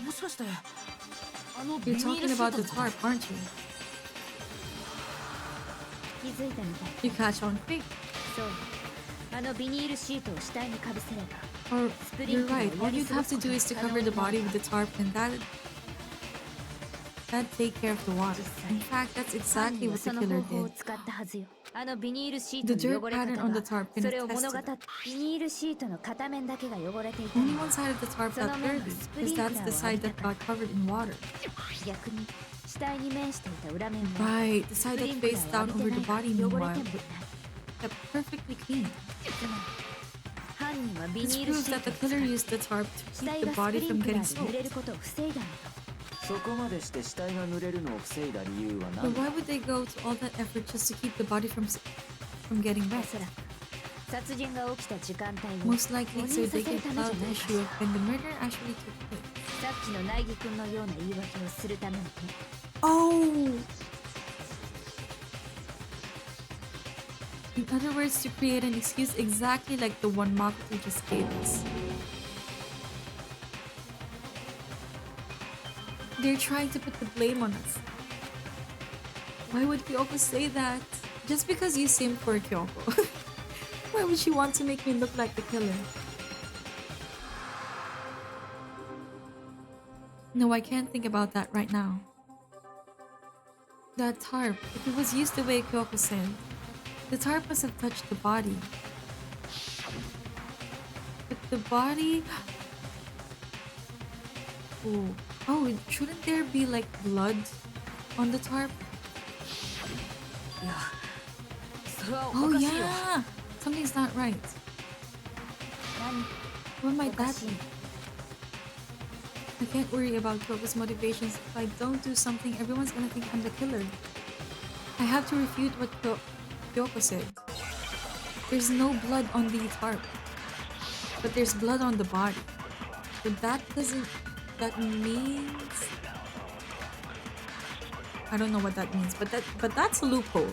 もしかしてあのビ You're ニール talking シー about ト the の tarp, aren't you? 気づいたみたい。 You catch on quick. そう。あのビニールシートを死体にかぶせれば。 Or, you're right, all you'd have to do is to cover the body with the tarp and that'd take care of the water. In fact, that's 犯 exactly 人は what そ the の killer 方法を did. 使ったはずよ。あのビニールシー The トの dirt 汚れ方 pattern on the が tarp そ can れを attest 物 to 語 that. っビニールシートの片面だけが汚れていた Only one side of the tarp got dirty, because that's the side that got covered in water. 逆に死体に面していた裏面は Right, the side スプ that リンクラ faced ーを down 浴び over て the ない body から汚れ meanwhile てもいない kept perfectly clean. つまり犯人はビ This ニール proves シー that ト the を使 killer い used the tarp to 死 keep 体 the がス body プリン from クラ getting ーで濡れ soaked. ることを防いだんだそこまでして死体が濡れるのを防いだ理由は But 何だ why would they go to all that effort just to keep the body from getting お wet? そらく殺人が起きた時間帯を Most likely so they could cloud the issue of when the murder actually took place. さっきの苗木君のような言い訳をするためにね Oh! In other words, to create an excuse exactly like the one Makoto just gave us. They're trying to put the blame on us. Why would Kyoko say that? Just because you simp for Kyoko. Why would she want to make me look like the killer? No, I can't think about that right now. That tarp, if it was used the way Kyoko said, the tarp must have touched the body. But the body... Oh, shouldn't there be like blood on the tarp? いやそれはお Oh かしいよ。 yeah! Something's not right. 何 What might おか that しい be? I can't worry about Kyoko's motivations. If I don't do something, everyone's gonna think I'm the killer. I have to refute what Kyoko said. There's no blood on the tarp. But there's blood on the body. But that doesn't... That means... I don't know what that means, but that's a loophole.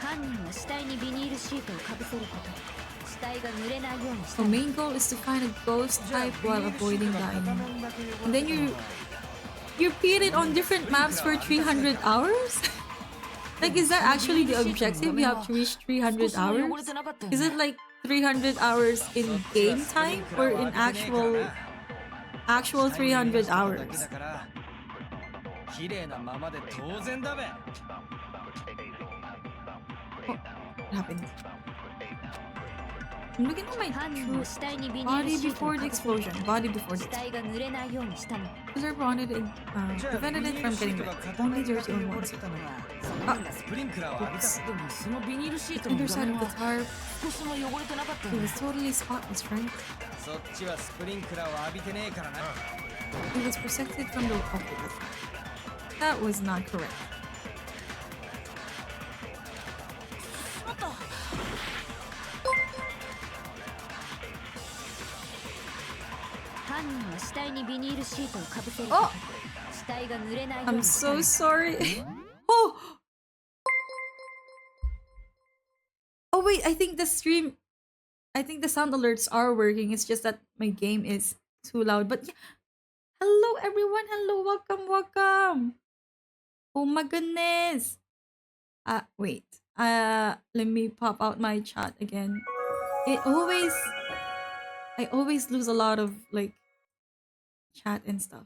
犯人は死体にビニールシートをかぶせること死体が濡れないようにした The の main goal is to find a ghost type while avoiding dying. And then you repeat it on different maps for 300 hours? Like, is that actually the objective? You have to reach 300 hours? Is it like 300 hours in game time or in actual 300 hours? 綺麗なままで当然だべ。 What happened? I'm looking at my 犯人は死体にビニール body シートを before か the ぶせる explosion. Body before the 死体が濡れないようにしたの explosion. Prevented it from getting wet. Only dirty on one side. スプリンクラーを浴びた。でもそのビニールシートの Underside 裏 of 面 the は tarp. 少しも汚れてなかったよ It ね was totally spotless, right? そっちはスプリンクラーを浴びてねえからな。 It was protected from the... Okay, that was not correct. あった。犯人は死体にビニールシートをかぶせる Oh! 死体が濡れないよう I'm にしたの so sorry. Oh! Oh wait, I think the stream... I think the sound alerts are working. It's just that my game is too loud. But yeah. Hello everyone. Hello. Welcome. Oh my goodness. Wait. Let me pop out my chat again. I always lose a lot of like chat and stuff.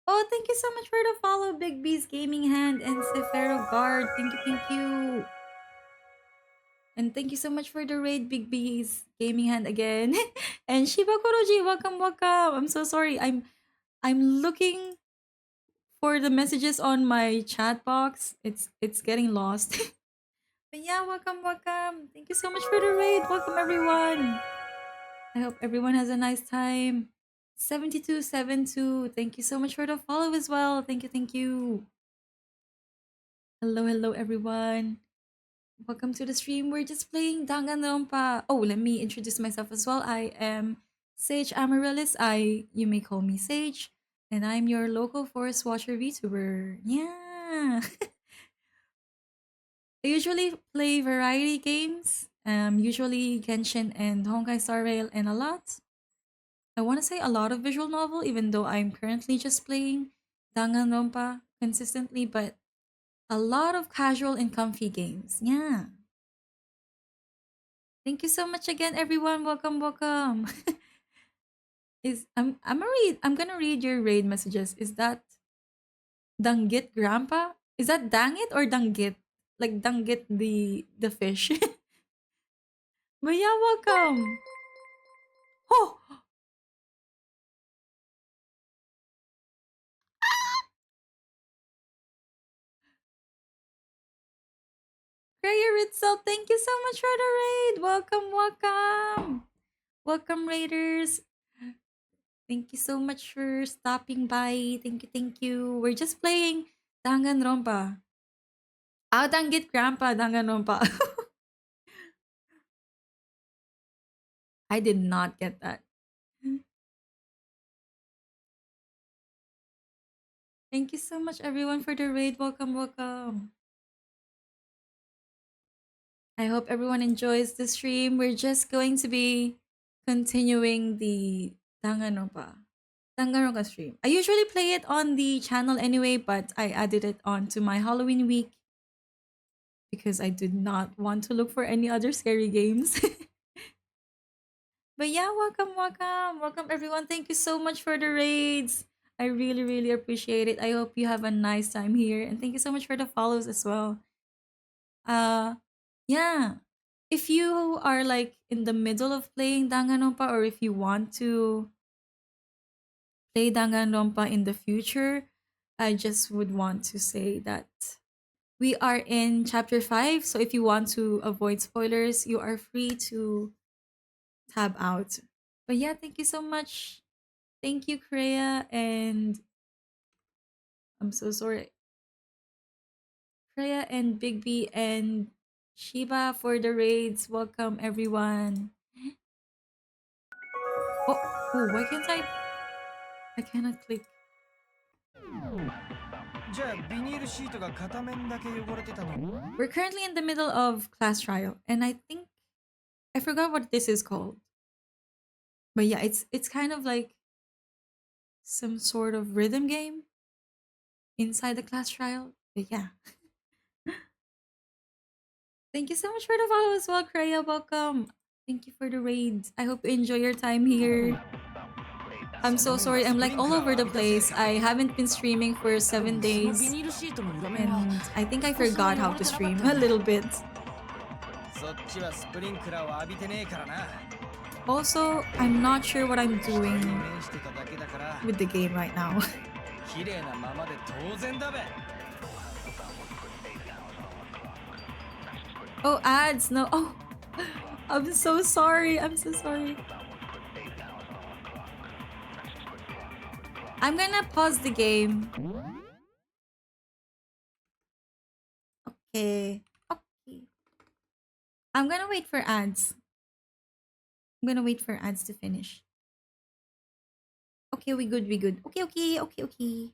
Oh, thank you so much for the follow, Big B's Gaming Hand and Sefero Guard. Thank you. And thank you so much for the raid, Big B's Gaming Hand again. And Shiba Kuroji, welcome. I'm so sorry. I'm looking for the messages on my chat box. It's getting lost. But yeah, welcome. Thank you so much for the raid. Welcome everyone. I hope everyone has a nice time. 7272. Thank you so much for the follow as well. Thank you. Hello everyone. Welcome to the stream. We're just playing Danganronpa. Oh, let me introduce myself as well. I am Sage Amaryllis. You may call me Sage, and I'm your local Forest Watcher VTuber. Yeah. I usually play variety games. Usually Genshin and Honkai Star Rail and a lot. I want to say a lot of visual novel, even though I'm currently just playing Danganronpa consistently, but a lot of casual and comfy games. Yeah. Thank you so much again, everyone. Welcome. I'm gonna read your raid messages. Is that Dangit Grandpa? Is that Dangit or Dangit? Like Dangit the fish. But yeah, welcome. Oh, Prayer itself, thank you so much for the raid. Welcome, raiders. Thank you so much for stopping by. Thank you. We're just playing Danganronpa. Danggit Grandpa Danganronpa. I did not get that. Thank you so much, everyone, for the raid. Welcome. I hope everyone enjoys the stream. We're just going to be continuing the Danganronpa stream. I usually play it on the channel anyway, but I added it on to my Halloween week because I did not want to look for any other scary games. But yeah, welcome everyone. Thank you so much for the raids. I really appreciate it. I hope you have a nice time here, and thank you so much for the follows as well. Yeah, if you are like in the middle of playing Danganronpa, or if you want to play Danganronpa in the future, I just would want to say that we are in chapter 5, so if you want to avoid spoilers, you are free to tab out. But yeah, thank you so much. Thank you, Kreia, and I'm so sorry. Kreia and Big B and Shiba for the raids. Welcome everyone. Oh, why can't I cannot click. じゃあビニールシートが片面だけ汚れてたの。 We're currently in the middle of class trial, and I think I forgot what this is called. But yeah, it's kind of like some sort of rhythm game inside the class trial. But yeah. Thank you so much for the follow as well, Kreya. Welcome. Thank you for the raids. I hope you enjoy your time here. I'm so sorry. I'm like all over the place. I haven't been streaming for 7 days. ビニールシートの裏面は And I think I forgot how to stream a little bit. そっちはスプリンクラーを浴びてねえからな。 Also, I'm not sure what I'm 下に doing 面してただけだから with the game right now. 綺麗なままで当然だべ。 Oh, ads. No. Oh, I'm so sorry. I'm so sorry. I'm gonna pause the game. Okay. Okay. I'm gonna wait for ads. I'm gonna wait for ads to finish. Okay, we good, we good. Okay, okay, okay, okay.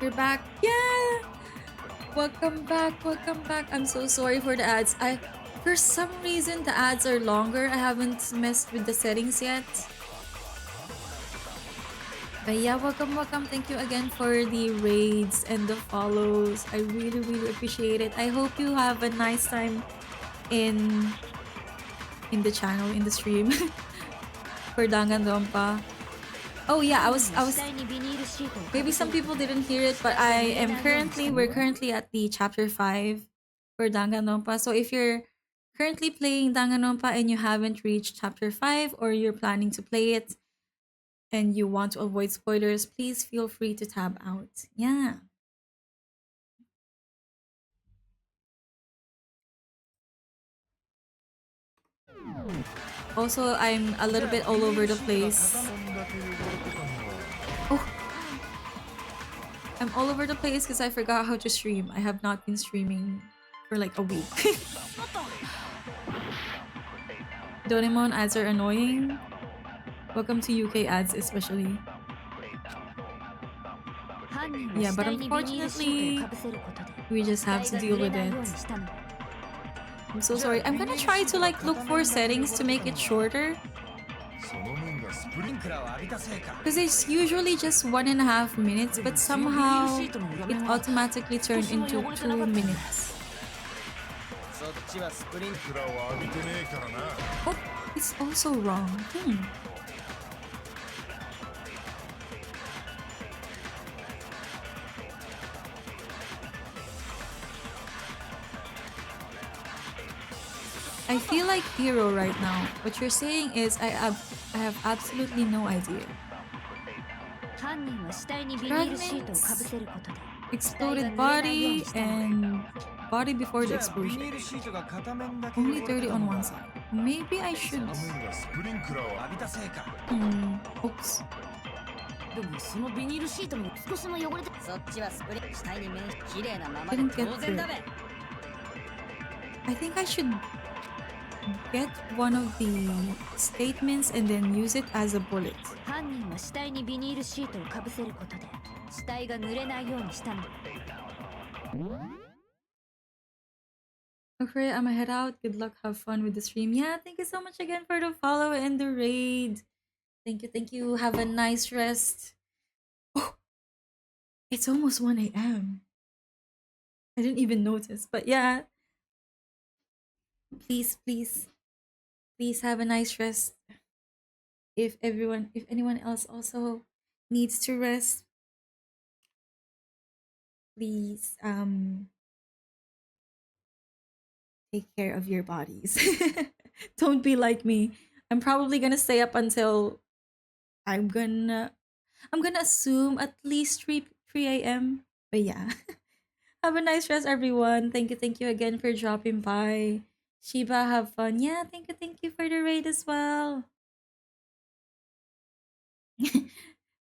You're back. Yeah! Welcome back, welcome back. I'm so sorry for the ads. For some reason, the ads are longer. I haven't messed with the settings yet. But yeah, welcome, welcome. Thank you again for the raids and the follows. I really, really appreciate it. I hope you have a nice time in the channel, in the stream for Danganronpa. Oh yeah, I was maybe some people didn't hear it, but we're currently at the chapter 5 for Danganronpa. So if you're currently playing Danganronpa and you haven't reached chapter 5 or you're planning to play it and you want to avoid spoilers, please feel free to tab out. Yeah. Also, I'm a little bit all over the place. Oh. I'm all over the place because I forgot how to stream. I have not been streaming for like a week. Doraemon ads are annoying. Welcome to UK ads especially. Yeah, but unfortunately, we just have to deal with it. I'm so sorry. I'm gonna try to like look for settings to make it shorter. Because it's usually just 1.5 minutes, but somehow it automatically turned into 2 minutes. Oh, it's also wrong. I feel like hero right now. What you're saying is I have absolutely no idea. Fragments, exploded body, and body before the explosion. Only 30 on one side. Maybe I should... Oops. でもそのビニールシートも少しも汚れてそっちはスプリン下に面し綺麗なままで Didn't get 当然だべ I think I should get one of the statements and then use it as a bullet. 犯人は死体にビニールシートをかぶせることで死体が濡れないようにしたの Okay, I'm gonna head out. Good luck, have fun with the stream. Yeah, thank you so much again for the follow and the raid. Thank you, thank you. Have a nice rest. Oh, it's almost 1 a.m. I didn't even notice, but yeah. Please, please, please have a nice rest. If anyone else also needs to rest, please take care of your bodies. Don't be like me. I'm probably gonna stay up until I'm gonna assume at least 3 a.m. But yeah. Have a nice rest, everyone. Thank you again for dropping by. Shiba, have fun. Yeah, thank you for the raid as well.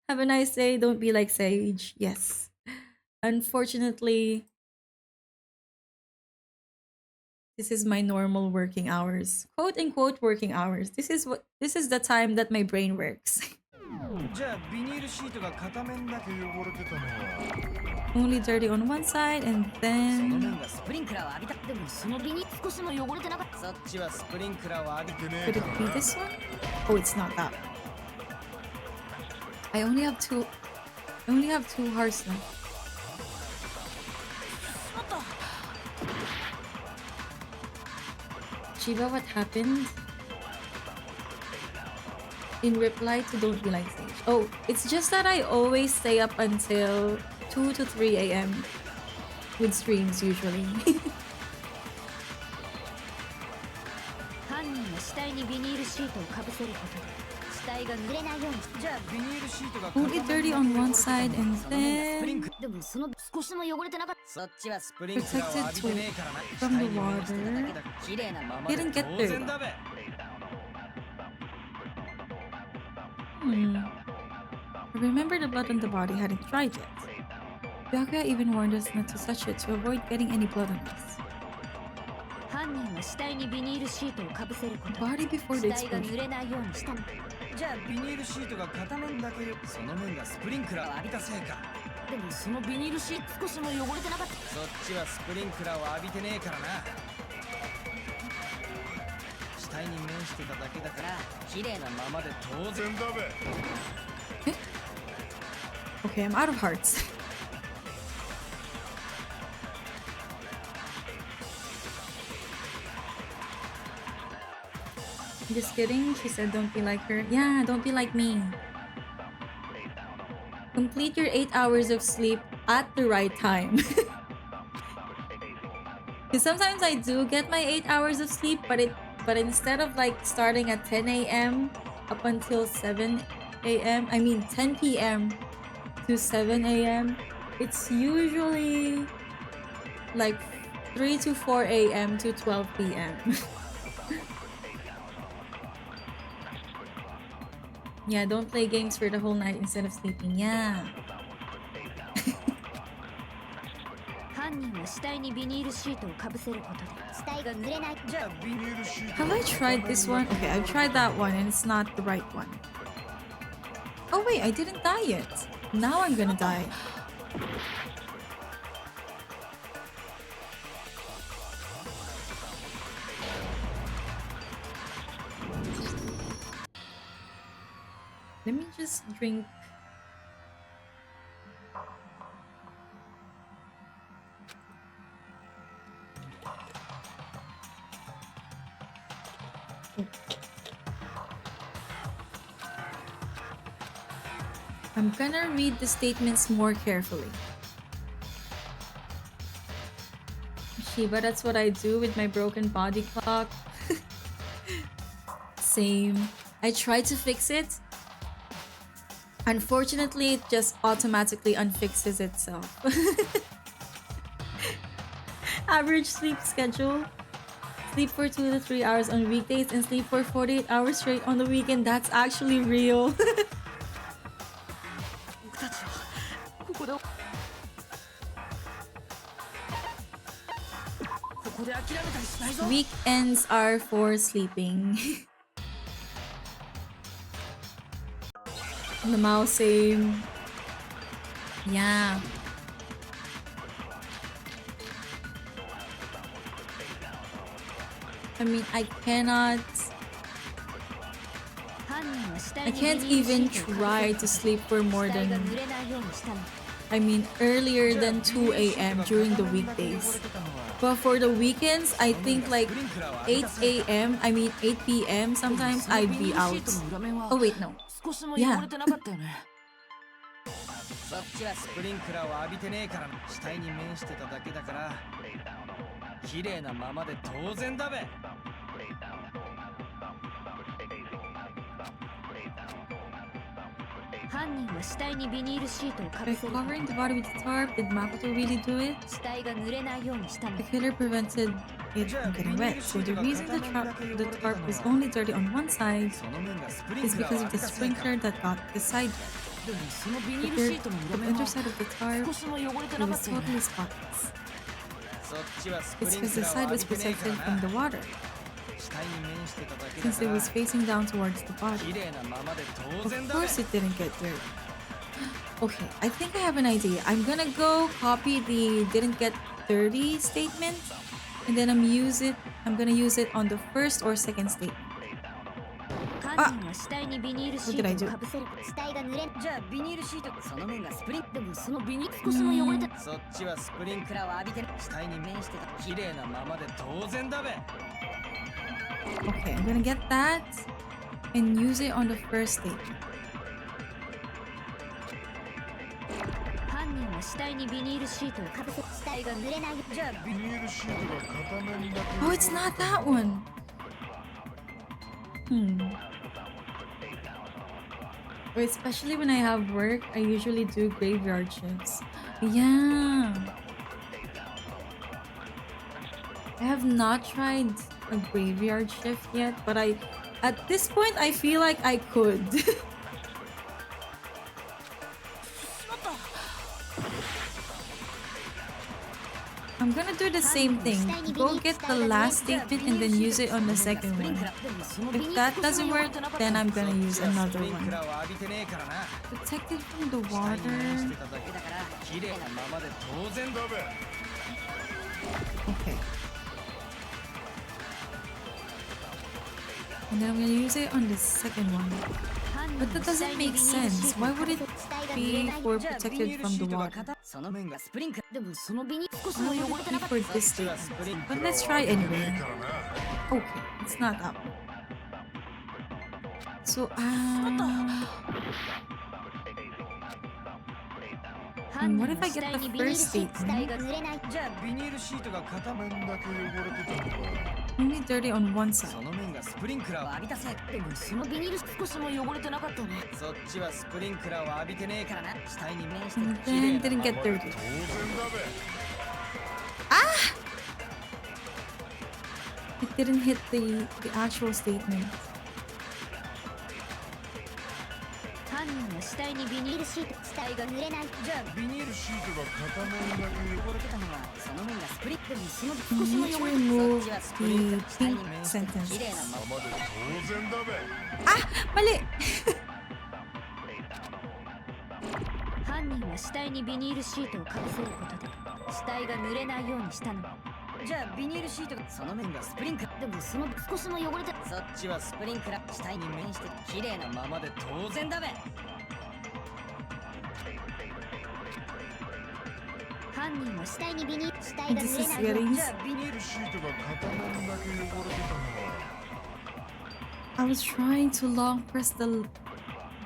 Have a nice day. Don't be like Sage. Yes. Unfortunately, this is my normal working hours. Quote unquote working hours. This is the time that my brain works. じゃあビニールシートが片面だけ汚れてたのは Only dirty on one side and その then 面がスプリンクラーを浴びた。でもそのビニ少しも汚れてなかった。そっちはスプリンクラーを浴びてね could it be this one? Oh, it's not that. I only have two hearts left. あった。 Shiba, what happened? In reply to Don't Be Like Sage. Oh, it's just that I always stay up until 2 to 3 a.m. with streams usually. 犯人は死体にビニールシートをかぶせることで死体が濡れないように。じゃあビニールシートが Only dirty on one side and その面がスプリン then クでもその少しも汚れてなかった。そっちはスプリンクラーを浴びてねえからな。 from the 下に面してただけ water. だ。綺麗なままで Didn't get 当 there. 然だべ。I remember the blood on the body hadn't dried yet. Byakuya even warned us not to touch it to avoid getting any blood on us. 犯人は死体にビニールシートをかぶせることで Body before the 死体が explosion. 濡れないようにしたの。じゃあビニールシートが片面だけその面がスプリンクラーを浴びたせいか。でもそのビニールシート少しも汚れてなかった。そっちはスプリンクラーを浴びてねえからな。死体に面してただけだから綺麗なままで当然。全だべ Okay, I'm out of hearts. Just kidding, she said don't be like her. Yeah, don't be like me. Complete your 8 hours of sleep at the right time. Because sometimes I do get my 8 hours of sleep, but instead of like starting at 10 a.m. up until 7 a.m. I mean 10 p.m. to 7 a.m. It's usually like 3 to 4 a.m. to 12 p.m. Yeah, don't play games for the whole night instead of sleeping. Yeah. 犯人は死体にビニールシートをかぶせることで死体が濡れない。じゃあビニールシート Have I tried this one? Okay, I've tried that one and it's not the right one. Oh wait, I didn't die yet. Now I'm gonna die. Let me just drink. I'm gonna read the statements more carefully. Shiba, that's what I do with my broken body clock. Same. I tried to fix it. Unfortunately, it just automatically unfixes itself. Average sleep schedule. Sleep for 2 to 3 hours on weekdays and sleep for 48 hours straight on the weekend. That's actually real. 僕たちはここで諦めたりしないぞ。 Weekends are for sleeping. The mouse same. Yeah. I mean, I can't even try to sleep for more than, I mean, earlier than 2 a.m. during the weekdays. But for the weekends, I think like 8 a.m. I mean 8 p.m. sometimes I'd be out. Oh wait, no. 少しも汚れてなかったよね。そっちはスプリンクラーを浴びてねえから死体に面してただけだから綺麗なままで当然だべ。犯人は死体にビニールシートをか By ぶせる。 covering the body with the tarp, did Makoto really do it? 死体が濡れないようにしたの。 The killer prevented it from getting wet, so the reason the tarp was only dirty on one side その面がスプリン is クラー because を of 浴 the びたせいか。 sprinkler that got the side wet. でもそのビニ The, ールシートの裏 the 面は underside of the tarp 少しも汚れて it なかっ was たよね。 totally spotless. そっちはスプ It's リン because ク the ラーを side 浴 was びてねえか protected ら from な the water. since it was facing down towards the body. 綺麗なままで当 Of 然だべ course it didn't get dirty. Okay, I think I have an idea. I'm gonna go copy the didn't get dirty statement and then I'm gonna use it on the first or second statement. 犯人は死体にビニールシ What did I ート do? をかぶせる死体が濡れじゃあビニールシートその面がスプリンでもそのビニール少しも汚れてそっちはスプリンクラーを浴びて死体に面してた綺麗なままで当然だべ Okay, I'm gonna get that and use it on the first statement. 犯人は死体にビニールシートをかぶせ死体が濡れないじゃあビニールシートが片面だけ Oh, it's not that one. Especially when I have work, I usually do graveyard shifts. Yeah. I have not tried a graveyard shift yet, but at this point I feel like I could. I'm gonna do the same thing. Go get the last statement and then use it on the second one. If that doesn't work, then I'm gonna use another スプリンク one. ラーを浴びてねえからな Protected from the 死体に面し water. てただけだから綺麗なままで当然だべ Okay. And then I'm gonna use it on the second one. But that doesn't make sense. Why would it be for じゃあビニ protected ール from シ the ートが water? 片その面がスプリンクラーでもそのビニール少し Why も would 汚れ it て be なかっ for た this そっちは statement? スプリンク But ラ let's ーを try 浴びてね anyway. えからな Okay, it's not that one. So, 犯 what if 人は I 死 get 体 the にビニール first シート死体 statement? が濡れないじゃあビニールシートが片面片面だけ汚れてたのか Only dirty on one そ side. の面がスプリンクラーを浴びたせでもそのビニール少しも汚れてなかったねそっちはスプリンクラーを浴びてねえからな死体に面して And た綺麗 then な didn't ま get ま dirty. 当然だべ It didn't hit the actual statement. 犯人は死体にビニールシート死体が濡れないじゃあビニールシートが片面だけ汚れてたのはその面がスプリンクでもその You 少しも need to 汚れて remove そっちはスプリンク the ラー死体 pink に面してた sentence. 綺麗なまままで当然だべ Mali! 犯人は死体にビニールシートをかぶせることで死体が濡れないようにしたのじゃあビニールシートがその面がスプリンクラーでもその少しも汚れてそっちはスプリンクラー死体に面して綺麗なままで当然だべ犯人は死体にビニール死体が This 濡 is れないように getting. じゃあビニールシートが片面だけ汚れてたのは I was trying to long press the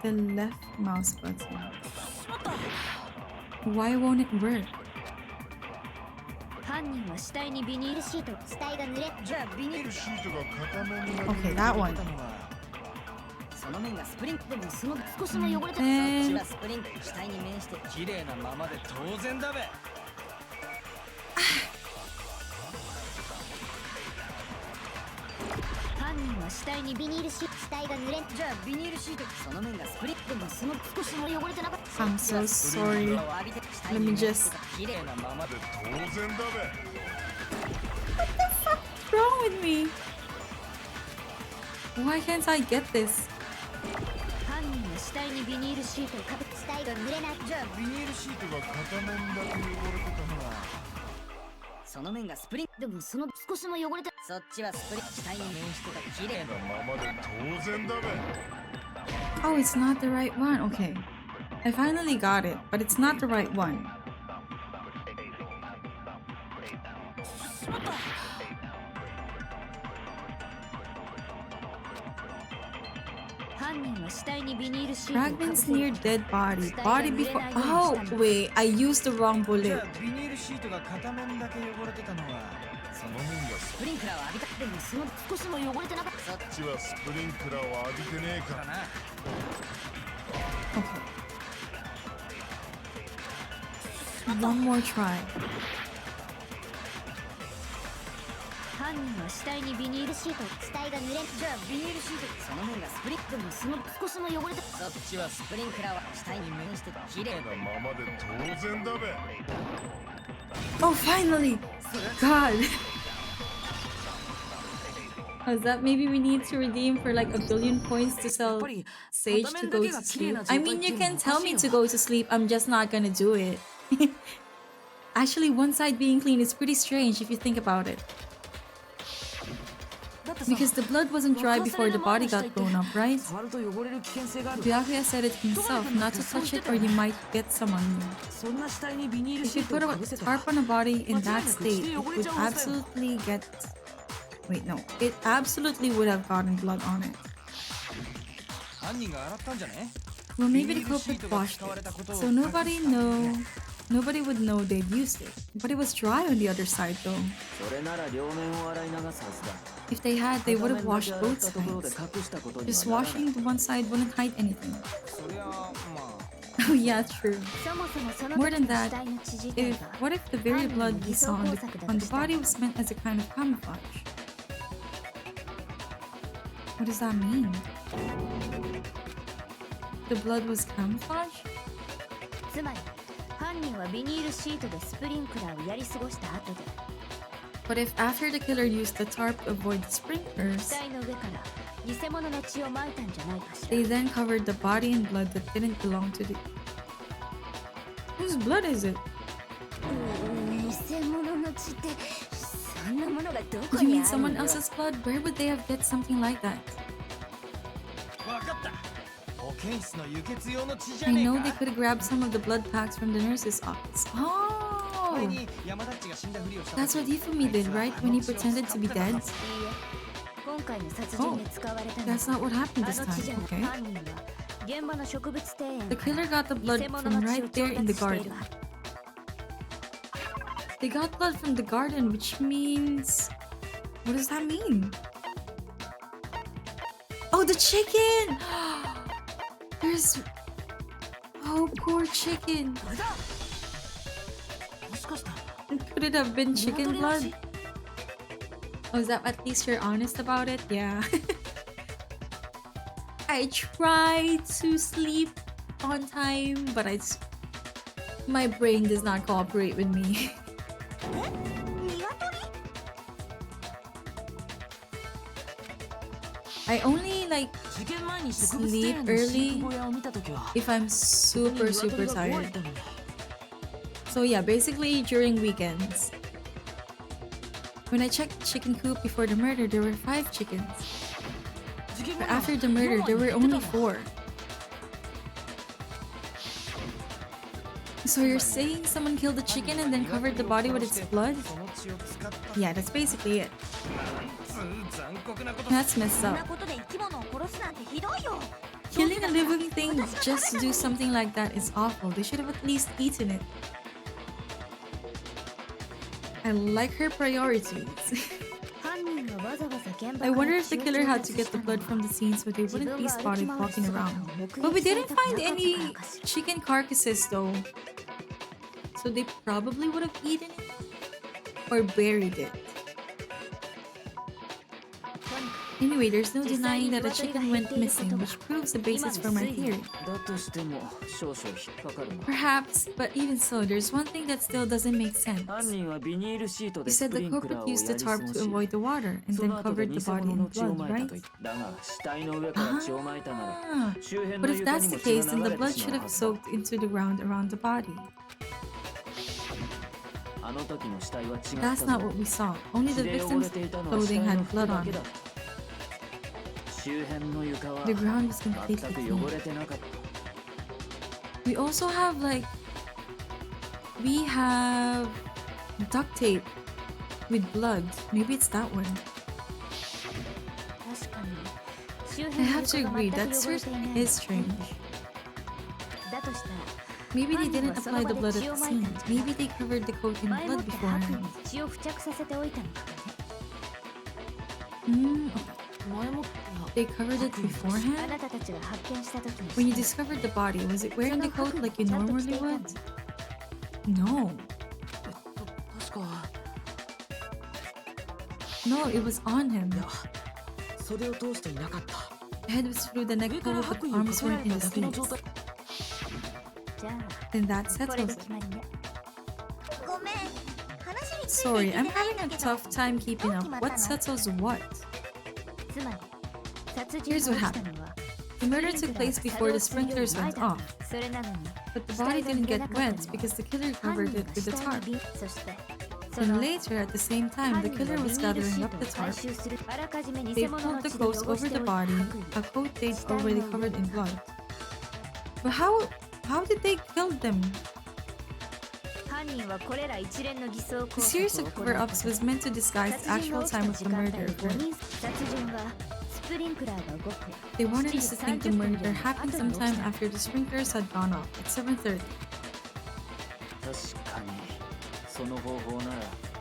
left mouse button. Why won't it work? 犯人は死体にビニールシート死体が濡れじゃあビニールシートが片面だけ Okay, that one. その面がスプリンクでもその少しも汚れてそっち And はスプリンク死体に面して綺麗なままで当然だべ犯人は死体にビニールシート死体が濡れじゃあビニールシートその面がスプリンクでもその少しも汚れてなかった I'm so sorry. Let me just. 綺麗なままで当然だべ What's wrong with me? Why can't I get this? 犯人は死体にビニールシートをかぶ死体が濡れないじゃあビニールシートが片面だけ汚れてたのはその面がスプリンクでもその少しも汚れてそっちはスプリンク死体に面してた綺麗なままで当然だべ Oh, it's not the right one. Okay. I finally got it, but it's not the right one. 犯人は死体にビニールシートをかぶ Fragments せ near dead body. Body before. Oh, wait. I used the wrong じ bullet. ゃあビニールシートが片面だけ汚れてたのはその面がスプリンクラーを浴びたでもその少しも汚れてなかったそっこっちはスプリンクラーを浴びてねえかかららな Okay. One more try. 犯人は死体にビニールシート死体が濡れじゃあビニールシートその面がスプリンクでもその少しも汚れてそっちはスプリンクラーは死体に面して綺麗なままで当然だべ Oh, finally! God. Oh, is that maybe we need to redeem for like 1 billion points to sell Sage to go to sleep? I mean, you can tell me to go to sleep, I'm just not gonna do it. Actually, one side being clean is pretty strange if you think about it. Because the blood wasn't dry before the body got blown up, right? Byakuya said it himself, not to touch it or you might get some on you. If you put a tarp on a body in that state, it would absolutely get... Wait, no. It absolutely would have gotten blood on it. Well, maybe the culprit washed it, so nobody would know they'd used it. But it was dry on the other side, though. If they had, they would have washed both sides. Just washing the one side wouldn't hide anything. Oh yeah, true. More than that, what if the very blood we saw on the body was meant as a kind of camouflage? What does that mean? The blood was camouflage? But if after the killer used the tarp to avoid the sprinklers, they then covered the body in blood that didn't belong to the... Whose blood is it? You mean someone else's blood? Where would they have get something like that? I know they could have grabbed some of the blood packs from the nurse's office. Oh! That's what Hifumi did, right? When he pretended to be dead? Oh, that's not what happened this time, okay? The killer got the blood from right there in the garden. They got blood from the garden, which means... What does that mean? Oh, the chicken! There's... Oh, poor chicken. Could it have been chicken blood? Oh, is that at least you're honest about it? Yeah. I try to sleep on time, but my brain does not cooperate with me. I only like sleep early if I'm super tired. So yeah, basically during weekends. When I checked chicken coop before the murder, there were 5 chickens. But after the murder, there were only 4. So you're saying someone killed the chicken and then covered the body with its blood? Yeah, that's basically it. That's messed up. Killing a living thing just to do something like that is awful. They should have at least eaten it. I like her priorities. I wonder if the killer had to get the blood from the scene so they wouldn't be spotted walking around. But we didn't find any chicken carcasses though. So they probably would have eaten it or buried it. Anyway, there's no denying that a chicken went missing, which proves the basis for my theory. Perhaps, but even so, there's one thing that still doesn't make sense. You said the culprit used the tarp to avoid the water and then covered the body in blood, right? Ah, but if that's the case, then the blood should have soaked into the ground around the body. That's not what we saw. Only the victim's clothing had blood on it. The ground was completely clean. We also have we have duct tape with blood. Maybe it's that one. I have to agree, that certainly is strange. Maybe they didn't apply the blood at the scene. Maybe they covered the coat in blood beforehand. They covered it beforehand? When you discovered the body, was it wearing the coat like you normally would? No. No, it was on him. The head was through the neck hole, but arms weren't in the sleeves. Then that settles it. Sorry, I'm having a tough time keeping up. What settles what? つまり殺人 Here's が what 起きたのは The murder took place before the sprinklers went off, それなのに but the body didn't get wet because the killer 犯 covered 人 it が with 死 the 体 tarp. にそしてそ Then の later, at the same time, 犯 the 人 killer はビ was ニールシ gathering ー up ト the を回 tarp. 収するあらかじめ偽 They 物の pulled the 血で clothes 汚 over して the おいた body, 白衣 a coat they'd 死体 already の上 covered in に blood. But how did they kill them? 犯人はこれら一連の偽装 The 工 series 作を of 行った cover-ups was meant to disguise 殺 the 人が actual 起きた time of 時 the 間帯 murder 5 occurred. 人殺人はスプリンクラーが動く They wanted 7 us 時 to think the 30分 murder より happened 後に起 sometime きた after the sprinklers had gone off at 7:30. 確かにその方法なら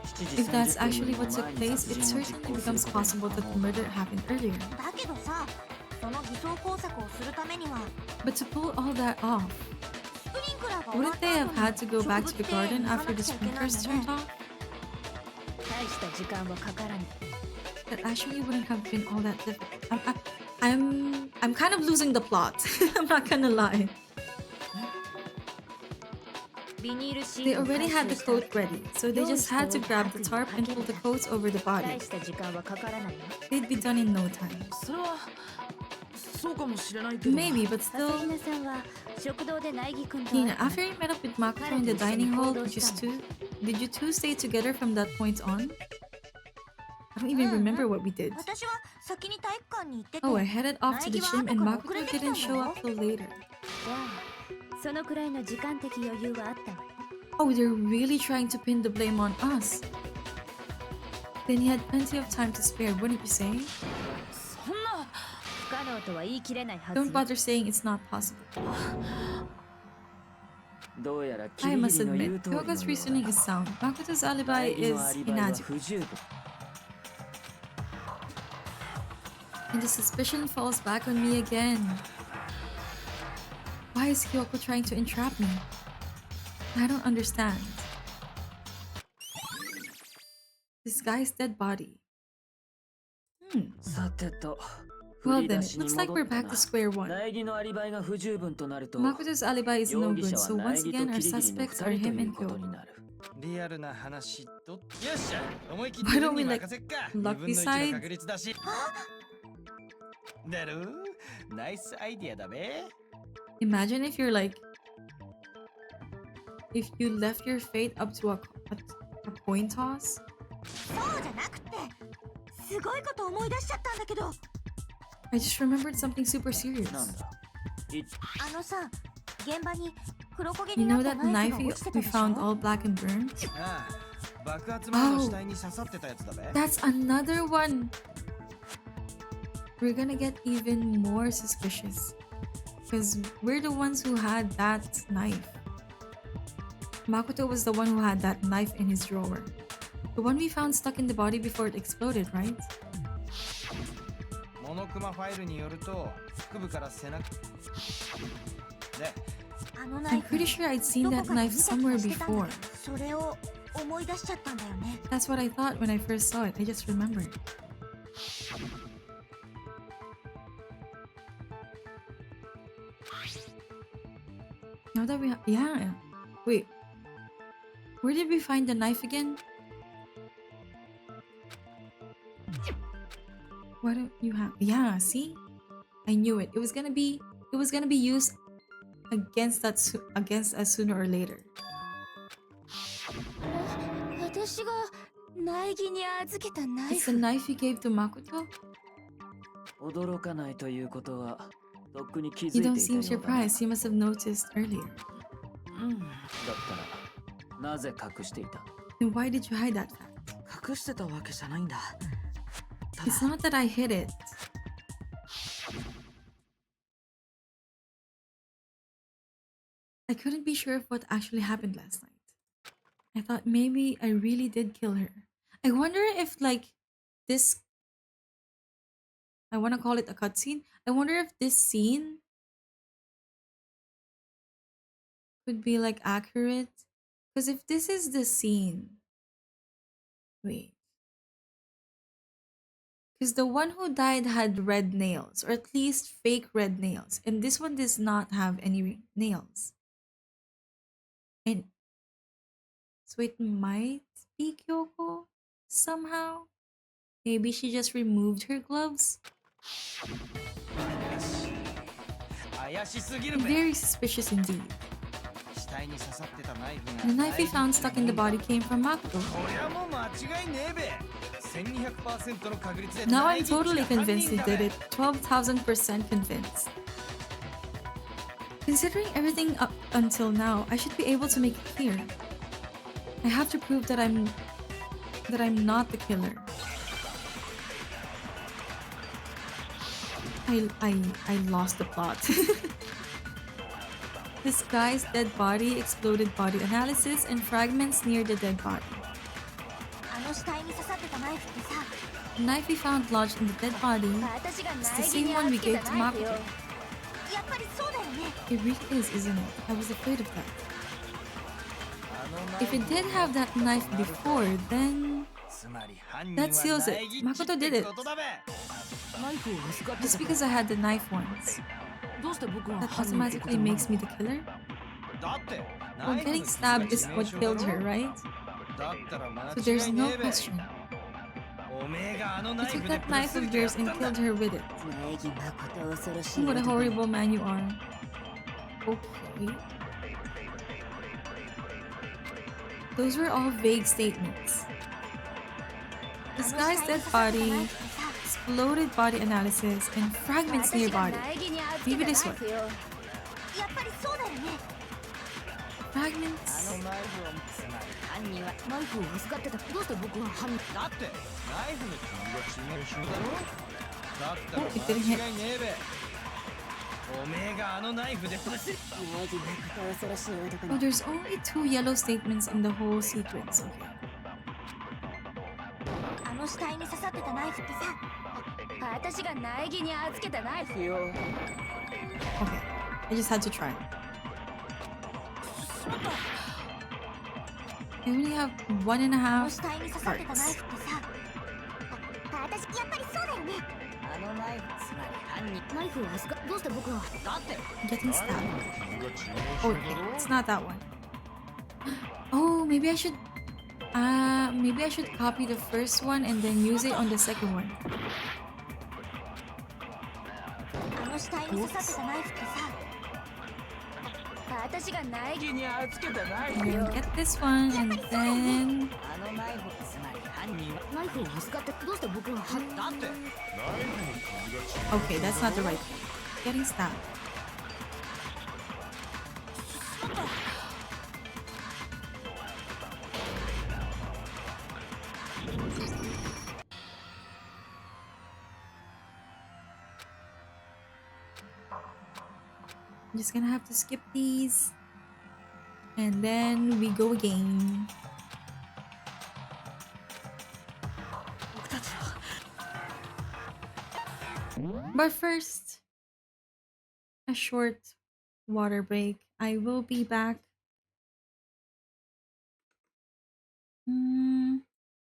7時 If that's 30 actually 分 what よ took り前に place, 殺 it 人を certainly 実行する becomes こと possible が that 可 the 能 murder happened earlier. だけどさ、その偽装工作をするためには But to pull all that off, スプリンクラーが終わ wouldn't った they 後 have に had to go 植 back 物 to the 庭園 garden に行か after な the くちゃいけない sprinklers んだ turned ね。 off? 大した時間はかからない That actually wouldn't have been all that difficult. I'm kind of losing the plot. I'm not gonna lie. ビニールシ They ートを already 回 had the 収した coat ready, so they just had to grab the tarp and pull the coats over the body. 大した時間はかからないわ They'd be done in no time. それはそうかもしれないけど Maybe, but 朝 still. 比奈さんは食堂で苗木くんと Tina, 会った after you met up with Makoto in the dining hall, did you two stay together from that point on? I don't even remember what we did. 私は先に体育館に行ってて、 Oh, I headed off to the gym and 苗木は後から遅れ Makoto てきた didn't んだ show よ。 up till later. じゃあそのくらいの時間的余裕はあったわ Oh, they're really trying to pin the blame on us. Then he had plenty of time to spare, wouldn't you say? そんな不可能とは言い切れないはず Don't bother saying it's not possible. どうやらキ I リギ must リの言う admit, 通りの Hyoga's よ reasoning う is だ sound. Makoto's alibi 苗木 is のアリバイは inadequate. 不十分 And the suspicion falls back on me again. Why is Kyoko trying to entrap me? I don't understand. This guy's dead body. さてと Well 振り then, 出 it しに looks like 戻 we're った back な to square one. 苗木のアリバイが不十分となると Makoto's alibi is 容 no 疑 good, 者 so は once 苗木 again と our キリギリの suspects 2 are 人と him いう and ことに Kyoko. なるリアルな話とよっしゃ思い切って Why don't 運 we に like 任せっか lucky 2分の1 side? の確率だしだろナイスアイディアだべ Imagine if you're like, if you left your fate up to a coin toss. そうじゃなくて、すごいこと思い出しちゃったんだけど、 I just remembered something super なん serious. だいあのさ、現場に黒焦げ You にな know った that ナイ knife フが we, 落ちてた we でしょ。 found all black and burned? ああ爆発前の死体に刺さってたやつだべ That's another one! We're gonna get even more suspicious. Because we're the ones who had that knife. Makoto was the one who had that knife in his drawer. The one we found stuck in the body before it exploded, right? モノクマファイルによると腹部から背中であのナイ I'm フ、 pretty sure I'd ど seen こ that かで knife 見た気 somewhere がしてたんだ before. けど、それを思い出しちゃったんだよね。 That's what I thought when I first saw it. I just remembered. Now that we have... Yeah. Wait. Where did we find the knife again? Why don't you have... Yeah, see? I knew it. It was gonna be used against against us sooner or later. 私が苗木に預けたナイ It's the フ knife you gave to Makoto? 驚かないということはとっくに気づ You いて don't いた seem ようだな surprised. You must have noticed earlier. だったらなぜ隠していた Then why did you hide that fact? 隠してたわけじゃないんだた It's だ not that I hid it. I couldn't be sure of what actually happened last night. I thought maybe I really did kill her. I wonder if, like, this. I want to call it a cutscene. I wonder if this scene could be, like, accurate. Because if this is the scene. Wait. Because the one who died had red nails, or at least fake red nails. And this one does not have any nails. And so it might be Kyoko somehow. Maybe she just removed her gloves? 怪しすぎるべ Very suspicious indeed. 死体に刺さってたナイフが The knife we found stuck in the body came from Makoto. こりゃもう間違いねえべ 1200% の確率で Now 大 I'm 人気 totally な犯 convinced 人 he だ did べ it. 12,000% convinced. Considering everything up until now, I should be able to make it clear. I have to prove that I'm not the killer. I lost the plot. This guy's dead body, exploded body analysis, and fragments near the dead body. あの死体に刺さってたナイフってさ、 The knife we found lodged in the dead body 私が is 苗 the 木 same に one we 預け gave た to ナイフよ。 Makoto. やっぱりそうだよね。 It really is, isn't it? I was afraid of that. あのナイ If フ it did have that knife before, then つまり犯人 that は seals it. 苗木っち Makoto っ did て it. ことだべナイフを預かって Just た because I had the knife once, どうして僕が that 犯人ってこと automatically なの makes me the killer? だって Well, getting stabbed is what killed her, right? だったら間 So 違 there's い no ねえべ question. おめえがあの You ナイ took フで that knife of yours and killed her with it. 苗木誠恐ろしい What a 男 horrible man you are. Okay. Those were all vague statements. This guy's dead body, exploded body analysis, and fragments near 私が body. 苗木に預け Maybe たナイ this one. フよ。やっぱりそうだよね。 Fragments? あのナイフをつまり犯人はナイフを預かってたどうして僕が犯人だってナイフの君が致命傷だろだったら Oh, it didn't hit. 間違いねえべおめえがあのナイフでぶつ苗木誠恐ろしい男 Oh, に there's only 2 yellow statements in the whole sequence. Okay. あの死体に刺さってたナイフってさ、私が苗木に預けたナイフよ Okay. I just had to try. I only have 1.5あの死体に刺さってたナイ parts. フってさ、私やっぱりそうだよね。あのナイフつまり犯人ナイフを預かどうして僕がだって Getting stabbed. 君が致命 Oh, 傷だ okay. ろ It's not that one. Oh, maybe I should. Maybe I should copy the first one and then use it on the second one. あの死体に刺さってたナイフってさ、私が苗木に預けたナイ And then get this one, and then あのナイフつまり犯人はナイフを預かってどうして僕が犯人だってナイフの君が致命 okay, that's not the right thing. Getting stabbed. I'm just gonna have to skip these. And then we go again. 僕たちは But first, a short water break. I will be back.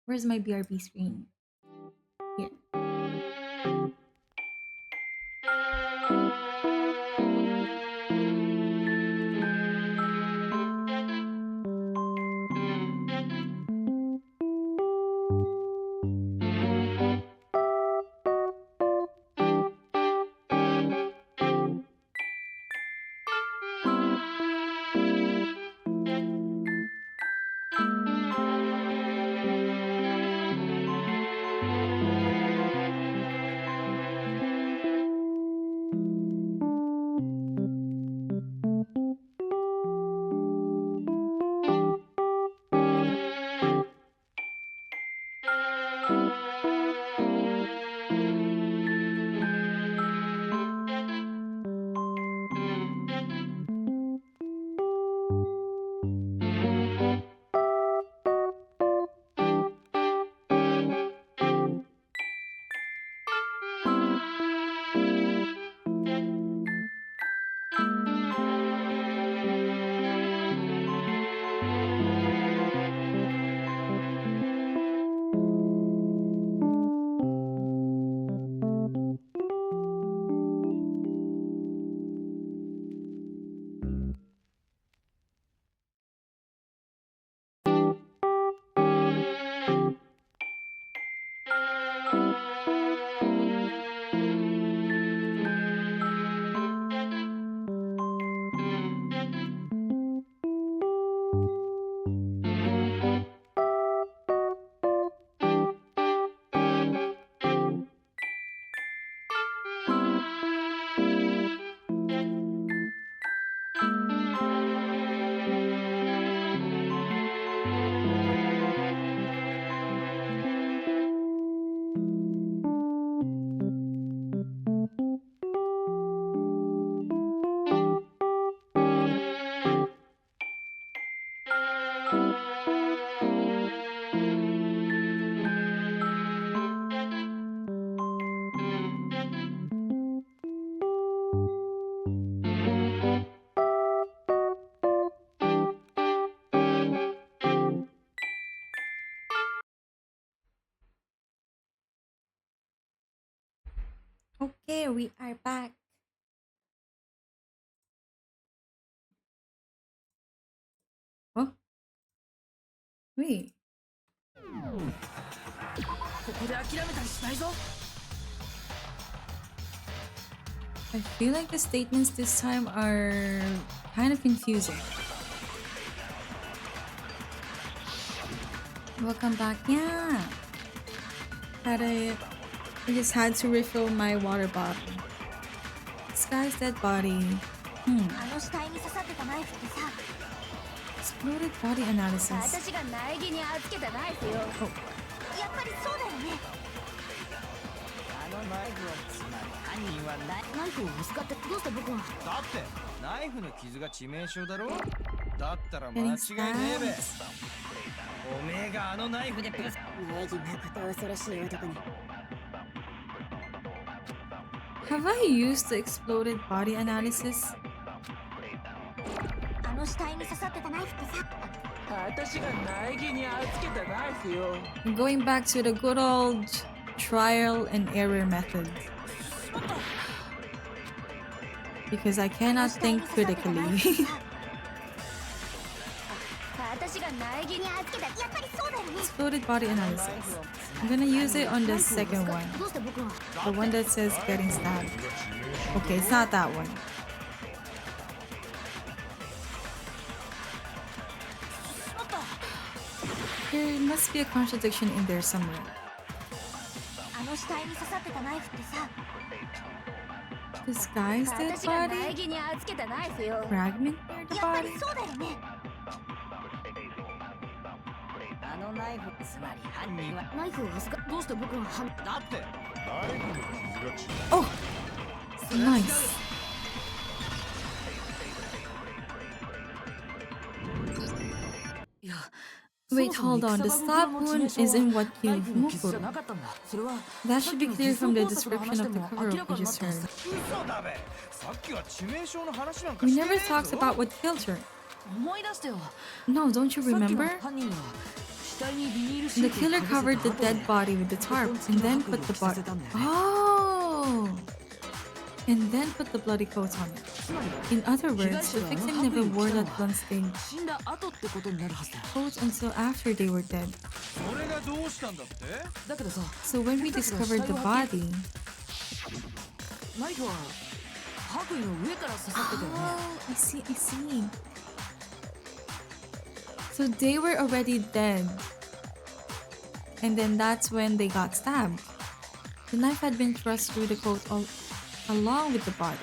Where's my BRB screen? Here. there, we are back. Oh, wait. ここで諦めたりしないぞ I feel like the statements this time are kind of confusing. Welcome back. Yeah. I just had to refill my water bottle. This guy's dead body. あの死体に刺さってたナイフってさ Exploded body analysis. 私が苗木に預けたナイフよやっぱりそうだよねあのナイフをつまり犯人はナイフを使ってどうして僕はだってナイフの傷が致命傷だろだったら間違 Getting いねえべ stabbed. おめえがあのナイフでぶつ苗木なこと恐ろしい男に Have I used the exploded body analysis? あの死体に刺さってたナイフってさ私が苗木に預けたナイフよ I'm going back to the good old trial and error method. Because I cannot think critically. 私が苗木に預けたやっぱりそうだよね Exploded body analysis. I'm gonna use it on the second one. どうして僕は The one that says getting stabbed. Okay, it's not that one. There must be a contradiction in there somewhere. あの死体に刺さってたナイフってさ This guy's dead 私が苗 body? 木に預けたナイフよ Fragment near the やっぱ body? りそうだよねあのナイフつまり犯人はナイフを使っどうして僕は犯だってナイフの傷が違う Oh! Nice. Wait, hold on. The stab wound isn't what killed Mukuro. That should be clear from the description of the cover of we just heard. 嘘だべさっきは致命傷の話なんか We してね never えぞ talked about what killed her. 思い出してよ No, don't you さっきの remember? 犯人は死体にビニールシ The ートを killer かぶせ covered the た後で dead body with the tarp and then put the body. 着させたんだよね Oh! And then put the bloody coat on it. つまり In other words, the victim never wore that bloodstained 死んだ後ってことになるはずだよ coat until after they were dead. それがどうしたんだってだけどさ So when we discovered the body, ナイフは白衣の上から刺さってたよね oh, I see, I see. So they were already dead. And then that's when they got stabbed. The knife had been thrust through the coat along with the body.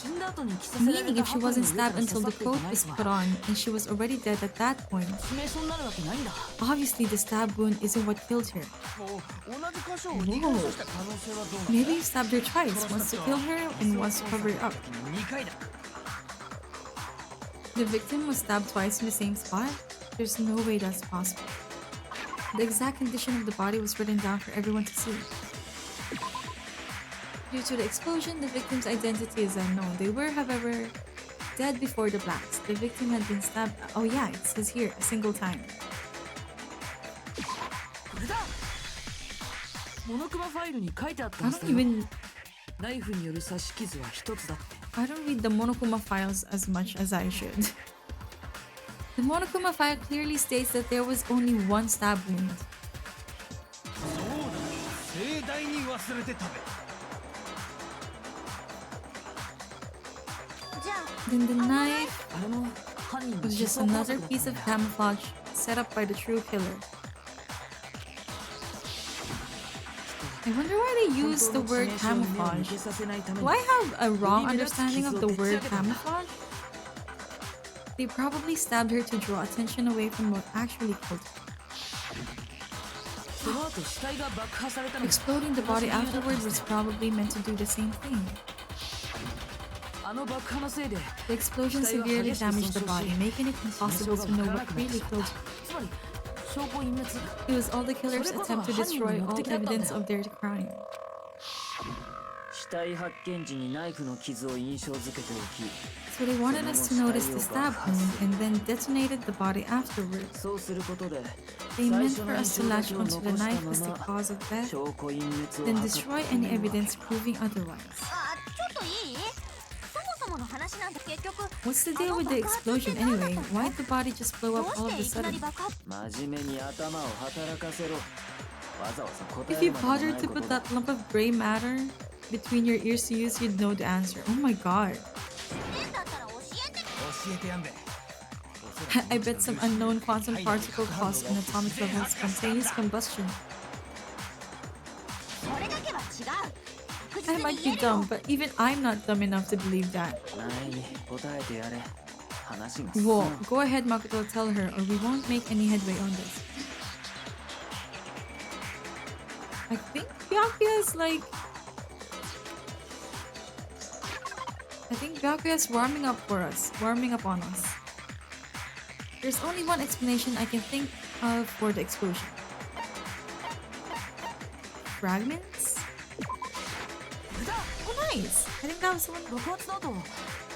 死んだ後に着させられ Meaning た if she 白衣 wasn't の上から stabbed 刺 until さ the っていた coat ナイ was フ put は on and she was already dead at that point. 致命傷になるわけないんだ Obviously the stab wound isn't what killed her. もう同じ箇所を2箇所した可能性はどうなの Maybe you stabbed her twice, once to kill her and once to cover it up. 2回だ The victim was stabbed twice in the same spot? There's no way that's possible. The exact condition of the body was written down for everyone to see. Due to the explosion, the victim's identity is unknown. They were, however, dead before the blast. The victim had been stabbed. Oh yeah, it says here, a single time. これだモノクマファイルに書いてあった I んです don't よ even. ナイフによる刺し傷は一つだって I don't read the Monokuma files as much as I should. The Monokuma file clearly states that there was only one stab wound. そうだ盛大に忘れてたべじゃあ Then the knife あれも犯人の was 思 just 想工 another 作だった piece ん of だ camouflage set up by the true killer. I wonder why they use the word 本当の致命傷に目を向 camouflage. けさせないため Do に I have a wrong understanding of the word camouflage? They probably stabbed her to draw attention away from what actually killed her. その後死体が爆破されたのが Exploding the body afterward was probably meant to do the same thing. あの爆破のせいで The explosion severely damaged the body, making it impossible to know what really killed her. つまり証拠隠滅 It was all the killer's attempt to destroy all evidence of their crime. 死体発見時にナイフの傷を印象付けておき So they wanted us to notice the stab wound and then detonated the body afterwards. そうすることで They meant for us to latch onto the knife as the cause of death, 証拠隠滅を then 図っ destroy any evidence proving otherwise. あ、ちょっといい？そもそもの話なんて結局 What's the deal with the explosion anyway? Why'd the body just blow どう up all of して a いきなり sudden? 爆発？真面目に頭を働かせろわざわざ答 If え you るまでも bothered ない to こ put とだ that lump of gray matter between your ears to use, you'd know the answer. Oh my god. 変だったら教えて。教えてやんべ I bet some unknown quantum particle caused an atomic level spontaneous combustion. それだけは違う。確 I 実 might に be 言えるよ。 dumb, but even I'm not dumb enough to believe that. 前に答えてやれ話が進 Whoa, む go ahead, Makoto, tell her, or we won't make any headway on this. I think Byakuya is like... I think Byakuya is warming up for us, warming up on us. There's only one explanation I can think of for the explosion. Fragments? Oh, nice! I think that was the one, 爆発の後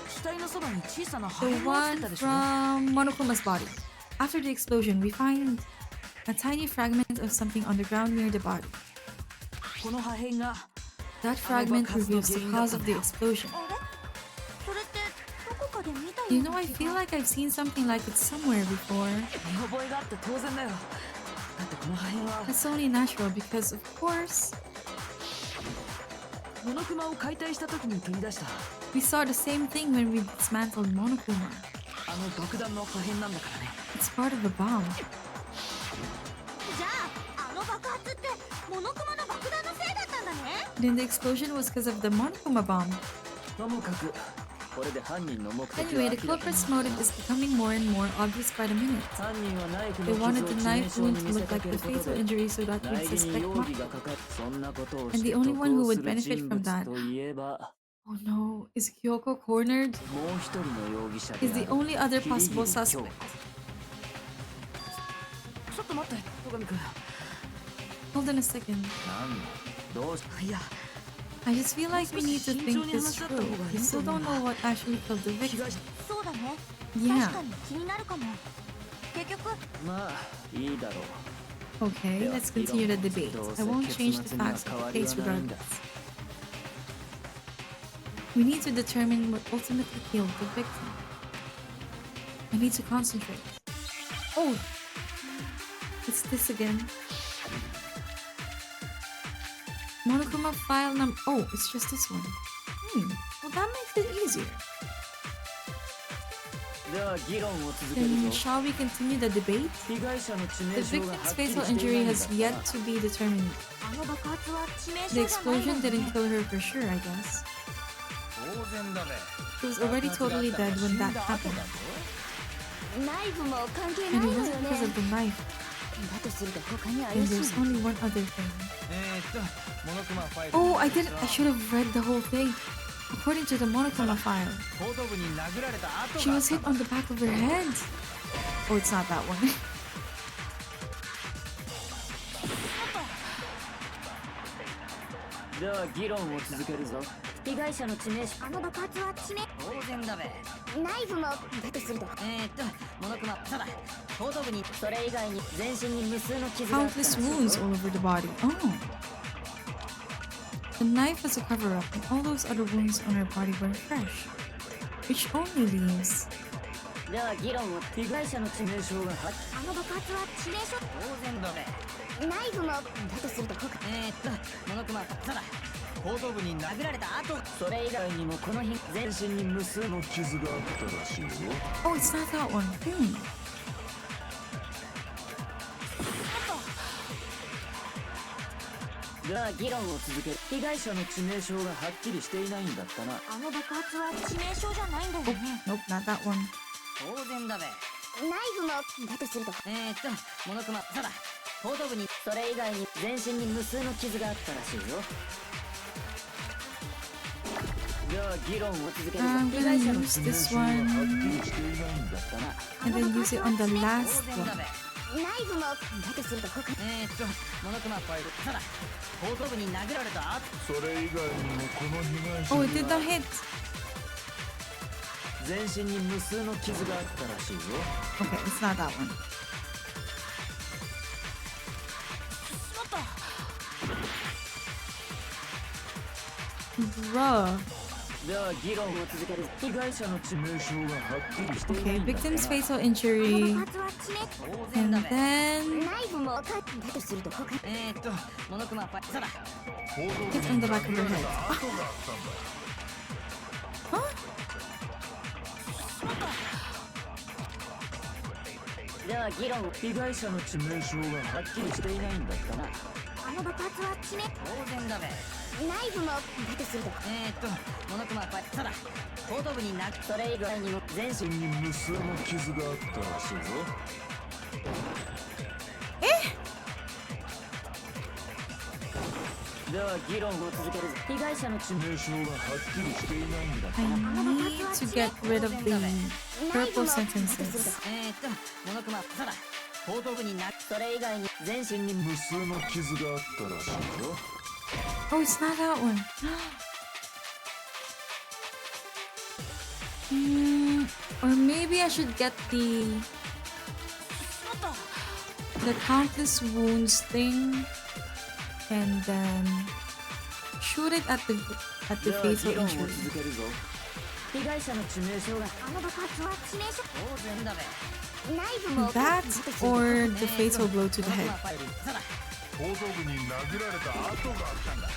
死体のそばに小さな破 the 片が落ちて one たでしょ from Monokuma's body. After the explosion, we find a tiny fragment of something on the ground near the body. この破片が That fragment reveals the cause of the explosion. あれ？それってどこかで見たよ You うな know, I 気 feel が。 like I've seen something like it somewhere before. 見覚えがあって当然だよだってこの破片は That's only natural because, of course, モノクマを解体した時に取り出した we saw the same thing when we dismantled Monokuma. あの爆弾の破片なんだからね It's part of a bomb. じゃあ、あの爆発ってモノクマの爆弾のせいだったんだね。 Then the explosion was because of the Monokuma bomb. ともかくこれで犯人の目的 Anyway, は the 明らかに culprit's motive is becoming more and more obvious by the minute. 犯人はナイフ They の wanted 傷を the 致命 knife 傷 wound に to 見せ look か like け the ること fatal で injury so that 苗 we'd 木に suspect 容 Mako. 疑がかかってそんなことを And し the て only 得 one who を would する benefit 人 from 物 that. といえば Oh no, is Kyoko cornered? もう一人の容疑者で Is あ the る only other 桐桐 possible 京 suspect. ちょっと待って戸上君 Hold on a second. なんだどうしいや I just feel like we need to think this through. We still don't know what actually killed the 被 victim. 害者そうだね。 Yeah. 確かに気になるかも。結局、まあいいだろう Okay, let's continue the debate. I won't change the facts of the case regardless. We need to determine what ultimately killed the victim. I need to concentrate. Oh! It's this again. Monokuma file number. Oh, it's just this one. Well, that makes it easier. では議論を続ける Then ぞ shall we continue the debate? 被害者の致 The 命傷がは victim's っきり fatal してい injury ないんだ has った yet ら to be determined. あの爆発は致命 The 傷じゃない explosion もんね。 didn't kill her for sure, I guess. 当然だべ She was already totally dead when that happened. ナイフも関係 And ない it の wasn't よ because ね of the knife. だとすると他に怪 And しい there's only one other thing. モノクマファイル Oh, I should have read the whole thing. According to the Monokuma file, 後頭部に殴られた跡 she があっ was た hit on the back of her head. Oh, it's not that one. では議論を続けるぞ被害者の致命傷あの爆発は致命。当然だべナイフもだとするとモノクマそうだ後頭部にそれ以外に全身に無数の傷があったらし Countless い wounds よ all over the body. Oh. The knife was a cover-up, and all those other wounds on her body were fresh. Which only leaves では議論を被害者の致命傷がはあの爆発は致命傷。当然だべナイフもだとするとモノクマそうだ後頭部に殴られた跡それ以外にもこの日全身に無数の傷があったらしいぞ Oh, it's not that one. Hmm. では議論を続ける被害者の致命傷がはっきりしていないんだったなあの爆発は致命傷じゃないんだよ Oh, ね。 nope, not that one. 当然だべナイフもだとするとモノクマそうだ後頭部にそれ以外に全身に無数の傷があったらしいよでは議論を続けるぞ I'm 被 gonna 害者の use 致命 this 傷がはっ one きりしていないんだったな and then use it on the last 当然だ one. べナイフもだとすると他モノクマファイルただ後頭部に殴られたそれ以外にもこの被害者 Oh, に it did は not hit. 全身に無数の傷があったらしいよ。 Okay, it's not that one. Bruh. では議論を続ける。被害者の致命傷がはっきりしていな Okay, いんだから victim's facial こ injury. のパーツは致命 当然 And だべ then ナイフもだとすると他モノクマファイルただ報道 hit on the back of her 跡 head. があったんだ。 では議論。被害者の致命傷がはっきりしていないんだったな。あの爆発は致命当然だべナイフもだとするとモノクマファイルただ後頭部に殴それ以外にも全身に無数の傷があったらしいぞ。では議論を続ける。被害者の致命致命傷がはっきりしていないんだ。 I need to get rid of the purple sentences. モノクマただ後頭部に殴それ以外に全身に無数の傷があったらしいよ。 Oh, it's not that one. Or maybe I should get the countless wounds thing and then shoot it at the では facial 議論を injury. 続けるぞ。被害者の致命傷があの爆発は致命傷当然だべナイフも That or the fatal blow to the モノク head. マファイルただ後頭部に殴られた跡があったんだ。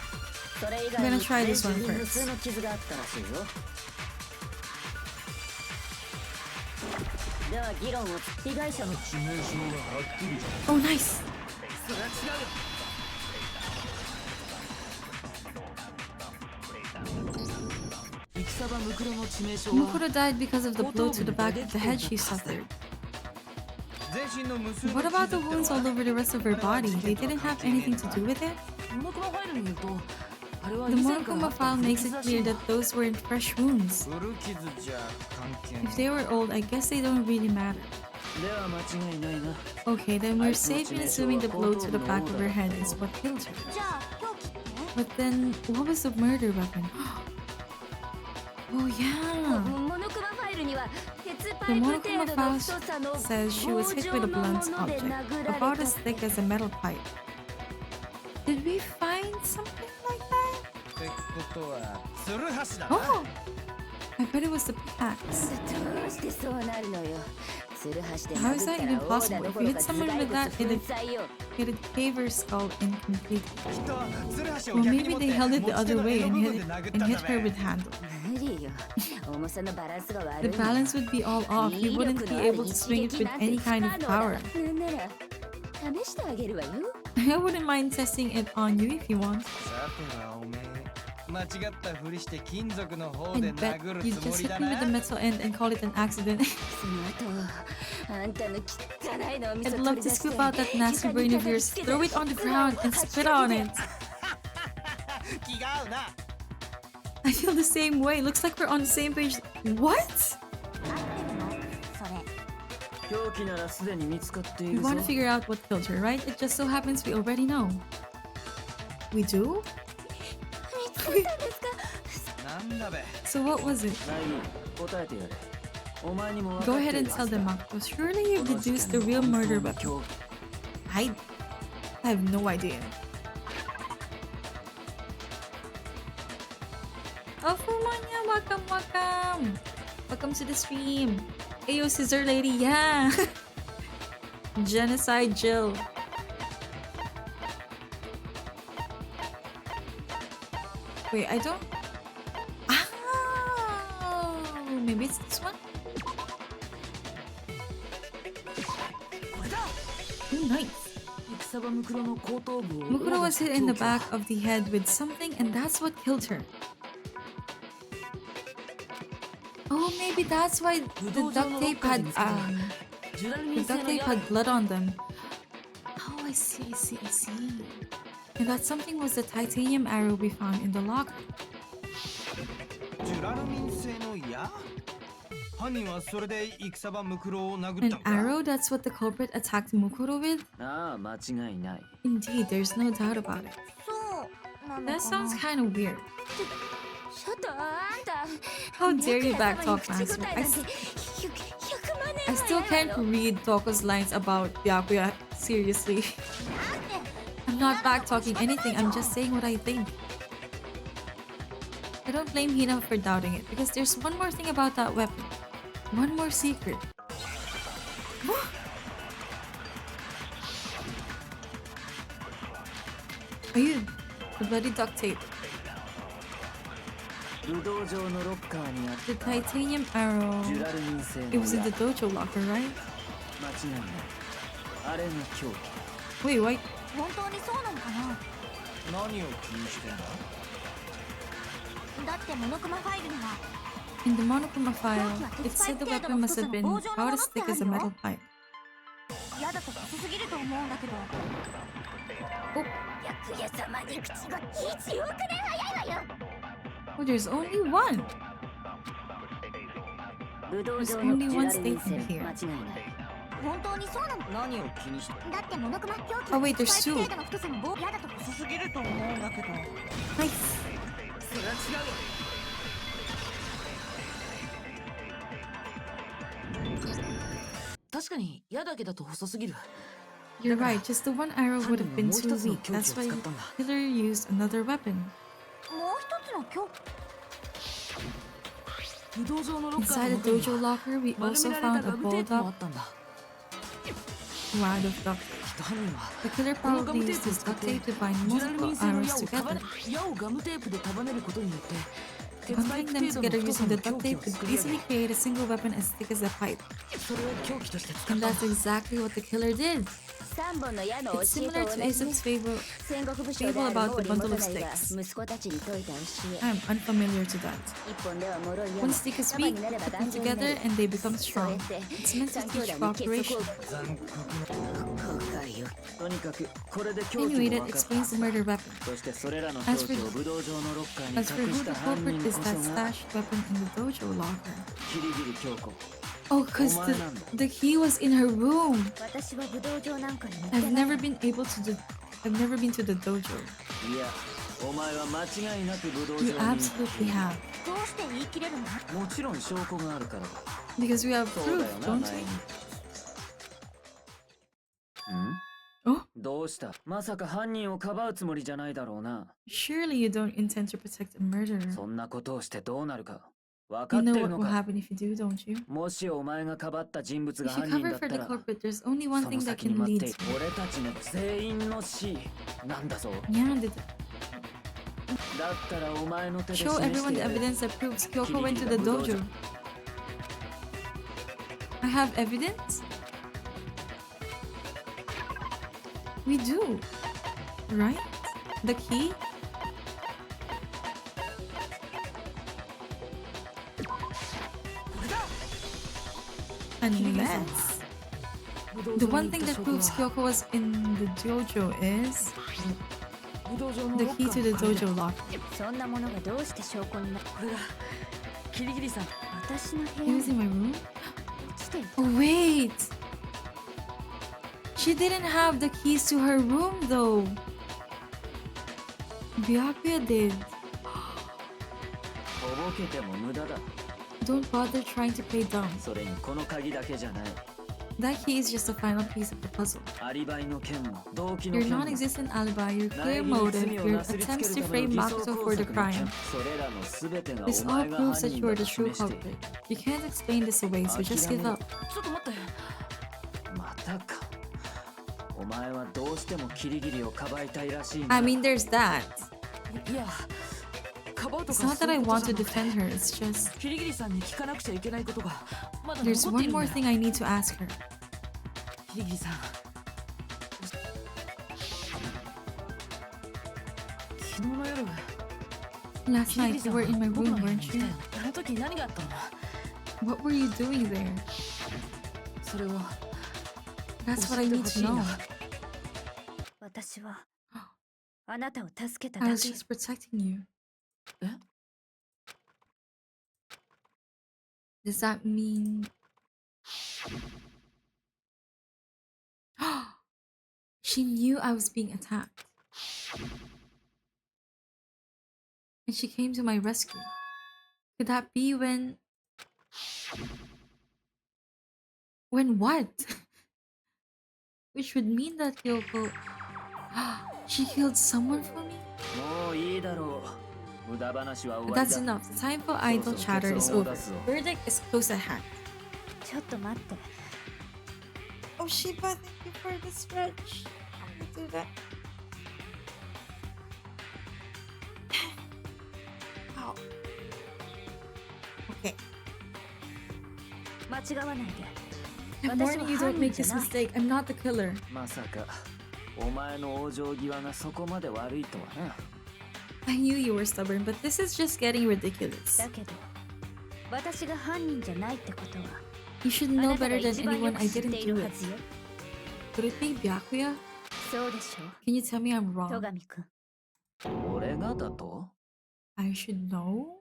それ以 I'm 外 gonna に try 全 this 身 one に無 first. 数の傷があったらしいぞ。では議論を。被害者の致命傷がはっきりして Oh, nice. それは違うよ戦場ムクロの致命傷は Mukuro died because of the blow to the back of the head she suffered. 全身の無数の What about the wounds all over the rest of her body? They didn't have anything to do with it? モノクマファイルによるとあれは The 以前から Monokuma あった file 古 makes 傷 it らし clear いんだ that those weren't fresh wounds. 古傷じゃ関係ない If they were old, I guess they don't really matter. では間違いないな。 Okay, then we're safe in assuming the blow to the back of her head is what killed her. じゃあ凶器って But then, what was the murder weapon? Oh yeah! モノクマファイルには鉄パ The イプ Monokuma 程度の file 太さの says she was hit 棒 with a 状のも blunt ので object, 殴ら about れ as た thick as a metal pipe. Did we find something like that? ってことはツルハシだな Oh! I bet it was the pickaxe. どうしてそうなるのよツルハシで How 殴 is った that ら even オー possible? ダど If こ you ろ hit か頭 someone 蓋 with 骨 that, 粉 it'd 砕よ it'd cave her skull incompletely. きっとツルハシを Or 逆に maybe 持って they held it the 持ち手 other の way 柄の and 部 hit 分で殴っ and たん hit だ her べ with handle. 無理よ重さのバランスが悪 The いの balance would be all off. You wouldn't be able to swing it with any kind of power. なら試してあげるわよ I wouldn't mind testing it on you if you want. さてはおめえ間違ったふりして金属の方で I bet 殴る you つも just り hit だ me な with the metal end and call it an accident. その後あんたの汚いのを見せ I'd 取 love り to 出して scoop out that nasty brain of yours, throw it on the ground, and spit on it. 気が合うな I feel the same way. Looks like we're on the same page. What? それ凶器ならすでに見つかってい We るぞ。 want to figure out what killed her, right? It just so happens we already know. We do? なんだべ So what was it? ナイミ答えてやれ。お前にも分 Go かって ahead い and るは tell ずだ them, Mako. Surely you've この事 deduced 件 the の real 本当 murder の weapon. 凶器 I have no idea. Oh, Fumanya, welcome, welcome. Welcome to the stream. Ayo, scissor lady, yeah. Genocide Jill. Wait, I don't. Oh, maybe it's this one. Oh, nice. 戦場ムクロの後頭部を Mukuro was hit in the back of the head with something, and that's what killed her. Oh, maybe that's why the duct tape had the duct tape had blood on them. Oh, I see, I see, I see. And that something was the titanium arrow we found in the locker. ジュラルミン製の矢犯人はそれで戦場ムクロを殴っ An たのか arrow? That's what the culprit attacked Mukuro with? ああ間違いない Indeed, there's no doubt about it. そうなの That かな sounds kind of weird. ちょっとあんた How dare you 白夜 backtalk, 様に Master? 口答えなんて100万 I 年 still 前 can't よ read Toko's lines about Byakuya. Seriously. I'm not backtalking anything, I'm just saying what I think. I don't blame Hina for doubting it, because there's one more thing about that weapon. One more secret. Are you the bloody duct tape? 武道場のロッカーにあっ The た titanium ジ arrow. ュラルミン製 It の was in 矢 the dojo locker, right? 間違いないあれが凶器 Wait, wait. 本当にそうなのかな何を気にしてんだだってモノクマファイルには In the Monokuma file, it said the weapon must have been about as thick as a metal pipe. 嫌だと細すぎると思うんだけど白夜様に口が1億年早いわよ Oh, there's only one! 武道 There's 場の only ジュ one ラルミン statement 製 here. 間違いない本当にそうなの何を気にしてだってモノクマ凶器 Oh, wait, there's スパイ two. ク程度の太さの棒嫌だと細すぎると思うんだけど Nice. それは違うよ確かに矢だけだと細すぎる You're right, just the one arrow would have been too 犯人はもう一つの weak. 凶器を That's why 使ったんだ the killer used another weapon. もう一つの凶器武道場のロッカー Inside の the 中に dojo は locker, we 丸 also められた found a ガムテー balled プもあ up ったんだ wad of duct tape. きっと犯人は The killer このガ probably ムテ used ープを this 使っ duct て tape to bind ジュラルミ multiple ン製の arrows 矢を束 together. ね矢をガムテープで束ねることによって鉄パイ Bundling プ them 程度の together 太さ using の the 凶 duct 器 tape を could 作り上 easily げ create a single weapon as thick as a pipe. それを凶器として使っ And たんだ that's exactly what the killer did. 3本の矢の教 It's えと similar 同 to じね Aesop's fable. 戦国武将で fable ある about the 毛利 bundle 元 of 就が sticks. 息子たちに説いた教え I'm unfamiliar to that. 一本では脆い矢 One も stick is 束 weak, になれば put them 頑丈にな together る and they become それ strong. って It's meant to 三兄 teach 弟の結 cooperation. 束を残酷な後悔よとにかくこれで凶器 Anyway, も that 分かっ explains the murder weapon. たそしてそれらの As 凶 for- 器を武道場のロッカーに As for 隠 who し the た犯 culprit 人 is こ that そが stashed weapon in the dojo locker. キリギリ京子 Oh, cause Oh, man. the key was in her room. 私は武道場なんかに行って I've ない never been able to do. I've never been to the dojo. いやお前は間違いなく武道場 You に absolutely have. どうして言い切れるのもちろん証拠があるからだ Because we have そうだ proof, よな don't 前 we? にん Oh, どうしたまさか犯人をかばうつもりじゃないだろうな surely you don't intend to protect a murderer. そんなことをしてどうなるか分か You って know る what の will か happen if you do, don't you? もしお前がかばった人物が If you 犯人 cover だっ for た the ら culprit, there's only one そ thing の that 先に can 待っ lead ている to. 俺たちの全員の死なんだぞ Yeah, did だったらお前の手で show 示 everyone して the やれ evidence that proves Kyoko went to the dojo. I have evidence? We do. Right? The key? Unless the one thing that proves Kyoko was in the dojo is 武道場の the ロッ key カ to ー the の鍵だ dojo locker. そんなものがどうして証拠になるこれがキリギリさん私の部 It 屋 was に in my room. 落ちていた Oh wait! She didn't have the keys to her room though. Byakuya did. とぼけても無駄だ Don't bother trying to play dumb. それにこの鍵だけじゃない That key is just the final piece of the puzzle. アリバイの件も動機の Your 件も non-existent alibi, your 苗 clear 木に motive, 罪を your なすりつけ attempts る to ため frame の偽装 Makoto 工 for the 作の crime. 件それらの全てが This お all 前が proves 犯 that 人 you だ are と the true 示している culprit. You can't explain this away, so just give up. ちょっと待ってまたかお前はどうしてもキリギリをかばいたいらしいな I mean, there's that. いやかばうと It's か not そう that い I うこと want じ to ゃなくて defend her, it's just キリギリさんに聞かなくちゃいけないことがまだ there's 残ってい one るんだ more thing I need to ask her. キリギリさん昨日の夜 Last キリギ night リさ you んは were in my 僕の room, 部屋に weren't 来た you? よあの時何があったの What were you doing there? それを That's what I need to know. 私はあなたを助けた I だ was け just protecting you. Does that mean she knew I was being attacked and she came to my rescue? Could that be when what? Which would mean that Kyoko she killed someone for me? もういいだろう。無駄話は終 But わり that's だ。 enough. The time for idle chatter is over. Verdict is close at hand. ちょっと待って。 Oh Shiba, thank you for the stretch. I'm gonna do that. Ow. Okay. 間違わないで。 I'm warning you, don't make this mistake. I'm not the killer. まさかお前の往生際がそこまで悪いとはな。 I knew you were stubborn, but this is just getting ridiculous. だけど、私が犯人じゃないってことは、 You should あ know なたが better than 一番よ anyone く I 知って didn't い do るは it. ずよ。 Could it be Byakuya? そうでしょう、 Can you tell me I'm wrong? 戸上くん。俺がだと I should know?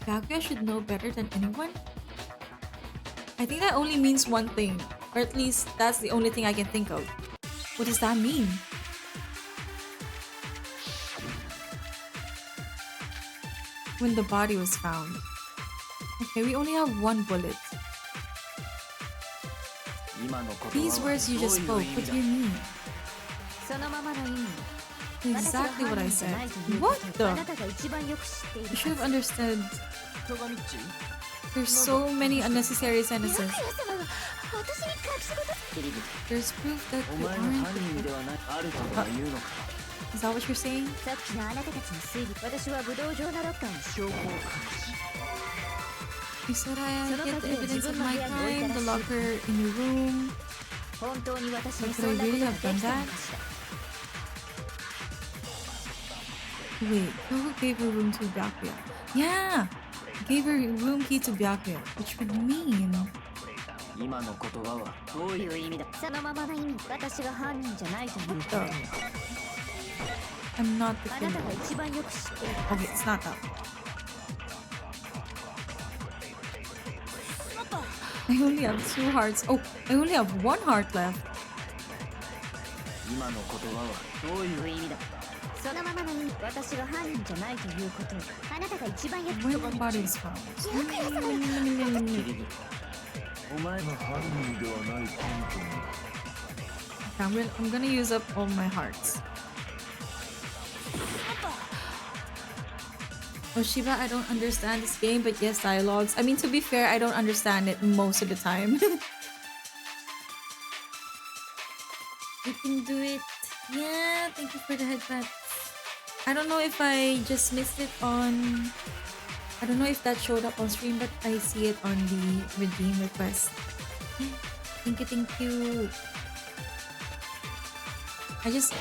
Byakuya should know better than anyone? I think that only means one thing. Or at least, that's the only thing I can think of. What does that mean? When the body was found. Okay, we only have one bullet. 今の言葉 These は words you どう just いう spoke, 意 what 味 do だ you mean? そのままの意味。 Exactly what I said. 私が犯人じゃないという What こと the? をあなたが一番よく知っている You は should ず have understood. 戸上っち There's so many unnecessary sentences. 様が私に隠し事。キリビ There's proof that お you 前が aren't 犯人 the ではないあるとでも言うのか Is that what you're saying? さっきのあなたたちの推理、私は武道場のロッカーに証拠を隠し、 You said I hid the evidence of my crime, the locker in your room. 本当に私に But そ could ん I なこと really が have で done きたの that? かしら。 Wait, Kyoko gave her room to Byakuya. Yeah! Gave her room key to Byakuya, which would mean... 今の言葉はどういう意味だ。そのままの意味、私が犯人じゃないということを、 What the? I'm not the あなた killer. が一番よく知っている。 Okay, it's not that. I only have 2 hearts. Oh, I only have 1 heart left. 今の言葉はどういう意味だそのままの意味、私が犯人じゃないということを、あなたが一番よく When the body was found. キリビお前が犯人ではない根拠に Okay, I'm gonna use up all my hearts. Oh, Shiba, I don't understand this game, but yes, dialogues. I mean, to be fair, I don't understand it most of the time. You can do it. Yeah, thank you for the headbutt. I don't know if I just missed it on... I don't know if that showed up on stream, but I see it on the redeem request. Thank you, thank you. I just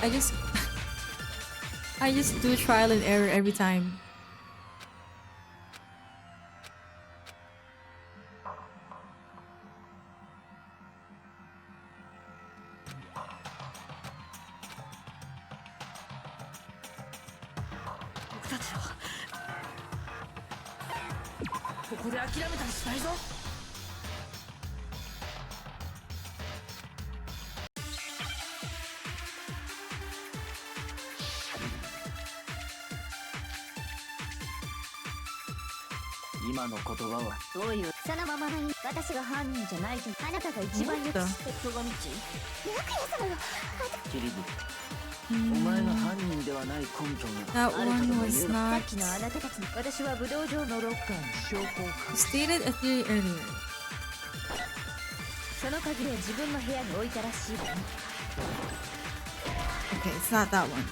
I just do trial and error every time. Shiba, 今の言葉はどういう、そのままの意味、私が犯人じゃないと、あなたが一番よく知っている。戸上っち、キリビお前が犯人ではない根拠が That あるとで one も was 言うの not さっきのあなたたちの、私は武道場のロッカーに証拠を隠し、 stated a theory earlier. その鍵を自分の部屋に置いたらしいわね。 Okay, it's not that one.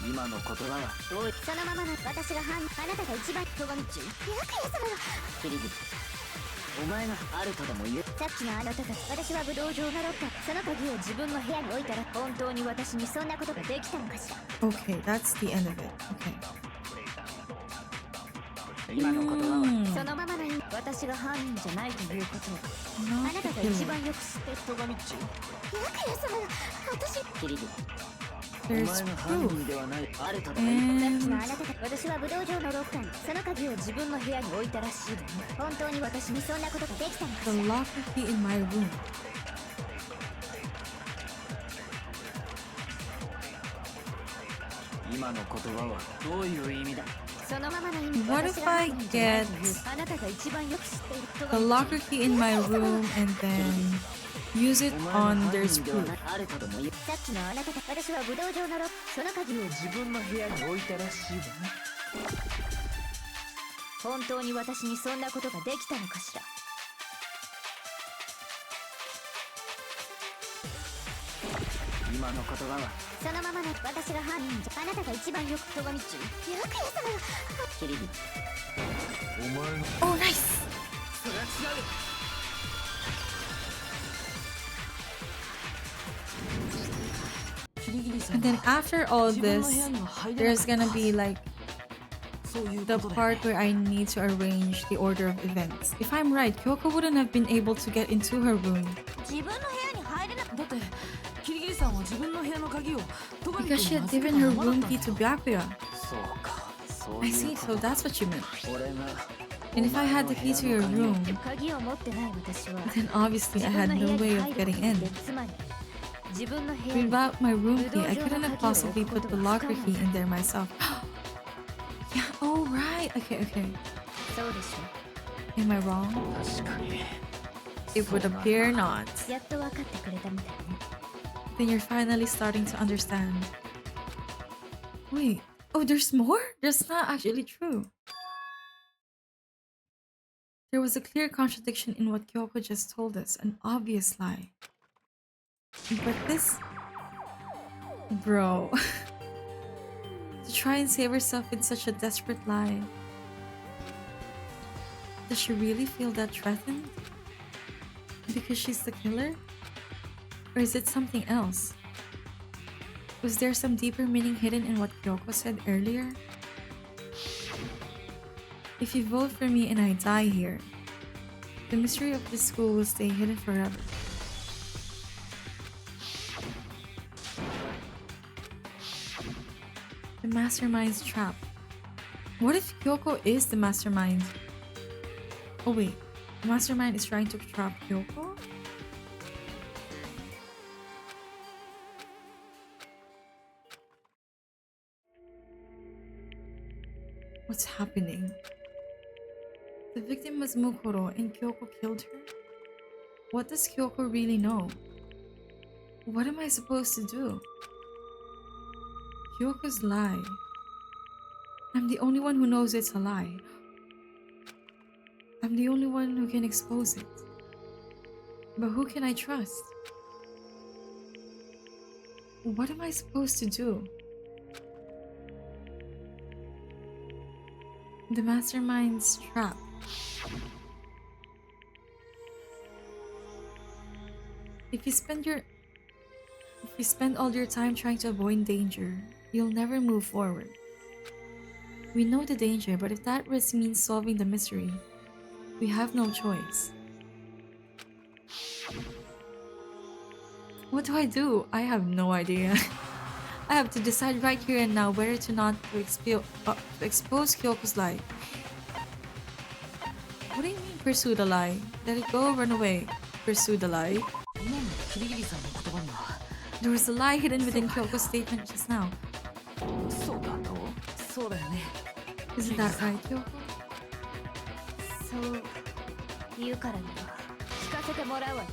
今の言葉はどうい、そのままの、私が犯人、あなたが一番、戸上っち、キリビお前があるとでも言うさっきのあなたたち、私は武道場のロッカー、その鍵を自分の部屋に置いたら、本当に私にそんなことができたのかしら。 Okay, that's the end of it. Okay. 今の言葉は Hmm, そのままの意味、私が犯人じゃないということを、あ not なた the が一 killer. 番よく知っている。戸上っち私キリギお There's 前が犯 proof. 人ではないあるとだ And あなたが私は武道場のロッカーにその鍵を自分の部屋に置いたらしいわね。本当に私にそんなことができたのか the しら。 locker key in my room. 今の言葉はどういう意味だ。そのままの意味。 What if I get あなたが一番よく知っている the locker key in my room and then use it お前が on 犯 their 人では proof? ないあるとでも言うさっきのあなたが私は武道場のロッその鍵を自分の部屋に置いたらしいわね。本当に私にそんなことができたのかしら。今の言葉はそのままの私が犯人じゃあなたが一番よくとがみち白夜様がキリギお前の Oh, nice! それは違う。 キリギリさん And then after all 自分の this, 部屋には入れな there's かった gonna be like そういう the ことだよね part where I need to arrange the order of events. If I'm right, Kyoko wouldn't have been able to get into her room 自分の部屋に入れなだってキリギリさんは自分の部屋の鍵を戸上 because 君 she に had 預け given た her ままだ room ったん key だ to よ Byakuya. そうかそう I いう see, こ so と that's what you meant. 俺が And if I had the key to your room, 鍵を持ってない私は then obviously I had no way of getting in. つまり自分の部屋に Without my room key, I couldn't have possibly put the locker key in there myself. Yeah, oh right. Okay, okay. そうでし Am I wrong? 確かに It would appear not. ょ。やっと分かってくれたみたいね。 Then you're finally starting to understand. Wait. Oh, there's more? That's not actually true. There was a clear contradiction in what Kyoko just told us, an obvious lie. But this... Bro. To try and save herself with such a desperate lie. Does she really feel that threatened? Because she's the killer? Or is it something else? Was there some deeper meaning hidden in what Kyoko said earlier? If you vote for me and I die here, the mystery of this school will stay hidden forever. The mastermind's trap. What if Kyoko is the mastermind? Oh wait, the mastermind is trying to trap Kyoko? What's happening? The victim was Mukuro and Kyoko killed her? What does Kyoko really know? What am I supposed to do? Kyoko's lie. I'm the only one who knows it's a lie. I'm the only one who can expose it. But who can I trust? What am I supposed to do? The mastermind's trap. If you spend all your time trying to avoid danger, you'll never move forward. We know the danger, but if that risk means solving the mystery, we have no choice. What do? I have no idea. I have to decide right here and now whether to not to expose Kyoko's lie. What do you mean pursue the lie? Let it go, run away. Pursue the lie? 今のキリギリさんの言葉には There was a lie hidden within Kyoko's statement just now. そうだそうだよね Isn't that right, Kyoko? そう言うからには聞かせてもらうわよ。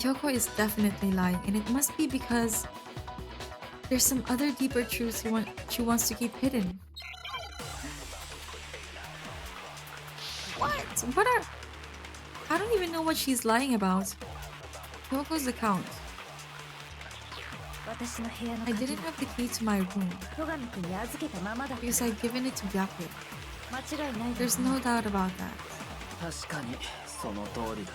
Kyoko is definitely lying, and it must be because there's some other deeper truths she wants to keep hidden. What? What are... I don't even know what she's lying about. Kyoko's account. 私の部屋の I 鍵 didn't have the key to my room 戸上君に預けたままだ。 because I'd given it to Byakuya. 間違いないわ There's no doubt about that. 確かにその通りだ。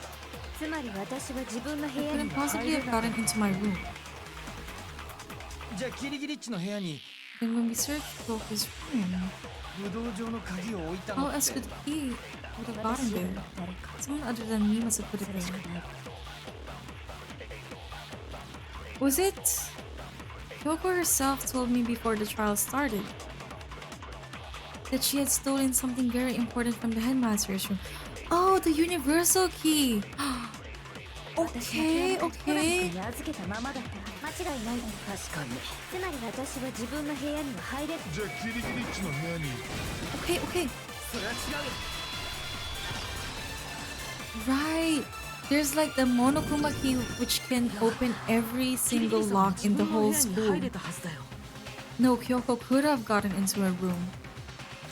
つまり私は自分の部 I 屋に couldn't は possibly 入れ have なかっ gotten into my room. じゃあキリギリッチの部屋に Then when we searched Kyoko's room, 武道場の鍵を置いた how のっ else て could he would have た。 gotten 私より there? 誰か Someone other than me must have put it それしか there. ない。Was it? Kyoko herself told me before the trial started that she had stolen something very important from the headmaster's room. Oh, the universal key! Okay, トランク okay. に預けたままだった間違いないね確かにつまり私は自分の部屋には入れるじゃあキリギリッチの部屋に Okay, okay. それは違う Right. There's like the monokuma key which can open every single lock in the whole 自分の部 school. 屋に入れたはずだよ No, Kyoko could have gotten into her room.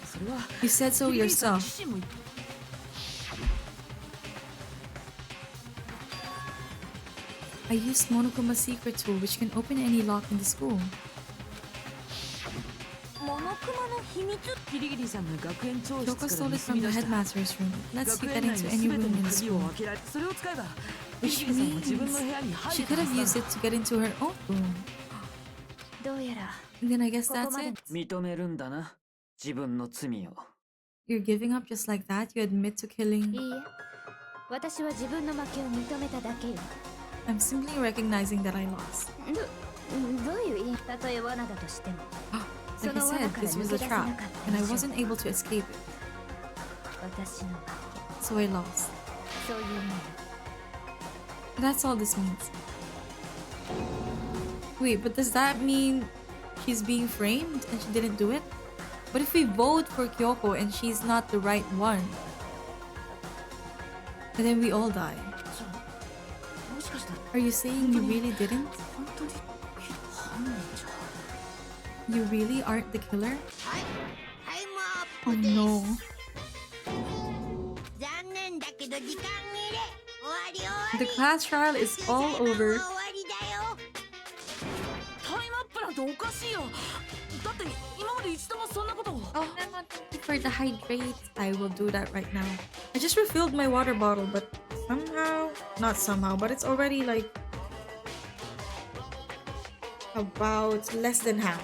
それは You said so キリギリさん yourself. 自身も言っ I used Monokuma's secret tool which can open any lock in the school. モノクマの秘密キリギリさんが学園長室 Kyoko から stole it 盗み from the 出した headmaster's room. Let's 学 you 園 get 内 into の any 全て room の in the 鍵を school. 開けられそれを使えばキリ Which ギリさんは自分の部 means 屋に入 she れた could は have ず used だ it to get into her own room. どうやら And then I guess ここ that's まで it. 認めるんだな自分の罪を You're giving up just like that? You admit to killing? いいえ私は自分の負けを認めただけよ I'm simply recognizing that I lost. どういう意味たとえ罠だとしても Like I said, this was a trap, and I wasn't able to escape it, 私の負 so I lost. けそういうもの That's all this means. Wait, but does that mean she's being framed and she didn't do it? What if we vote for Kyoko and she's not the right one? And then we all die. もしかしたら Are you saying you really didn't? 本当に犯人じゃ You really aren't the killer? はいタイムア Oh ップです、 no. 残念だけど時間切れ終わり終わ The り class trial is all 学級裁判は over. 終わりだよタイムアップなんておかしいよだって今まで一度もそんなことを Oh no, thank you for the hydrate. I will do that right now. I just refilled my water bottle, but somehow, not somehow, but it's already like about less than half.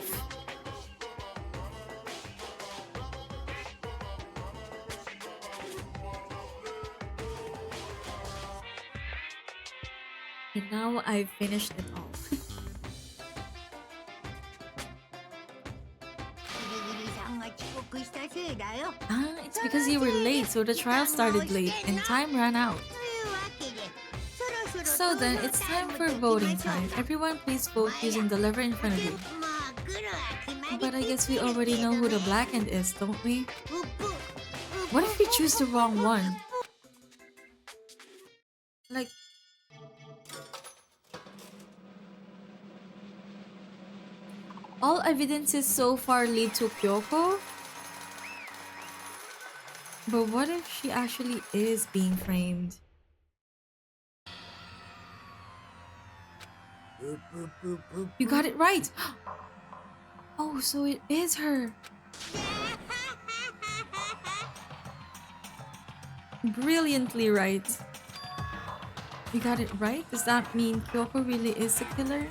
And now I've finished it all. ギリギリさんが遅刻したせいだよ Ah, it's because you were late, so the trial started late and time ran out. というわけでそろそ So ろ then, it's time for voting time. Everyone please vote using the lever in front of you. もう来るは決まり But I guess we already know who the black end is, don't we? うっぷ What if we choose the wrong one? Like... All evidences so far lead to Kyoko? But what if she actually is being framed? You got it right! Oh, so it is her! Brilliantly right. You got it right? Does that mean Kyoko really is the killer?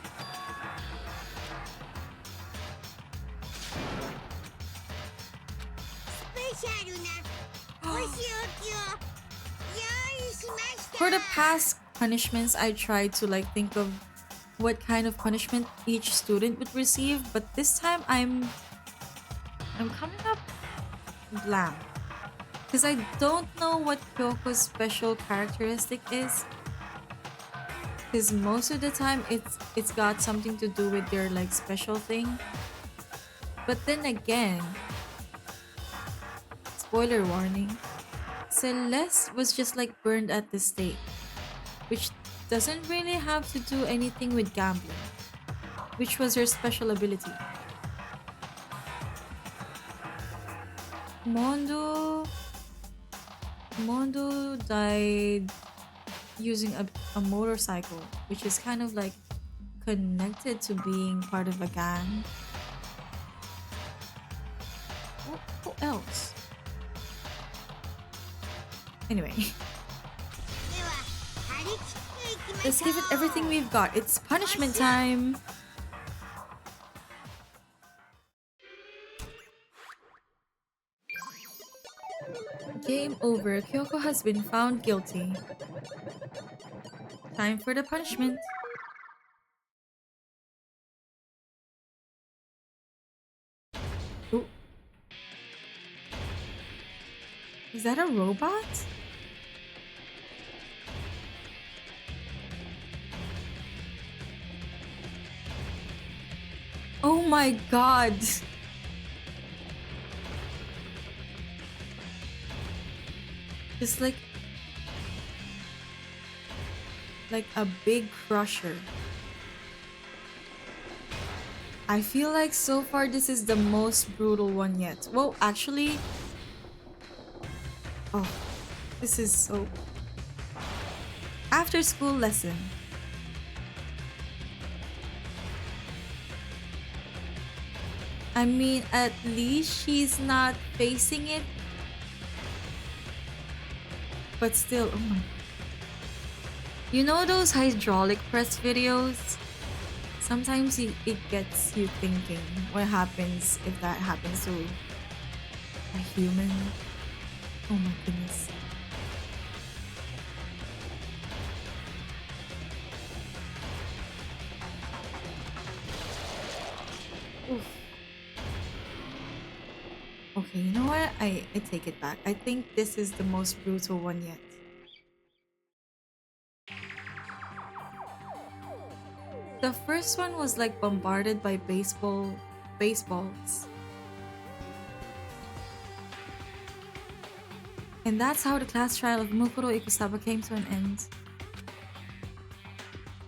For the past punishments, I tried to like think of what kind of punishment each student would receive, but this time I'm coming up blank. Because I don't know what Kyoko's special characteristic is. Because most of the time it's got something to do with their like special thing. But then again, spoiler warning, Celeste was just like burned at the stake, which doesn't really have to do anything with gambling, which was her special ability. Mondo died using a motorcycle, which is kind of like connected to being part of a gang. Who else? Anyway, let's give it everything we've got. It's punishment time! Game over. Kyoko has been found guilty. Time for the punishment. Is that a robot? Oh my god. Just like a big crusher. I feel like so far this is the most brutal one yet. Well, actually, oh, this is so... After school lesson. I mean, at least she's not facing it. But still, oh my... You know those hydraulic press videos? Sometimes it gets you thinking what happens if that happens to a human. Oh my goodness. Oof. Okay, you know what? I take it back. I think this is the most brutal one yet. The first one was like bombarded by baseballs. And that's how the class trial of Mukuro Ikusaba came to an end.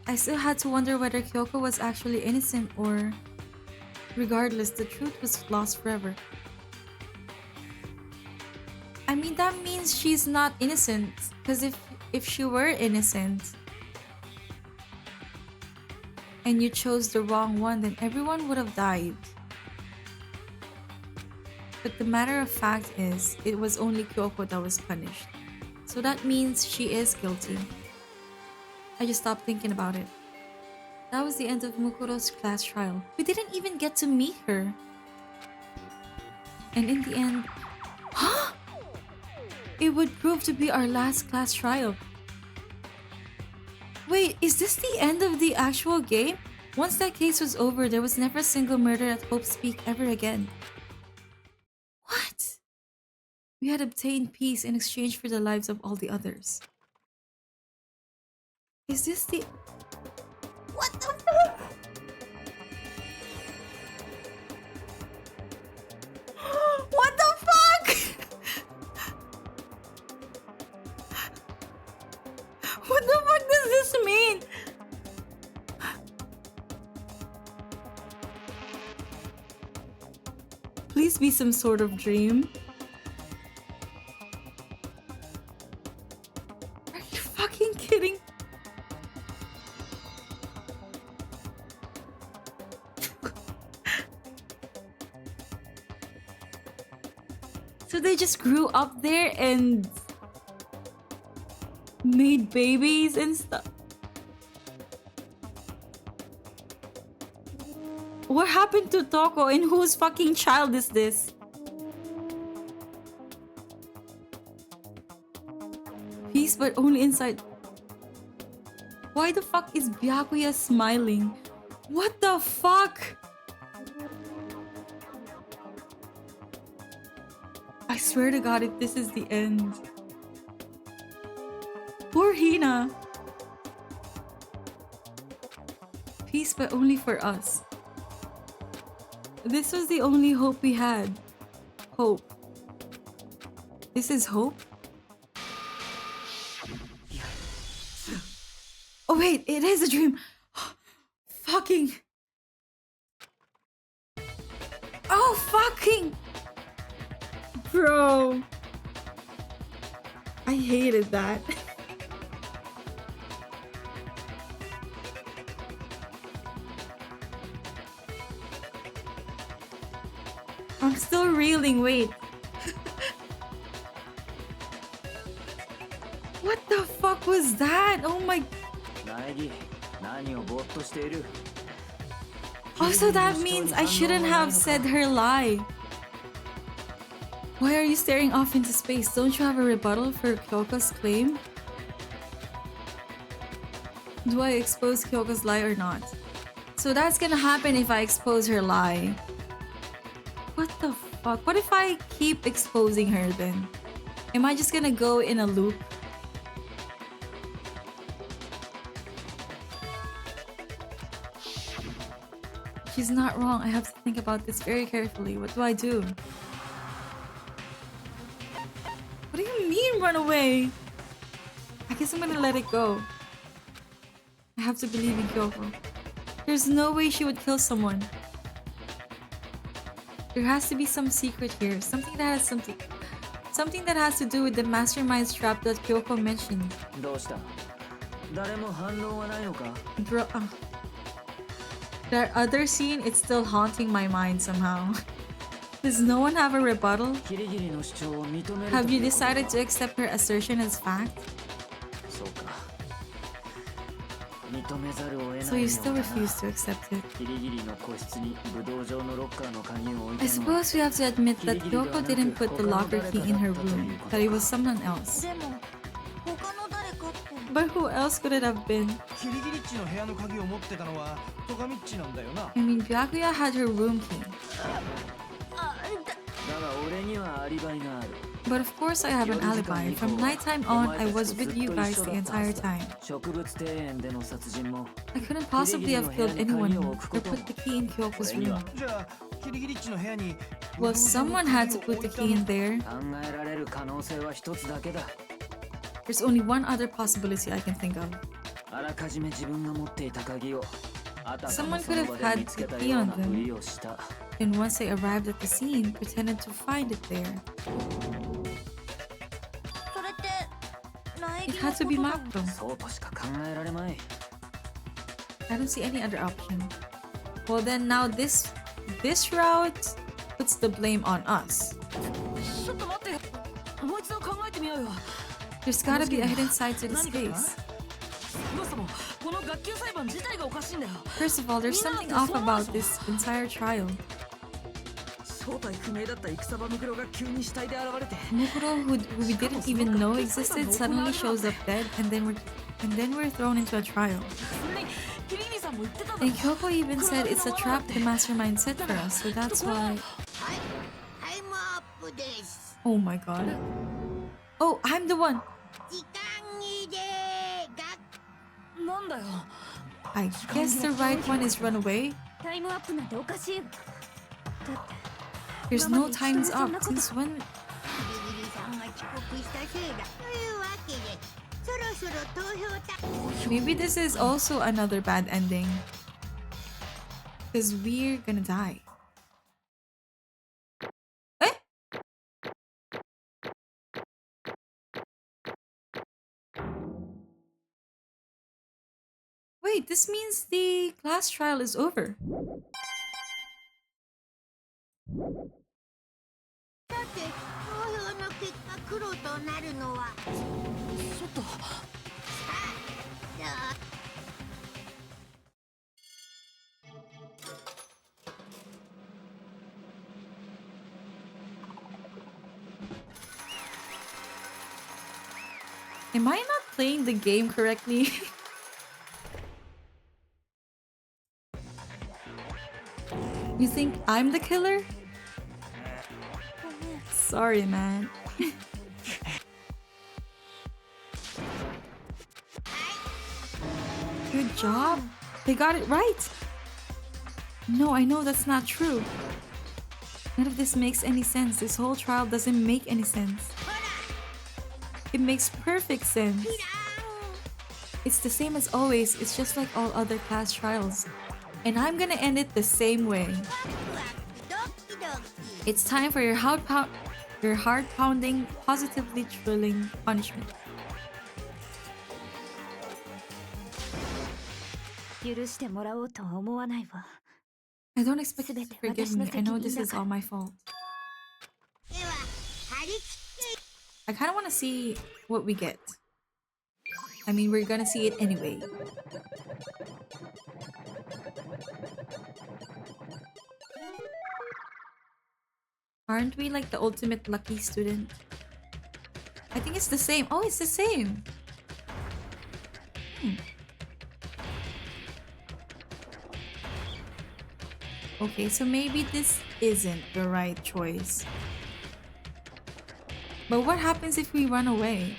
I still had to wonder whether Kyoko was actually innocent or... Regardless, the truth was lost forever. I mean, that means she's not innocent. Because if she were innocent... and you chose the wrong one, then everyone would have died. But the matter of fact is, it was only Kyoko that was punished. So that means she is guilty. I just stopped thinking about it. That was the end of Mukuro's class trial. We didn't even get to meet her. And in the end... Huh? It would prove to be our last class trial. Wait, is this the end of the actual game? Once that case was over, there was never a single murder at Hope's Peak ever again. What? We had obtained peace in exchange for the lives of all the others. Is this the... What the fuck? What the fuck? What the fuck does this mean? Please be some sort of dream. Are you fucking kidding? So they just grew up there and made babies and stuff. What happened to Toko and whose fucking child is this? Peace, but only inside. Why the fuck is Byakuya smiling? What the fuck? I swear to God, if this is the end. Poor Hina. Peace, but only for us. This was the only hope we had. Hope. This is hope? Oh wait, it is a dream. Fucking. Oh fucking. Bro. I hated that. I'm still reeling, wait. What the fuck was that? Oh my... Also, that means I shouldn't have said her lie. Why are you staring off into space? Don't you have a rebuttal for Kyoko's claim? Do I expose Kyoko's lie or not? So that's gonna happen if I expose her lie. What the fuck? What if I keep exposing her then? Am I just gonna go in a loop? She's not wrong. I have to think about this very carefully. What do I do? What do you mean, run away? I guess I'm gonna let it go. I have to believe in Kyoko. There's no way she would kill someone. There has to be some secret here. Something that has to do with the mastermind's trap that Kyoko mentioned. どうした？誰も反応はないのか？ That other scene, it's still haunting my mind somehow. Does no one have a rebuttal? キリギリの主張を認めるということは Have you decided to accept her assertion as fact? そうか。認めざるを得ない So you よ still うだな。 refuse to accept it? キリギリの個室に武道場のロッカーの鍵を置い I たのは suppose we have to admit that Kyoko didn't put the locker key in her room, that it was someone else. でも他の誰かって But who else could it have been? キリギリッチの部屋の鍵を持ってたのはトガミッチなんだよな。 I mean, Byakuya had her room key. だが俺にはアリバイがある。 But of course I have an alibi. From nighttime on, I was with you guys the entire time. 植物庭園での殺人も I couldn't possibly have killed anyone or put the key in Kyoko's room. じゃあキリギリッチの部屋に Well, someone had to put the key in there. 考えられる可能性は一つだけだ。 There's only one other possibility I can think of. あらかじめ自分が持っていた鍵をあたかも Someone そ could の have 場 had で見つけ the た key よう on なふ them. りをした And once they arrived at the scene, pretended to find it there. それって苗 It 木 had の to こ be とだ Makto. そうとしか考えられまい。 I don't see any other option. Well then now this route puts the blame on us. ちょっと待ってもう一度考えてみようよ。 There's gotta be a hidden side to this 何かな case. そもそもこの学級裁判自体がおかしいんだよ。 First of all, there's something off about this entire trial. 正体不明だった戦場ムクロが急に死体で現れて Mukuro, who we didn't even know existed, suddenly shows up dead, and then we're thrown into a trial. それにキリギリさんも言ってただろ And Kyoko even said it's a trap the mastermind set for us, so that's why. はいタイムアップです。 Oh my god. Oh, I'm the one. 時間切れがなんだよ I guess the right one is run away. タイムアップなんておかしい。だって There's no time's up. Since when? ギリギリさんが遅刻したせいだ。というわけでそろそろ投票タ Maybe this is also another bad ending. Because we're gonna die. Eh? Wait, this means the class trial is over. さて投票の結果黒となるのはちょっとどう Am I not playing the game correctly? You think I'm the killer? Sorry, man. Good job. They got it right. No, I know that's not true. None of this makes any sense. This whole trial doesn't make any sense. It makes perfect sense. It's the same as always. It's just like all other class trials. And I'm gonna end it the same way. ドキドキ It's time for your heart-pounding, positively thrilling punishment. 許してもらおうとは思わないわ。 I don't expect you to forgive me. I know this is all my fault. では張り切って I kind of want to see what we get. I mean, we're gonna see it anyway. Aren't we like the ultimate lucky student? I think it's the same. Oh, it's the same. Okay, so maybe this isn't the right choice. But what happens if we run away?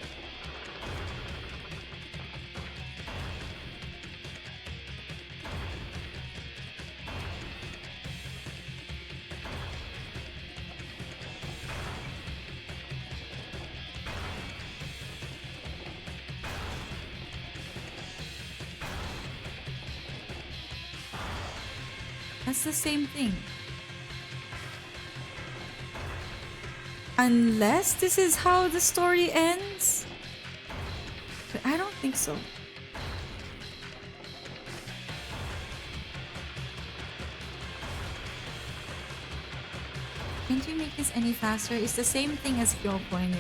That's the same thing. Unless this is how the story ends. But I don't think so. Can't you make this any faster? It's the same thing as Kyoko anyway.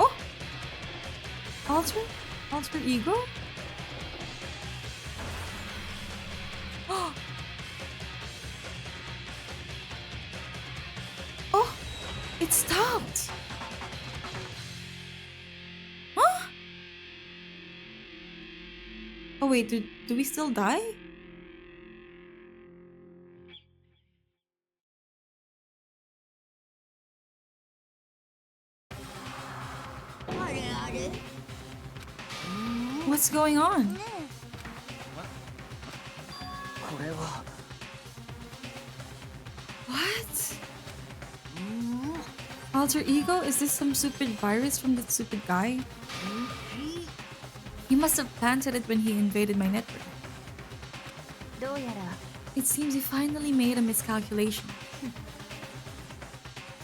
Oh! Alter ego? Oh! It stopped! Huh? Oh wait, do we still die? What's going on? これは What? Alter ego? Is this some stupid virus from that stupid guy? He must have planted it when he invaded my network. どうやら It seems you finally made a miscalculation.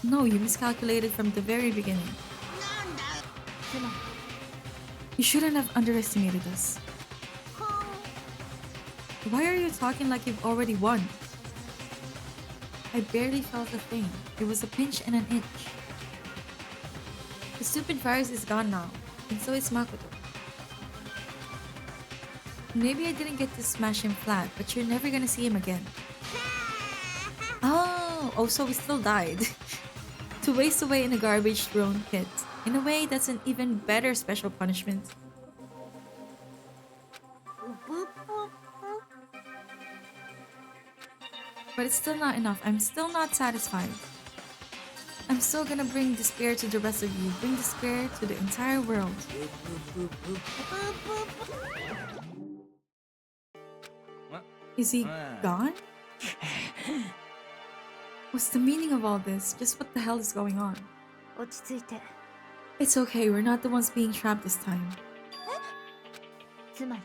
No, you miscalculated from the very beginning. つま You shouldn't have underestimated us. Why are you talking like you've already won? I barely felt a thing. It was a pinch and an itch. The stupid virus is gone now, and so is Makoto. Maybe I didn't get to smash him flat, but you're never gonna see him again. Oh, so we still died. To waste away in a garbage thrown pit. In a way, that's an even better special punishment. But it's still not enough. I'm still not satisfied. I'm still gonna bring despair to the rest of you. Bring despair to the entire world. Is he gone? What's the meaning of all this? Just what the hell is going on? 落ち着いて It's okay, we're not the ones being trapped this time. つまり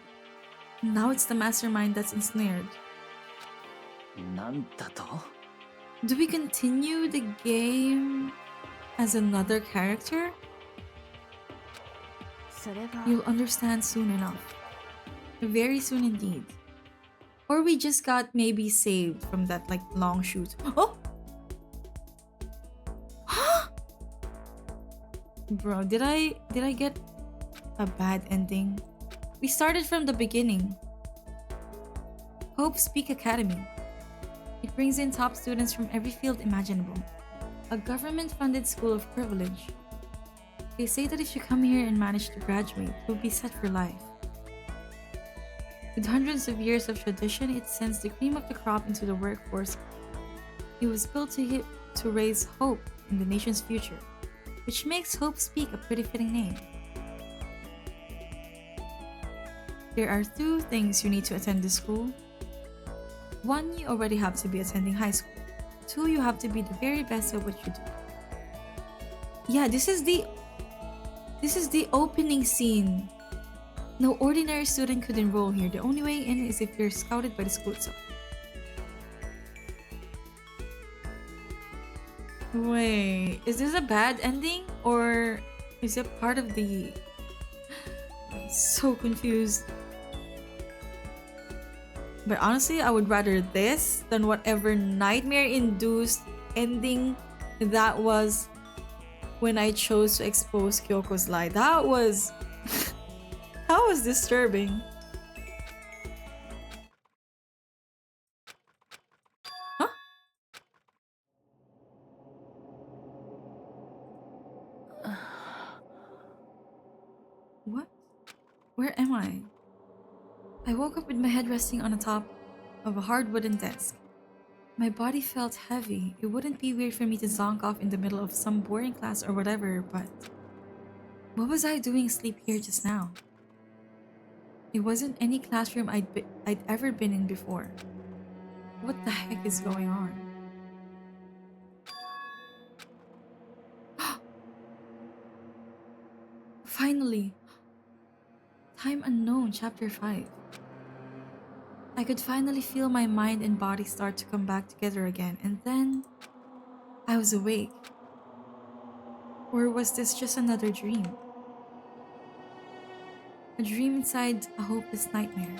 Now it's the mastermind that's ensnared. なんだと Do we continue the game as another character? それは You'll understand soon enough. Very soon indeed. Or we just got maybe saved from that like long shoot. Oh! Huh? Bro, did I get a bad ending? We started from the beginning. Hope Speak Academy. It brings in top students from every field imaginable. A government-funded school of privilege. They say that if you come here and manage to graduate, you'll be set for life. With hundreds of years of tradition, it sends the cream of the crop into the workforce. It was built to raise hope in the nation's future, which makes Hope Speak a pretty fitting name. There are 2 things you need to attend this school. 1, you already have to be attending high school. 2, you have to be the very best at what you do. Yeah, this is the opening scene. No ordinary student could enroll here. The only way in is if you're scouted by the school itself. Wait, is this a bad ending? Or is it part of the... I'm so confused. But honestly, I would rather this than whatever nightmare-induced ending that was when I chose to expose Kyoko's lie. That was... that was disturbing. Huh? Where am I? I woke up with my head resting on the top of a hard wooden desk. My body felt heavy. It wouldn't be weird for me to zonk off in the middle of some boring class or whatever, but what was I doing asleep here just now? It wasn't any classroom I'd ever been in before. What the heck is going on? Finally! Time Unknown, Chapter 5. I could finally feel my mind and body start to come back together again, and then I was awake. Or was this just another dream? A dream inside a hopeless nightmare.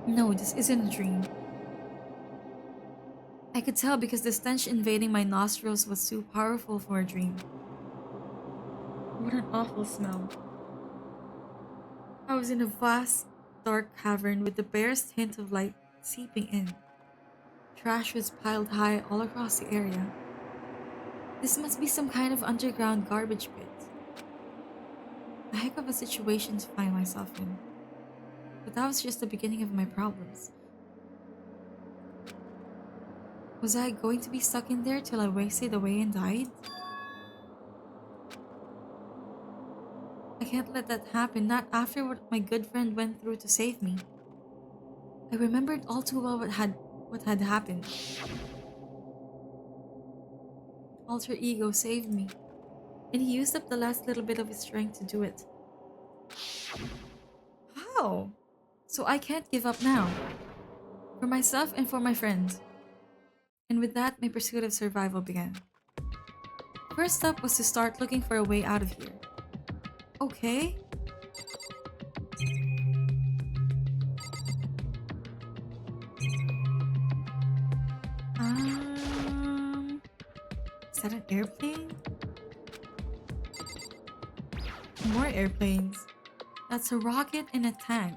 No, this isn't a dream. I could tell because the stench invading my nostrils was too powerful for a dream. What an awful smell. I was in a vast, dark cavern with the barest hint of light seeping in. Trash was piled high all across the area. This must be some kind of underground garbage pit. A heck of a situation to find myself in. But that was just the beginning of my problems. Was I going to be stuck in there till I wasted away and died? I can't let that happen, not after what my good friend went through to save me. I remembered all too well what had happened. Alter Ego saved me, and he used up the last little bit of his strength to do it. How? So I can't give up now. For myself and for my friends. And with that, my pursuit of survival began. First step was to start looking for a way out of here. Okay. Is that an airplane? More airplanes. That's a rocket and a tank.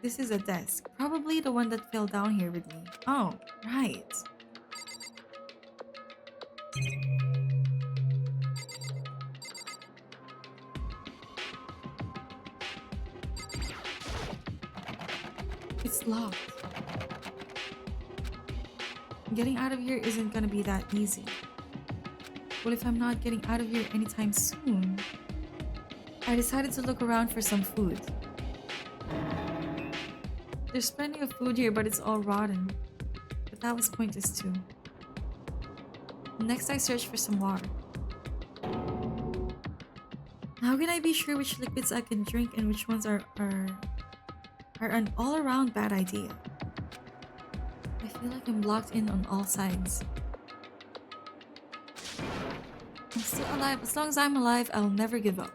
This is a desk. Probably the one that fell down here with me. Oh, right. It's locked. Getting out of here isn't gonna be that easy. Well, if I'm not getting out of here anytime soon, I decided to look around for some food. There's plenty of food here, but it's all rotten. But that was pointless too. Next, I searched for some water. How can I be sure which liquids I can drink and which ones are an all-around bad idea? I feel like I'm blocked in on all sides. I'm still alive. As long as I'm alive, I'll never give up.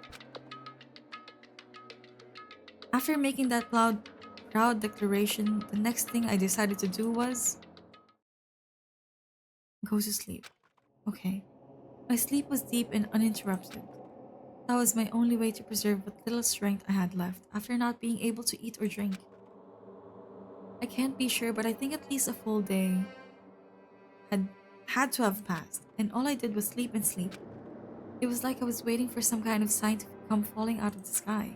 After making that proud declaration, the next thing I decided to do was go to sleep. Okay. My sleep was deep and uninterrupted. That was my only way to preserve what little strength I had left after not being able to eat or drink. I can't be sure, but I think at least a full day had to have passed, and all I did was sleep and sleep. It was like I was waiting for some kind of sign to come falling out of the sky.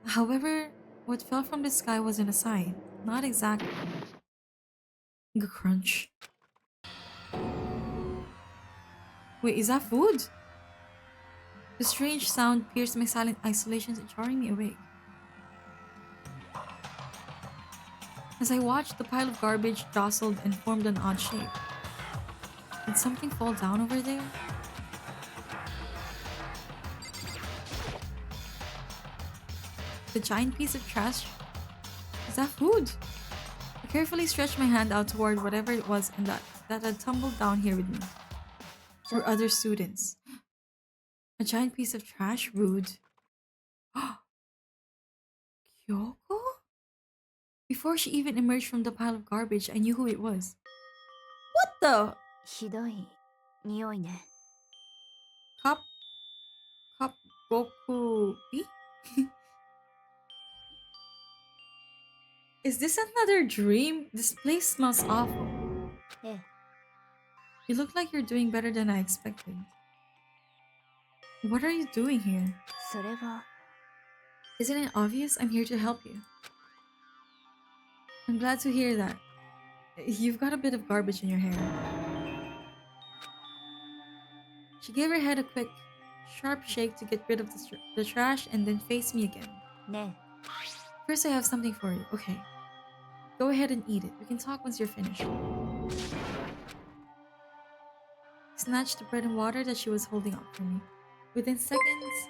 However, what fell from the sky wasn't a sign. Not exactly. Crunch. Wait, is that food? The strange sound pierced my silent isolations, jarring me awake. As I watched, the pile of garbage jostled and formed an odd shape. Did something fall down over there? The giant piece of trash? Is that food? I carefully stretched my hand out toward whatever it was and that had tumbled down here with me. Or other students. A giant piece of trash? Rude. Kyoko? Before she even emerged from the pile of garbage, I knew who it was. What the? ひどい匂いね。 Cup Goku? Is this another dream? This place smells awful. ええ。You look like you're doing better than I expected. What are you doing here? それは Isn't it obvious? I'm here to help you. I'm glad to hear that. You've got a bit of garbage in your hair. She gave her head a quick, sharp shake to get rid of the trash and then faced me again. ね First, I have something for you. Okay. Go ahead and eat it. We can talk once you're finished. Snatched the bread and water that she was holding up for me. Within seconds,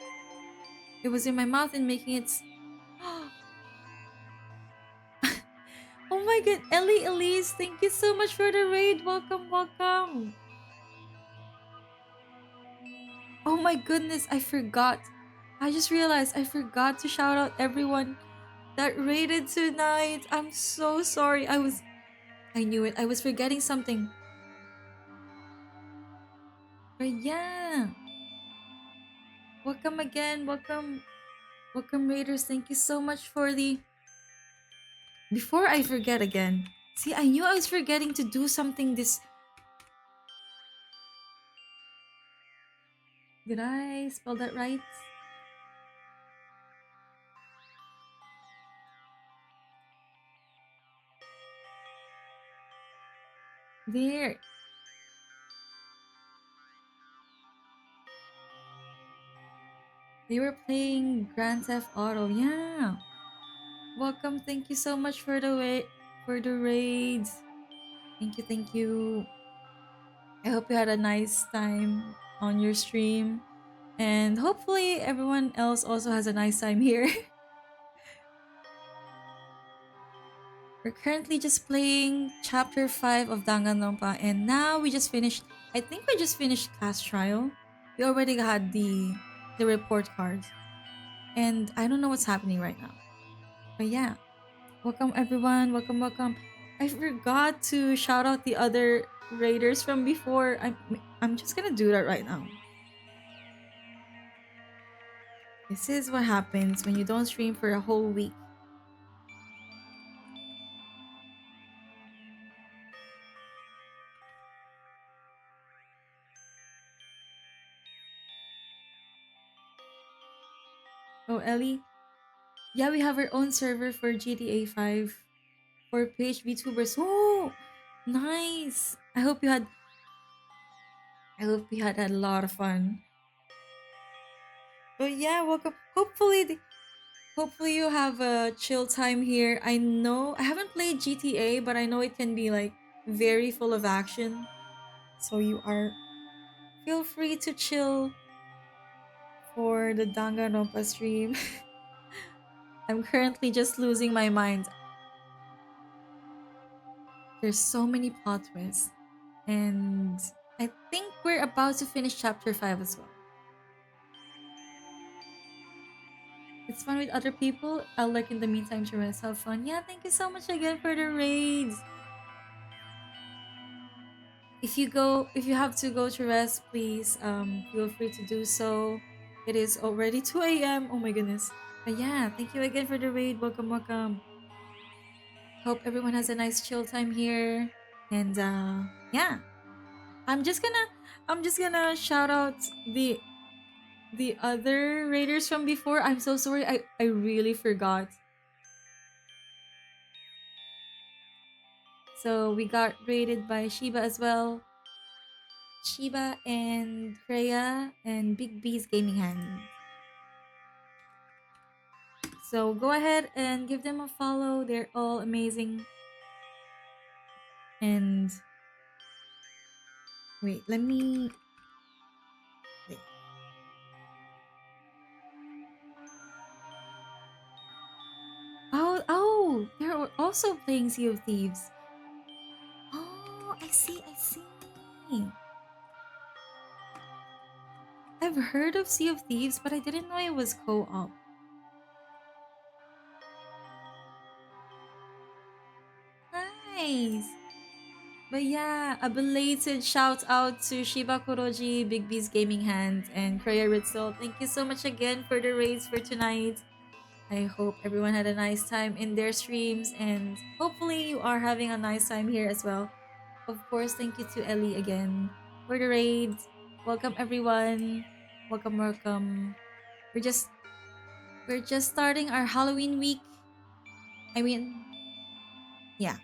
it was in my mouth and making its... Oh my god, Elise, thank you so much for the raid. Welcome, welcome. Oh my goodness, I forgot. I just realized I forgot to shout out everyone that raided tonight. I'm so sorry. I knew it. I was forgetting something. But yeah. Welcome again. Welcome raiders. Thank you so much for the... Before I forget again. See, I knew I was forgetting to do something this... Did I spell that right? There. They were playing Grand Theft Auto. Yeah. Welcome. Thank you so much for the raids. Thank you. Thank you. I hope you had a nice time on your stream. And hopefully everyone else also has a nice time here. We're currently just playing chapter 5 of Danganronpa, and now we just finished... I think we just finished class trial. We already had the report cards. And I don't know what's happening right now. But yeah. Welcome everyone. Welcome, welcome. I forgot to shout out the other raiders from before. I'm just gonna do that right now. This is what happens when you don't stream for a whole week. Oh, Ellie? Yeah, we have our own server for GTA 5 for PH VTubers. Oh, nice! I hope you had a lot of fun. But yeah, welcome. Hopefully you have a chill time here. I know I haven't played GTA, but I know it can be like very full of action. So feel free to chill for the Danganronpa stream. I'm currently just losing my mind. There's so many plot twists. And I think we're about to finish chapter 5 as well. It's fun with other people. I'll lurk in the meantime to rest. Have fun. Yeah, thank you so much again for the raids. If you have to go to rest, please feel free to do so. It is already 2 a.m. Oh my goodness. But yeah, thank you again for the raid. Welcome, welcome. Hope everyone has a nice chill time here. And yeah. I'm just gonna shout out the other raiders from before. I'm so sorry. I really forgot. So we got raided by Shiba as well. Shiba and Freya and Big B's Gaming Hand. So go ahead and give them a follow. They're all amazing. And wait, let me... Wait. Oh, they're also playing Sea of Thieves. Oh, I see. I've heard of Sea of Thieves, but I didn't know it was co-op. Nice! But yeah, a belated shout out to Shiba Kuroji, Big B's Gaming Hand, and Kreya Ritzel. Thank you so much again for the raids for tonight. I hope everyone had a nice time in their streams, and hopefully you are having a nice time here as well. Of course, thank you to Ellie again for the raid. Welcome everyone. Welcome, welcome. We're just starting our Halloween week. I mean, yeah.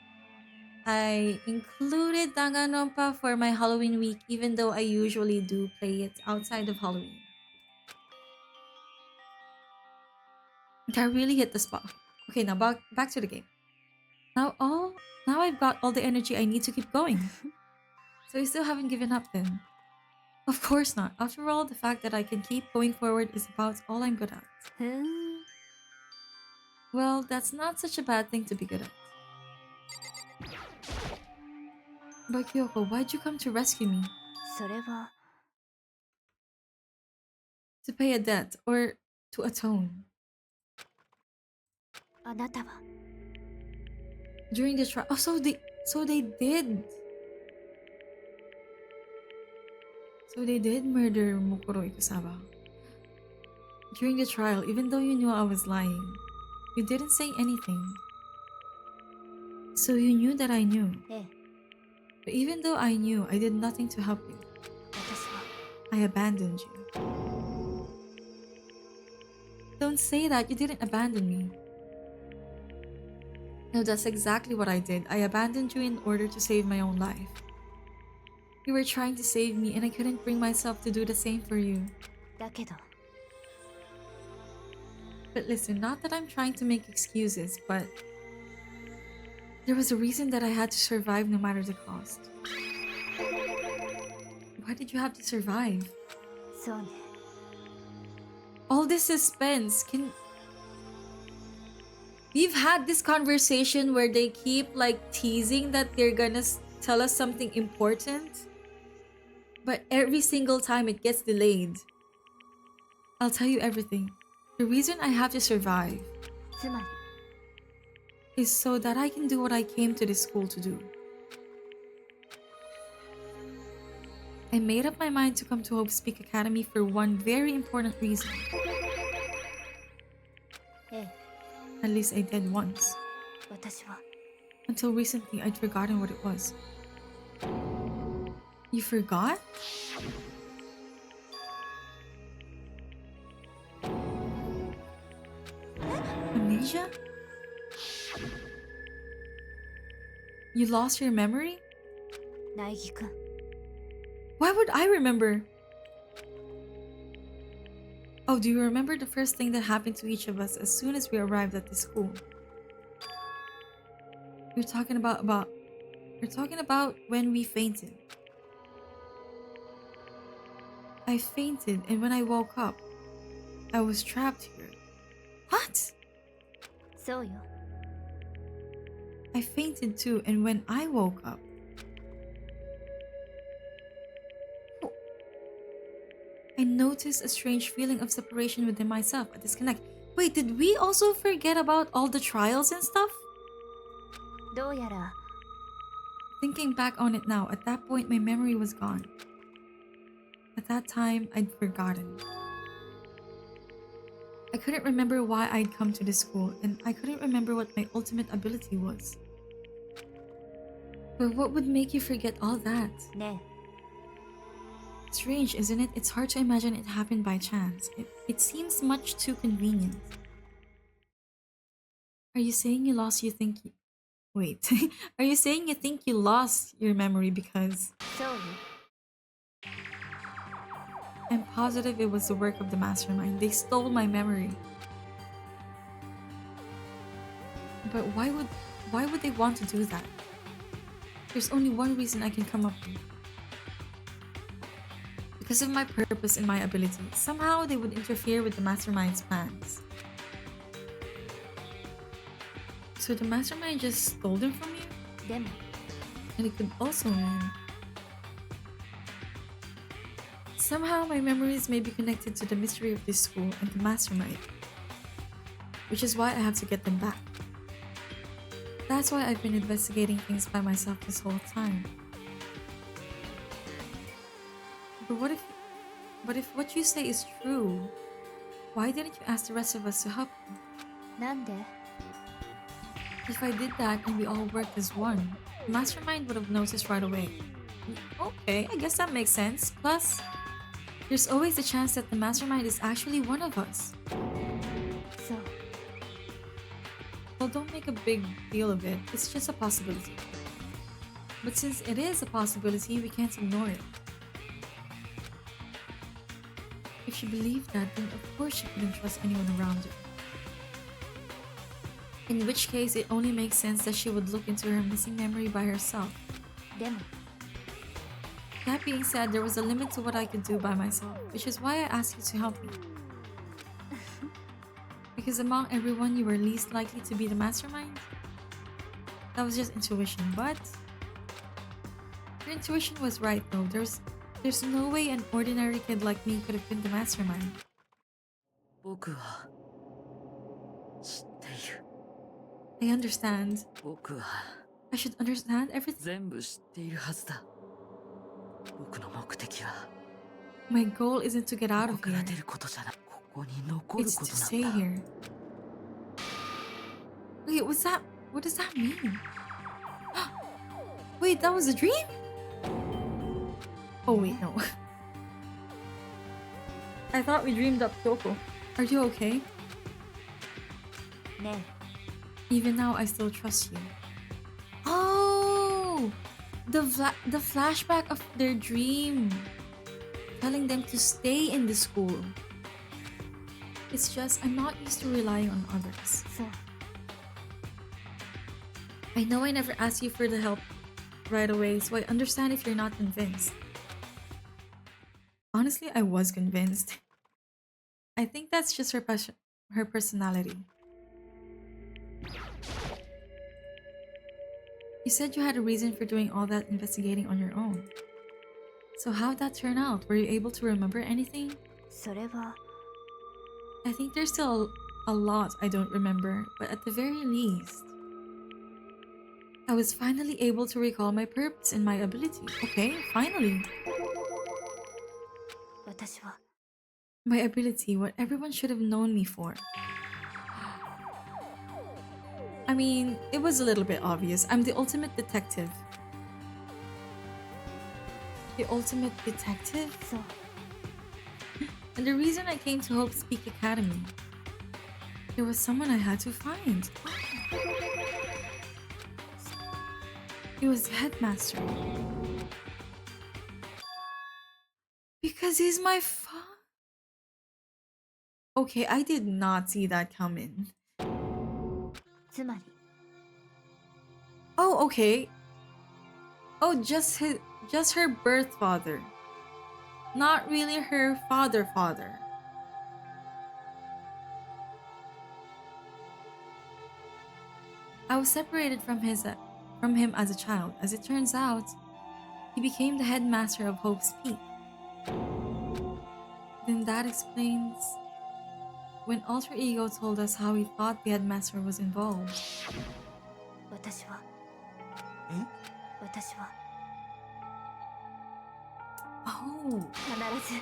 I included Danganronpa for my Halloween week, even though I usually do play it outside of Halloween. That really hit the spot. Okay, now back to the game. Now I've got all the energy I need to keep going. So you still haven't given up then? Of course not. After all, the fact that I can keep going forward is about all I'm good at. ふーん Well, that's not such a bad thing to be good at. But Kyoko, why'd you come to rescue me? それは To pay a debt or to atone? あなたは During the trial. Oh, so they did. So they did murder Mukuro Ikusawa. During the trial, even though you knew I was lying, you didn't say anything. So you knew that I knew. ええ But even though I knew, I did nothing to help you. 私は I abandoned you. Don't say that. You didn't abandon me. No, that's exactly what I did. I abandoned you in order to save my own life. You were trying to save me, and I couldn't bring myself to do the same for you. だけど But listen, not that I'm trying to make excuses, but there was a reason that I had to survive no matter the cost. Why did you have to survive? そうね All this suspense, we've had this conversation where they keep like teasing that they're gonna tell us something important, but every single time it gets delayed. I'll tell you everything. The reason I have to survive つまり is so that I can do what I came to this school to do. I made up my mind to come to Hope Speak Academy for one very important reason. ええ At least I did once. 私は Until recently, I'd forgotten what it was. You forgot? Amnesia? You lost your memory? 苗木くん Why would I remember? Oh, do you remember the first thing that happened to each of us as soon as we arrived at the school? You're talking about when we fainted. I fainted, and when I woke up, I was trapped here. What? そうよ I fainted too, and when I woke up, I noticed a strange feeling of separation within myself, a disconnect. Wait, did we also forget about all the trials and stuff? どうやら Thinking back on it now, at that point my memory was gone. At that time, I'd forgotten. I couldn't remember why I'd come to this school, and I couldn't remember what my ultimate ability was. But what would make you forget all that? ね Strange, isn't it? It's hard to imagine it happened by chance. It seems much too convenient. Are you saying you lost you think you... Wait. Are you saying you think you lost your memory because... そうよ I'm positive it was the work of the mastermind. They stole my memory. But why would they want to do that? There's only one reason I can come up with. Because of my purpose and my ability. Somehow they would interfere with the mastermind's plans. So the mastermind just stole them from you? でも And it could also mean somehow my memories may be connected to the mystery of this school and the mastermind. Which is why I have to get them back. That's why I've been investigating things by myself this whole time. But if what you say is true, why didn't you ask the rest of us to help you? なんで If I did that and we all worked as one, The mastermind would have noticed right away. Okay, I guess that makes sense. Plus, there's always the chance that the mastermind is actually one of us. そう Well, don't make a big deal of it. It's just a possibility. But since it is a possibility, we can't ignore it. If she believed that, then of course she couldn't trust anyone around her. In which case, it only makes sense that she would look into her missing memory by herself. でも That being said, there was a limit to what I could do by myself, which is why I asked you to help me. Because among everyone, you were least likely to be the mastermind? That was just intuition, but... Your intuition was right though. There's no way an ordinary kid like me could have been the mastermind. 僕は知っている。 I understand. 僕は I should understand everything. 全部知っているはずだ。僕の目的は My goal isn't to get out こ of こから here. 出ることじゃない。ここに残る It's こ to と stay なんだ。 here. Wait, what does that mean? Wait, that was a dream? Oh wait, no. I thought we dreamed up Kyoko. Are you okay? ね Even now, I still trust you. Oh! The flashback of their dream. Telling them to stay in the school. It's just, I'm not used to relying on others. そう I know I never asked you for the help right away, so I understand if you're not convinced. Honestly, I was convinced. I think that's just her personality. You said you had a reason for doing all that investigating on your own. So how'd that turn out? Were you able to remember anything? それは I think there's still a lot I don't remember, but at the very least, I was finally able to recall my purpose and my ability. Okay, finally. 私は My ability, what everyone should have known me for. I mean, it was a little bit obvious. I'm the ultimate detective. The ultimate detective? そう And the reason I came to Hope Speak Academy, there was someone I had to find. It was the headmaster. Because he's my father. Okay, I did not see that coming. つまり Oh, okay. Oh, just her birth father. Not really her father. I was separated from him as a child. As it turns out, he became the headmaster of Hope's Peak. Then that explains when Alter Ego told us how he thought the headmaster was involved. 私はえ私は Oh, 必ず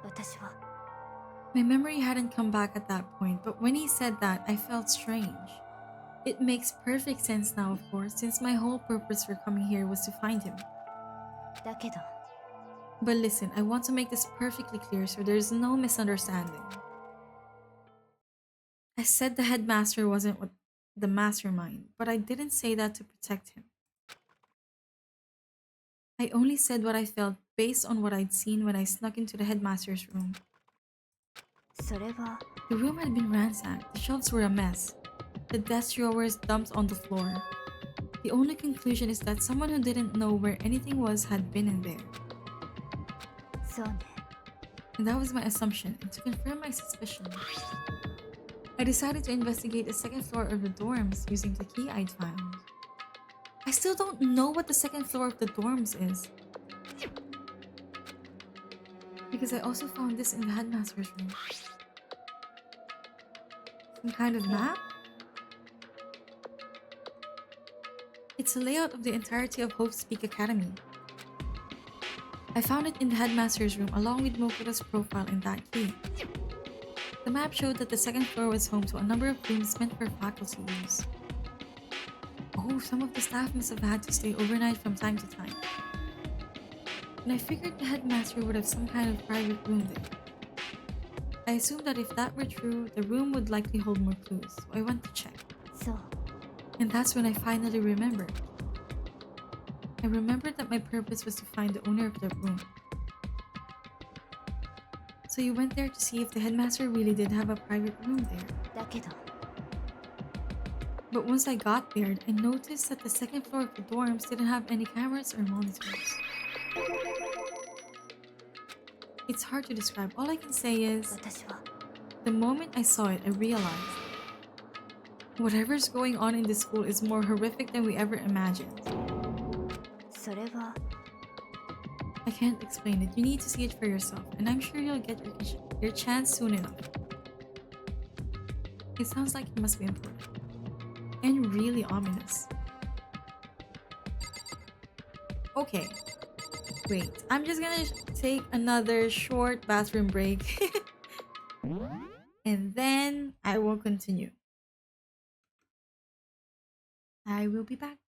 私は my memory hadn't come back at that point, but when he said that, I felt strange. It makes perfect sense now, of course, since my whole purpose for coming here was to find him. だけど But listen, I want to make this perfectly clear so there's no misunderstanding. I said the headmaster wasn't the mastermind, but I didn't say that to protect him. I only said what I felt based on what I'd seen when I snuck into the headmaster's room. それは The room had been ransacked, the shelves were a mess, the desk drawers dumped on the floor. The only conclusion is that someone who didn't know where anything was had been in there. そうね And that was my assumption, and to confirm my suspicion, I decided to investigate the second floor of the dorms using the key I'd found. I still don't know what the second floor of the dorms is. Because I also found this in the headmaster's room. Some kind of map? It's a layout of the entirety of Hope's Peak Academy. I found it in the headmaster's room along with Mokura's profile in that key. The map showed that the second floor was home to a number of rooms meant for faculty use. Oh, some of the staff must have had to stay overnight from time to time. And I figured the headmaster would have some kind of private room there. I assumed that if that were true, the room would likely hold more clues, so I went to check. そう And that's when I finally remembered. I remembered that my purpose was to find the owner of the room. So you went there to see if the headmaster really did have a private room there. だけど But once I got there, I noticed that the second floor of the dorms didn't have any cameras or monitors. It's hard to describe. All I can say is, 私は the moment I saw it, I realized whatever's going on in this school is more horrific than we ever imagined. それは I can't explain it. You need to see it for yourself, and I'm sure you'll get your chance soon enough. It sounds like it must be important. And really ominous. Okay. Wait, I'm just gonna take another short bathroom break. And then I will continue. I will be back.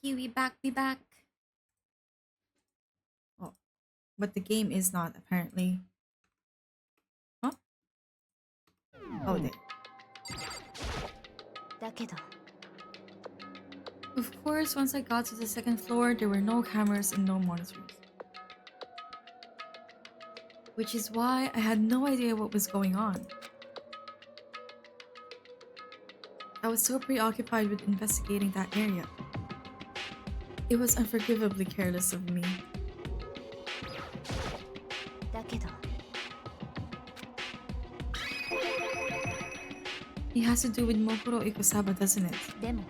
Okay, we back. Oh, but the game is not apparently. Huh? Oh, there. だけど Of course, once I got to the second floor, there were no cameras and no monitors. which is why I had no idea what was going on. I was so preoccupied with investigating that area. It was unforgivably careless of me. だけど It has to do with Mokuro Ikusawa, doesn't it? でも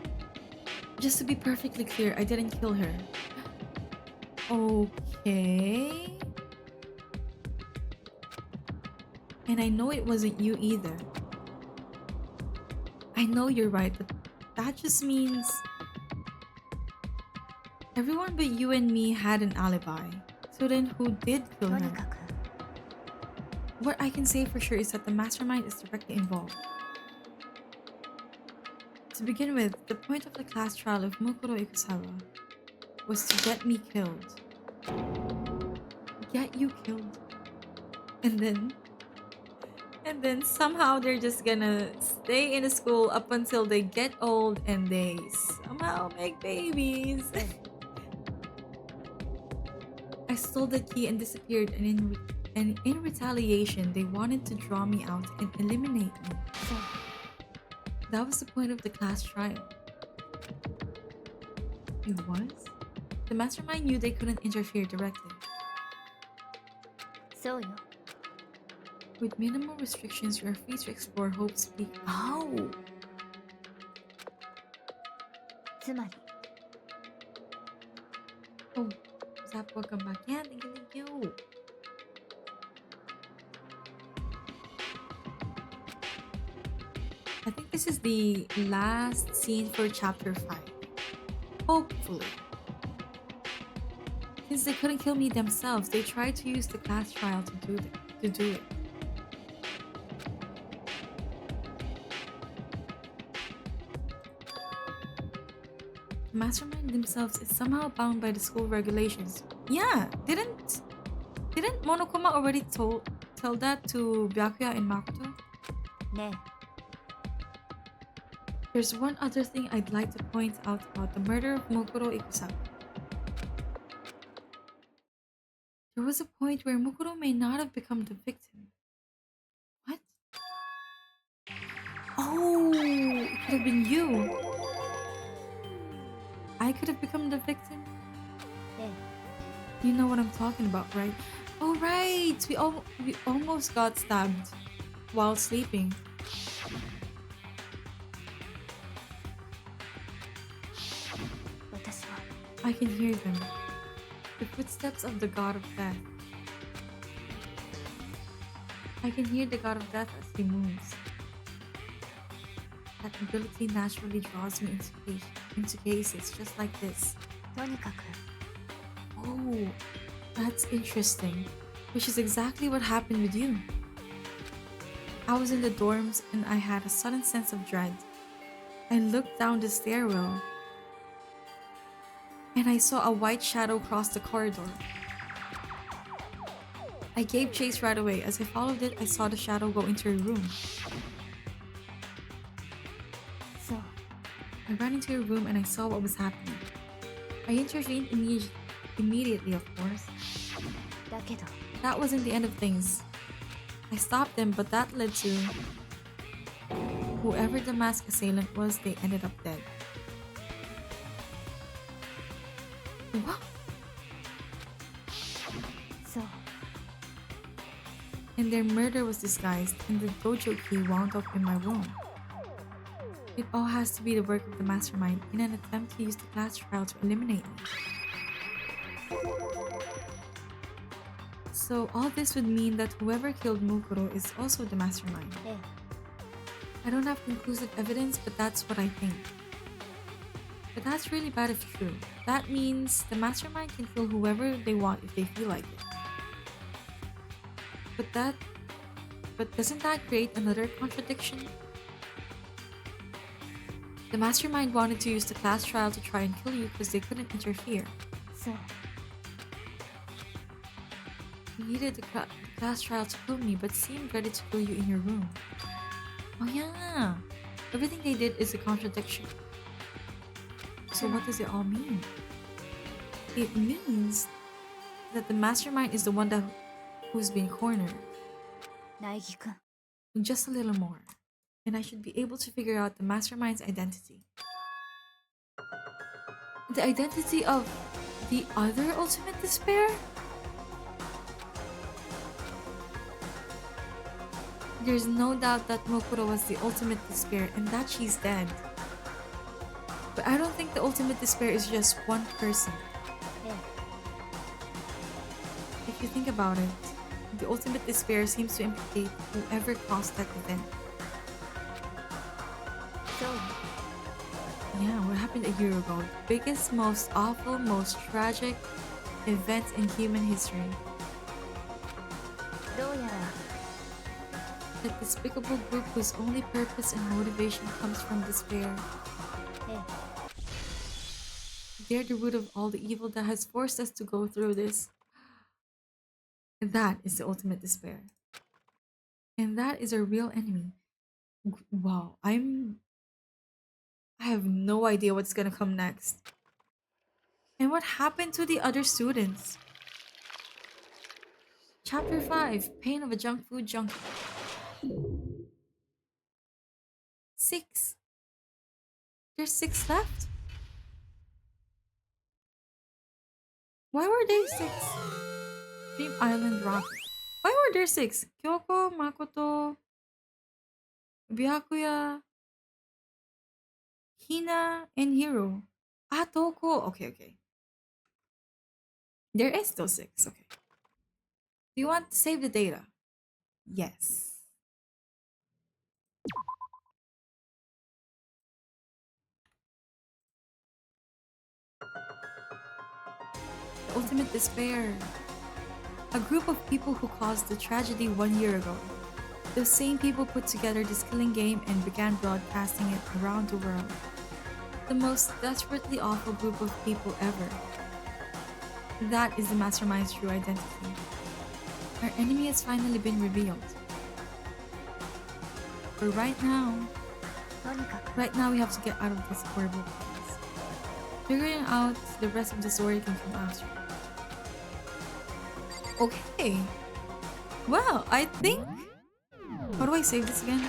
Just to be perfectly clear, I didn't kill her. Okay. And I know it wasn't you either. I know you're right, but that just means everyone but you and me had an alibi. So then who did kill とに her? かく What I can say for sure is that the mastermind is directly involved. To begin with, the point of the class trial of Mukuro Ikusawa was to get me killed. Get you killed. And then somehow they're just gonna stay in the school up until they get old and they somehow make babies. I stole the key and disappeared, and in retaliation, they wanted to draw me out and eliminate me. そう That was the point of the class trial. It was? The mastermind knew they couldn't interfere directly. そうよ With minimal restrictions, you are free to explore Hope's Peak. Oh! つまり Oh, Zap, welcome back. Yeah, thank you, thank you. I think this is the last scene for chapter 5. Hopefully. Since they couldn't kill me themselves, they tried to use the class trial to do it. The mastermind themselves is somehow bound by the school regulations. Yeah, didn't Monokuma already tell that to Byakuya and Makoto? ね There's one other thing I'd like to point out about the murder of Mokuro Ikusawa. There was a point where Mokuro may not have become the victim. What? Oh, it could have been you. I could have become the victim. え You know what I'm talking about, right? Oh, right. We almost got stabbed while sleeping. 私は I can hear them. The footsteps of the god of death. I can hear the god of death as he moves. That ability naturally draws me into cases just like this. とにかく Oh, that's interesting. Which is exactly what happened with you. I was in the dorms and I had a sudden sense of dread. I looked down the stairwell and I saw a white shadow cross the corridor. I gave chase right away. As I followed it, I saw the shadow go into a room. そう I ran into a room and I saw what was happening. I intervened immediately, of course. だけど That wasn't the end of things. I stopped them, but that led to whoever the masked assailant was, they ended up dead. What? そう And their murder was disguised, and the dojo key wound up in my room. It all has to be the work of the mastermind in an attempt to use the class trial to eliminate me. So all this would mean that whoever killed Mukuro is also the mastermind. え I don't have conclusive evidence, but that's what I think. But that's really bad if true. That means the mastermind can kill whoever they want if they feel like it. But doesn't that create another contradiction? The mastermind wanted to use the class trial to try and kill you because they couldn't interfere. そう You needed the class trial to kill me, but seemed ready to kill you in your room. Oh yeah, everything they did is a contradiction. So what does it all mean? It means that the mastermind is the one who's been cornered. 苗木くん Just a little more, and I should be able to figure out the mastermind's identity. The identity of the other ultimate despair? There's no doubt that Mokuro was the ultimate despair and that she's dead. But I don't think the ultimate despair is just one person. If you think about it, the ultimate despair seems to implicate whoever caused that event. So Yeah, what happened a year ago? The biggest, most awful, most tragic event in human history. どうやら That despicable group whose only purpose and motivation comes from despair. They're the root of all the evil that has forced us to go through this. That is the ultimate despair. And that is our real enemy. Wow, I have no idea what's gonna come next. And what happened to the other students? Chapter 5, Pain of a Junk Food Junkie. 6. There's 6 left? Why were there 6? Dream Island Rock. Why were there 6? Kyoko, Makoto, Byakuya, Hina, and Hiro. Ah, Toko. Okay. There is still 6. Okay. Do you want to save the data? Yes. The ultimate despair. A group of people who caused the tragedy 1 year ago. Those same people put together this killing game and began broadcasting it around the world. The most desperately awful group of people ever. That is the mastermind's true identity. Our enemy has finally been revealed. But right now we have to get out of this horrible place. Figuring out the rest of the story can come after. Okay. Well, I think... How do I save this again?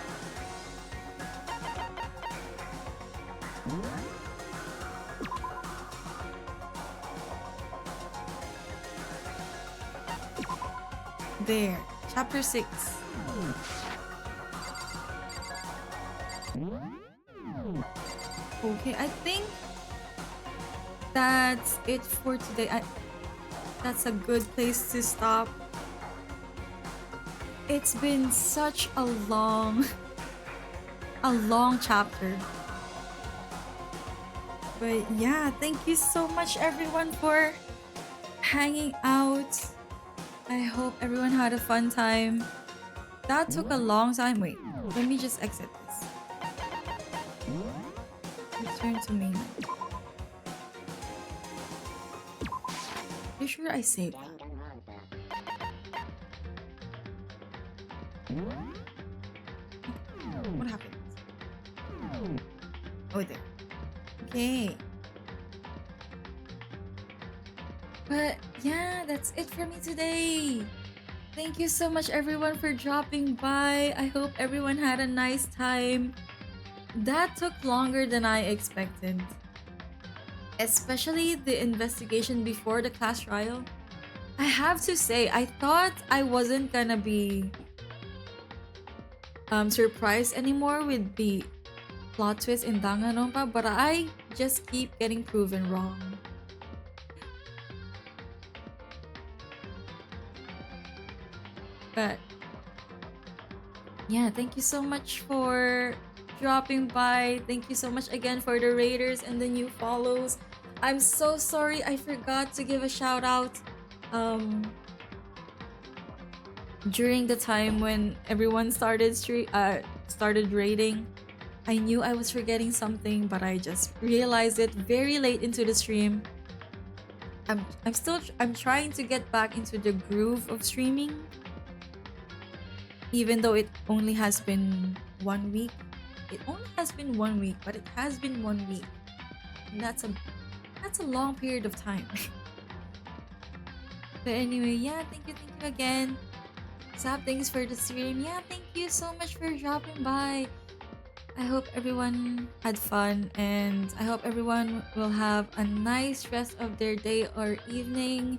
There. Chapter 6. Okay, I think that's it for today. That's a good place to stop. It's been such a long chapter. But yeah, thank you so much everyone for hanging out. I hope everyone had a fun time. That took a long time. Wait, let me just exit this. Return to main. You sure I saved that? What happened? Oh, there. Okay. But yeah, that's it for me today. Thank you so much everyone for dropping by. I hope everyone had a nice time. That took longer than I expected. Especially the investigation before the class trial. I have to say, I thought I wasn't gonna be surprised anymore with the plot twist in Danganronpa, but I just keep getting proven wrong. But yeah, thank you so much for dropping by. Thank you so much again for the raiders and the new follows. I'm so sorry I forgot to give a shout out during the time when everyone started raiding. I knew I was forgetting something, but I just realized it very late into the stream. I'm trying to get back into the groove of streaming, even though it only has been 1 week. It only has been 1 week, but it has been 1 week, and that's a long period of time. But anyway, yeah, thank you again. Zap, thanks for the stream. Yeah, thank you so much for dropping by. I hope everyone had fun, and I hope everyone will have a nice rest of their day or evening.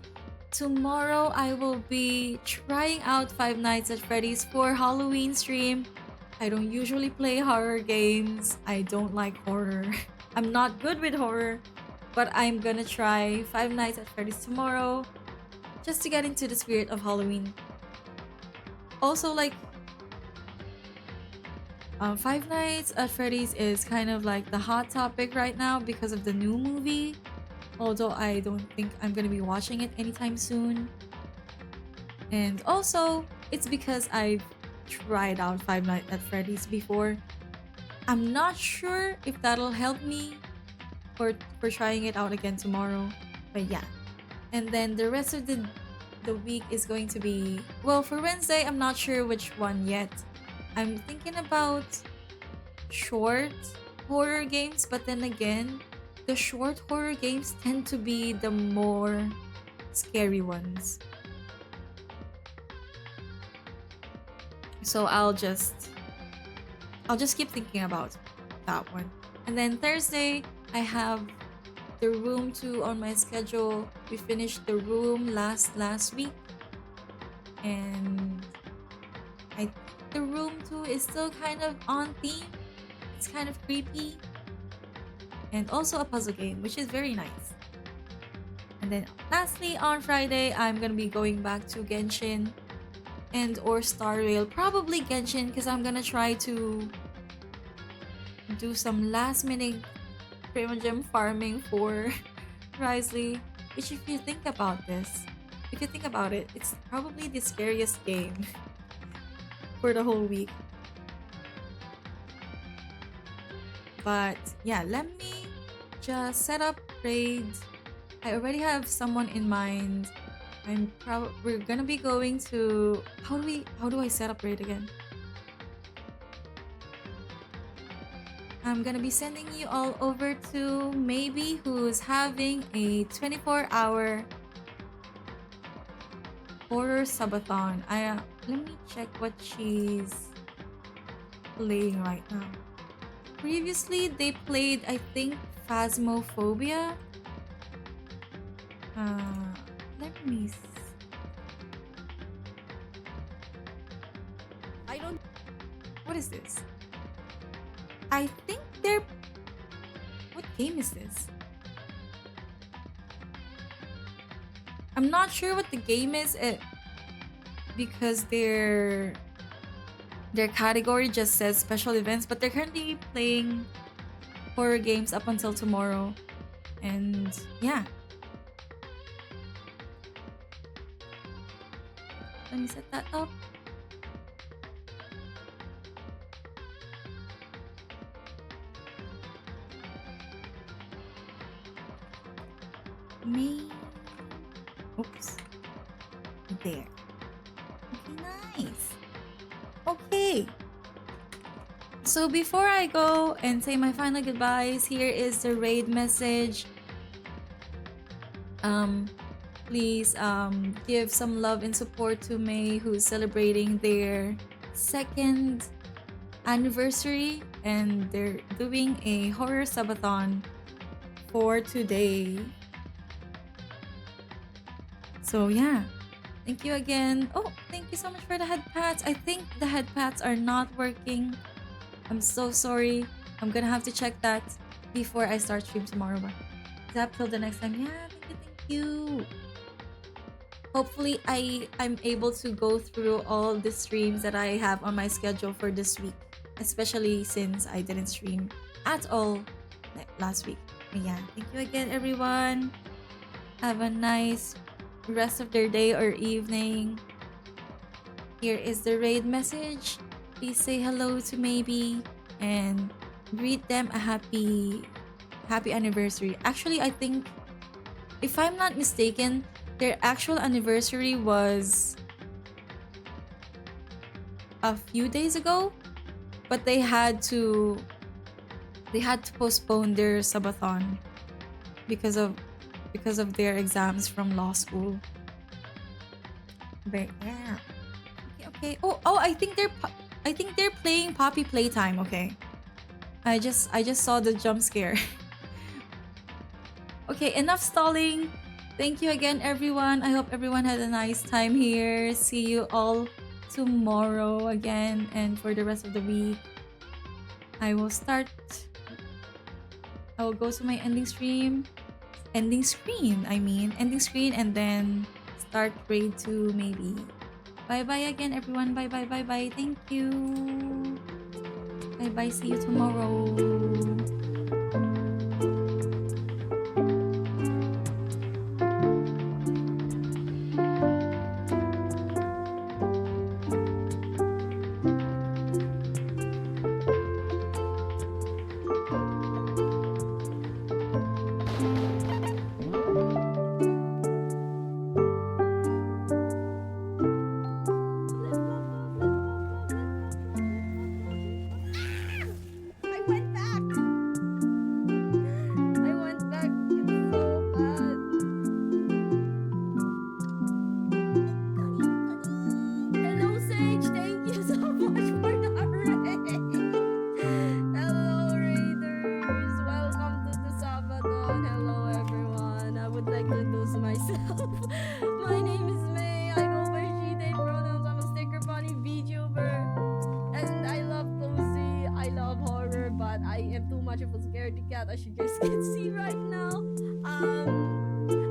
Tomorrow, I will be trying out Five Nights at Freddy's for Halloween stream. I don't usually play horror games. I don't like horror. I'm not good with horror, but I'm gonna try Five Nights at Freddy's tomorrow just to get into the spirit of Halloween. Also, like, Five Nights at Freddy's is kind of like the hot topic right now because of the new movie. Although I don't think I'm gonna be watching it anytime soon. And also, it's because I've tried out Five Nights at Freddy's before. I'm not sure if that'll help me for trying it out again tomorrow. But yeah. And then the rest of the week is going to be... Well, for Wednesday, I'm not sure which one yet. I'm thinking about short horror games, but then again, the short horror games tend to be the more scary ones. So I'll just keep thinking about that one. And then Thursday, I have The Room 2 on my schedule. We finished The Room last week, and I think The Room 2 is still kind of on theme. It's kind of creepy, and also a puzzle game, which is very nice. And then lastly, on Friday, I'm gonna be going back to Genshin and or Star Rail. Probably Genshin, because I'm gonna try to do some last minute Primogem farming for Risley. Which, if you think about it, it's probably the scariest game for the whole week. But yeah, let me just set up raid. I already have someone in mind. We're gonna be going to... How do I set up raid again? I'm gonna be sending you all over to Maybe, who's having a 24-hour horror subathon. Let me check what she's playing right now. Previously, they played, I think, Phasmophobia. Let me see. What is this? I think they're... What game is this? I'm not sure what the game is, because their category just says special events, but they're currently playing horror games up until tomorrow. And yeah. Let me set that up. Oops. There. Okay, nice. Okay. So before I go and say my final goodbyes, here is the raid message. Please give some love and support to May, who's celebrating their 2nd anniversary, and they're doing a horror subathon for today. So yeah, thank you again. Oh, thank you so much for the head pats. I think the head pats are not working. I'm so sorry. I'm gonna have to check that before I start stream tomorrow. But zap till the next time. Yeah, thank you. Hopefully I'm able to go through all the streams that I have on my schedule for this week, especially since I didn't stream at all last week. But yeah, thank you again, everyone. Have a nice rest of their day or evening. Here is the raid message. Please say hello to Maybe and greet them a happy anniversary. Actually, I think, if I'm not mistaken, their actual anniversary was a few days ago, but they had to postpone their subathon because of their exams from law school. But yeah. Okay. Oh, I think they're playing Poppy Playtime. Okay. I just saw the jump scare. Okay, enough stalling. Thank you again, everyone. I hope everyone had a nice time here. See you all tomorrow again, and for the rest of the week. I will go to my ending screen, and then start grade 2 maybe. Bye bye again, everyone. Bye bye bye bye. Thank you. Bye bye. See you tomorrow. As you guys can see right now.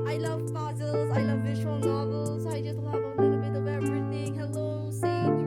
I love puzzles, I love visual novels, I just love a little bit of everything. Hello, Sage.